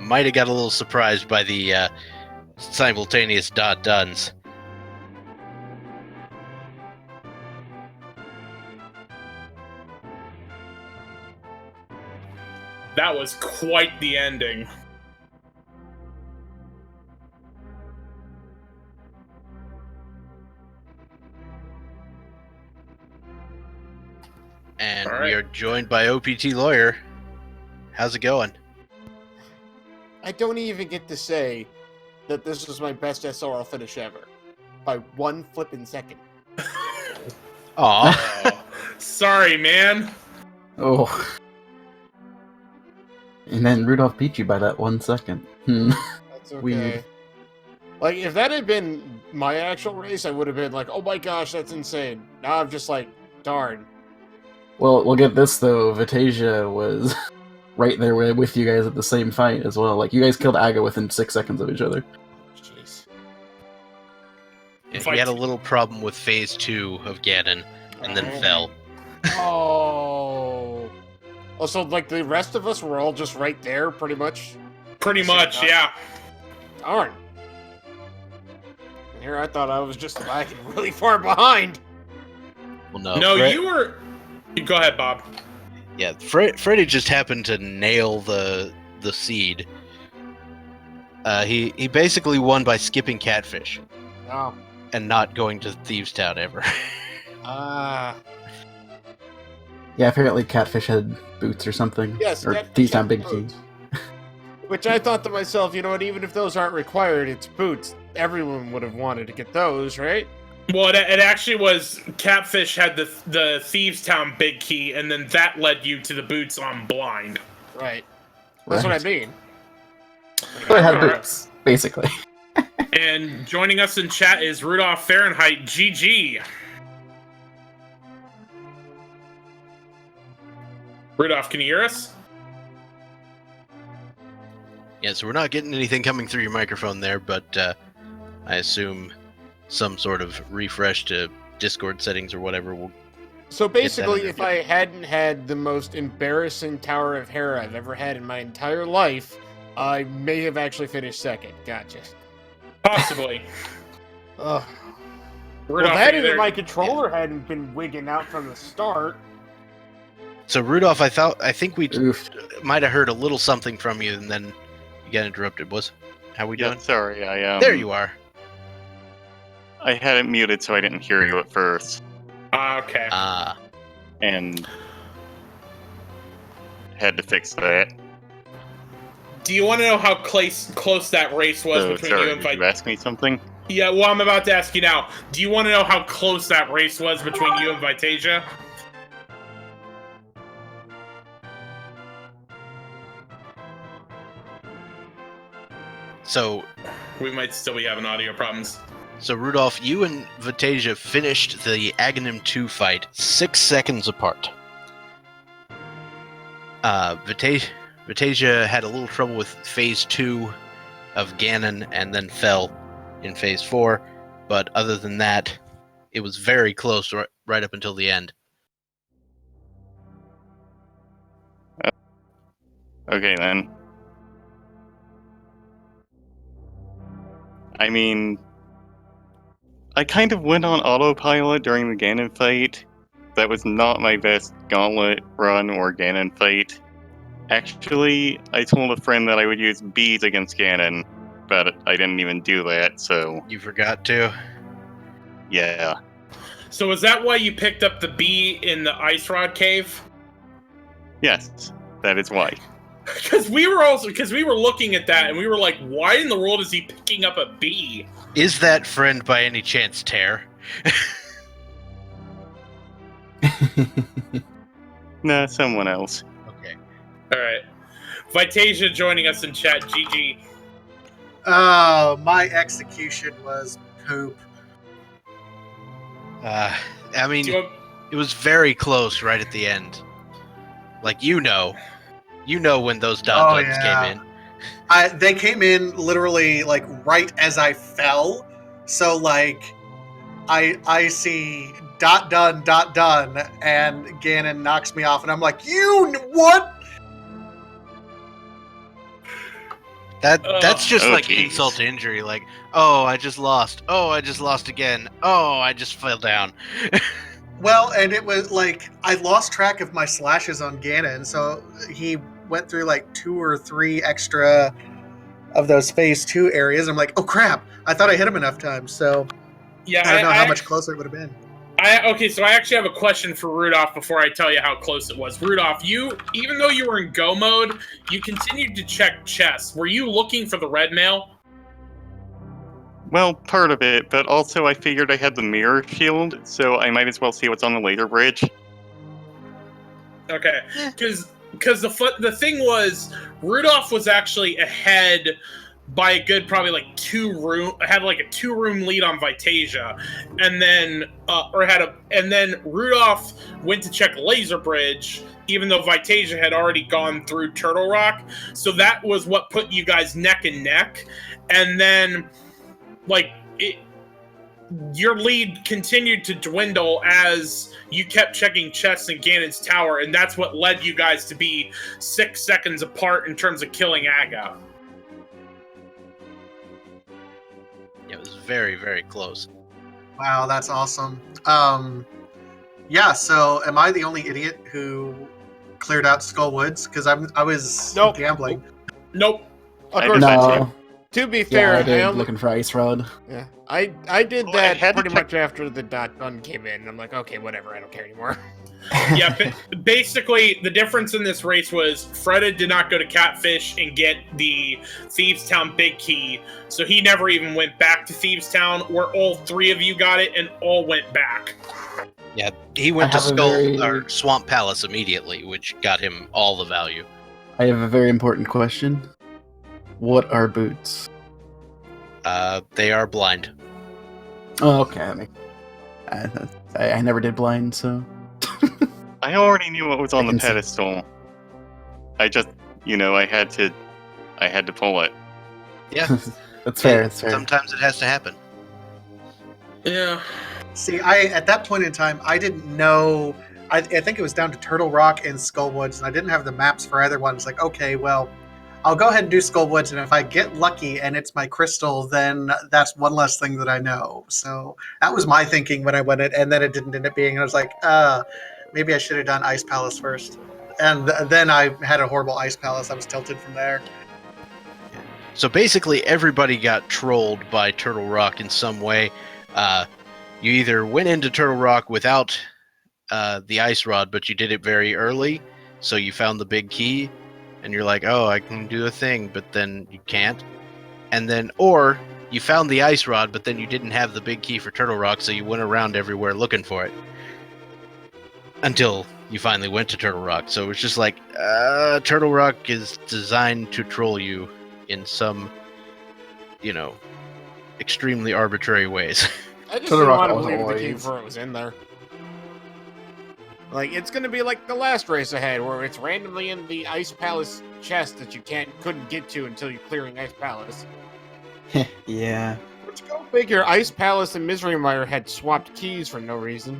Might have got a little surprised by the simultaneous dot-dones. That was quite the ending. And All we right. are joined by OPTLawyer. How's it going? I don't even get to say that this was my best SRL finish ever. By 1 flippin' second. Aw. Oh, sorry, man. Oh. And then Rudolph beat you by that 1 second. That's okay. Weird. Like, if that had been my actual race, I would have been like, oh my gosh, that's insane. Now I'm just like, darn. Well, we'll get this though. Vitasia was right there with you guys at the same fight as well. Like, you guys killed Aga within 6 seconds of each other. Jeez. Yeah, he had a little problem with phase 2 of Ganon, and then fell. Oh. Oh, so, like, the rest of us were all just right there, pretty much? Pretty much, yeah. Darn. And here I thought I was just lagging really far behind. Well, no. No, you were... Go ahead, Bob. Yeah, Freddeh just happened to nail the seed. He basically won by skipping Catfish Oh. and not going to Thieves Town ever. Yeah, apparently Catfish had boots or something. Yes, Or Catfish these time had big boots. key. Which I thought to myself, you know what, even if those aren't required, it's boots. Everyone would have wanted to get those, right? Well, it actually was Catfish had the Thieves Town big key, and then that led you to the boots on blind. Right. That's what I mean. So I had Alright. boots, basically. And joining us in chat is RudolfFahrenheit GG. Rudolph, can you hear us? Yeah, so we're not getting anything coming through your microphone there, but I assume some sort of refresh to Discord settings or whatever will... So basically, under if control. I hadn't had the most embarrassing Tower of Hera I've ever had in my entire life, I may have actually finished second. Gotcha. Possibly. Ugh. Well, Rudolph, that are you is there? if my controller hadn't been wigging out from the start. So Rudolph, I think we Oof. might have heard a little something from you, and then you got interrupted. How we Yeah, doing? sorry, There you are. I had it muted so I didn't hear you at first, Okay. and had to fix that. Do you want to know how close that race was So, between sorry, you and did you ask me something? Yeah, well, I'm about to ask you now. Do you want to know how close that race was between you and Vitasia? So We might still be having audio problems. Rudolph, you and Vitasia finished the Aghanim 2 fight 6 seconds apart. Vitasia had a little trouble with phase 2 of Ganon and then fell in phase 4, but other than that, it was very close right up until the end. Okay, then. I mean, I kind of went on autopilot during the Ganon fight. That was not my best gauntlet run or Ganon fight. Actually, I told a friend that I would use bees against Ganon, but I didn't even do that, so You forgot to? yeah. So is that why you picked up the bee in the Ice Rod Cave? Yes, that is why. Because we were looking at that and we were like, why in the world is he picking up a bee? Is that friend by any chance Tear? Nah, someone else. Okay. All right, Vitasia joining us in chat. GG. Oh, my execution was poop. I mean, Do you want- it was very close right at the end. Like, you know when those dot Oh, guns yeah. came in. They came in literally like right as I fell. So like, I see dot done, and Ganon knocks me off, and I'm like, what? That's just Oh, like geez. insult to injury. Like, oh, I just lost. Oh, I just lost again. Oh, I just fell down. Well, and it was like I lost track of my slashes on Ganon, so he went through like 2 or 3 extra of those phase 2 areas. I'm like, oh crap! I thought I hit him enough times. So Yeah, I don't know how much closer it would have been. Okay, so I actually have a question for Rudolph before I tell you how close it was. Rudolph, even though you were in go mode, you continued to check chests. Were you looking for the red mail? Well, part of it, but also I figured I had the mirror shield, so I might as well see what's on the laser bridge. Okay, because the thing was, Rudolph was actually ahead by a good probably like 2 room, had like a 2-room lead on Vitasia, and then Rudolph went to check laser bridge, even though Vitasia had already gone through Turtle Rock. So that was what put you guys neck and neck, and then your lead continued to dwindle as you kept checking chests in Ganon's tower, and that's what led you guys to be 6 seconds apart in terms of killing Aga. It was very, very close. Wow, that's awesome. Yeah. So, am I the only idiot who cleared out Skull Woods? Because I was Nope. gambling. Nope. Of I course, did that No. too. to be Yeah, fair, I I did only- looking for Ice Rod. yeah, I did Well, I that had to pretty check- much after the dot gun came in. I'm like, okay, whatever, I don't care anymore. Yeah, basically, the difference in this race was Freddeh did not go to Catfish and get the Thieves Town Big Key, so he never even went back to Thieves Town, where all 3 of you got it and all went back. Yeah, he went I to have a very- or Swamp Palace immediately, which got him all the value. I have a very important question. What are boots? They are blind. Oh, okay. I never did blind, so. I already knew what was on I the can see. pedestal. I just, I had to pull it. Yeah, That's fair. That's fair. sometimes it has to happen. Yeah. See, at that point in time, I didn't know. I think it was down to Turtle Rock and Skull Woods, and I didn't have the maps for either one. It's like, okay, well, I'll go ahead and do Skull Woods, and if I get lucky and it's my crystal, then that's one less thing that I know. So that was my thinking when I went it, and then it didn't end up being. I was like, maybe I should have done Ice Palace first. And then I had a horrible Ice Palace. I was tilted from there. So basically, everybody got trolled by Turtle Rock in some way. You either went into Turtle Rock without the ice rod, but you did it very early, so you found the big key, and you're like, oh, I can do a thing, but then you can't. And then, or you found the ice rod, but then you didn't have the big key for Turtle Rock, so you went around everywhere looking for it. Until you finally went to Turtle Rock. So it was just like, Turtle Rock is designed to troll you in some, extremely arbitrary ways. I just Turtle didn't Rock want to wasn't believe the key always- before it was in there. Like, it's gonna be like the last race ahead, where it's randomly in the Ice Palace chest that you couldn't get to until you're clearing Ice Palace. Yeah. Which, go figure, Ice Palace and Misery Mire had swapped keys for no reason.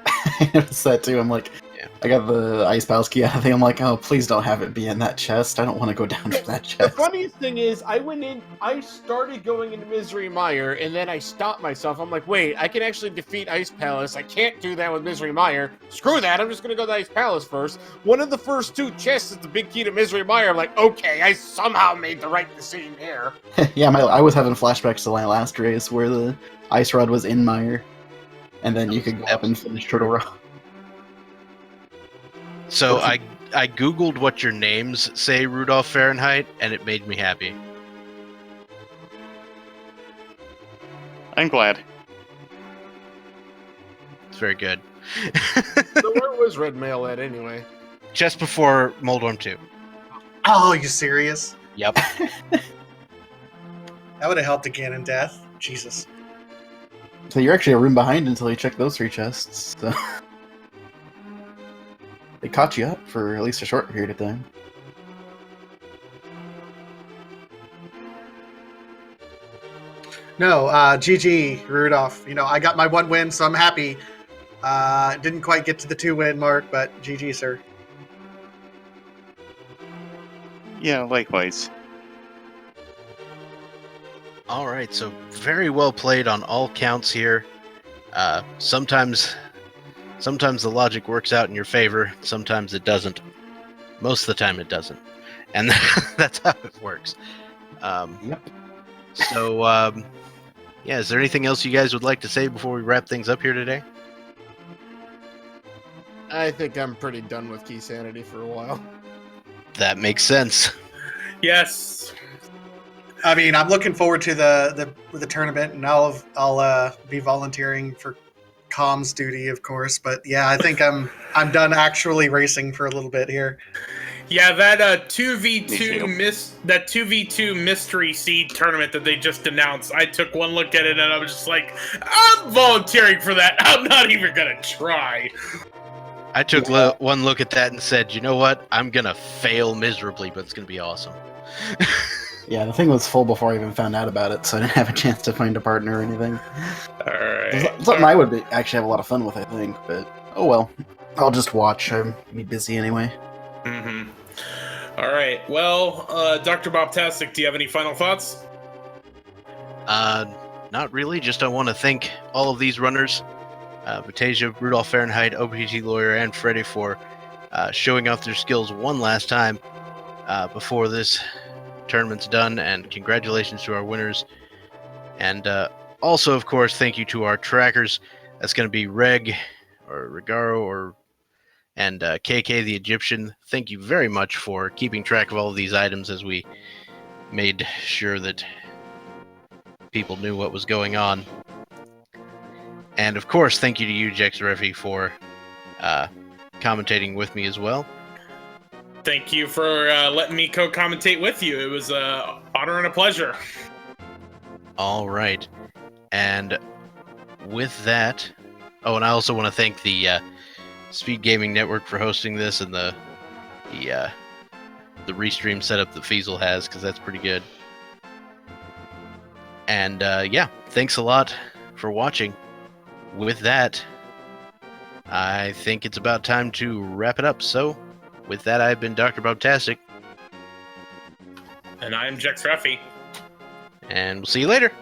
I noticed that too. I'm like, Yeah. I got the Ice Palace key out of the thing. I'm like, oh, please don't have it be in that chest. I don't want to go down to that The chest. funniest thing is, I started going into Misery Mire, and then I stopped myself. I'm like, wait, I can actually defeat Ice Palace. I can't do that with Misery Mire. Screw that, I'm just gonna go to Ice Palace first. One of the first 2 chests is the big key to Misery Mire. I'm like, okay, I somehow made the right decision here. Yeah, I was having flashbacks to my last race where the Ice Rod was in Mire, and then you could go up and finish Turtle Rock. So I googled what your names say, RudolfFahrenheit, and it made me happy. I'm glad. It's very good. So where was Red Mail at anyway? Just before Moldorm 2. Oh, you serious? Yep. That would have helped again in death. Jesus. So you're actually a room behind until you check those 3 chests. So. They caught you up for at least a short period of time. No, GG, Rudolph. I got my 1 win, so I'm happy. Didn't quite get to the 2-win mark, but GG, sir. Yeah, likewise. All right, so very well played on all counts here. Sometimes the logic works out in your favor. Sometimes it doesn't. Most of the time, it doesn't. and that's how it works. Yep. So, yeah, is there anything else you guys would like to say before we wrap things up here today? I think I'm pretty done with Keysanity for a while. That makes sense. Yes. I mean, I'm looking forward to the tournament, and I'll be volunteering for comms duty, of course. But yeah, I think I'm done actually racing for a little bit here. Yeah, that Me too. 2v2 mystery seed tournament that they just announced. I took one look at it and I was just like, I'm volunteering for that. I'm not even gonna try. I took one look at that and said, you know what? I'm going to fail miserably, but it's going to be awesome. Yeah, the thing was full before I even found out about it, so I didn't have a chance to find a partner or anything. All right. Something I would actually have a lot of fun with, I think, but oh well. I'll just watch. I'm busy anyway. Mm-hmm. All right. Well, Dr. Bobtastic, do you have any final thoughts? Not really. Just I want to thank all of these runners, Vitasia, RudolfFahrenheit, OPTLawyer, and Freddeh for showing off their skills one last time before this tournament's done, and congratulations to our winners. And also, of course, thank you to our trackers. That's going to be Reg, or Regaro, and KK the Egyptian. Thank you very much for keeping track of all of these items as we made sure that people knew what was going on. And of course, thank you to you, Jexrefi, for commentating with me as well. Thank you for letting me co-commentate with you. It was an honor and a pleasure. All right. And with that, oh, and I also want to thank the Speed Gaming Network for hosting this, and the restream setup that Feasel has, because that's pretty good. And yeah, thanks a lot for watching. With that, I think it's about time to wrap it up. So, with that, I've been Dr. Bobtastic. And I'm Jexrefi. And we'll see you later.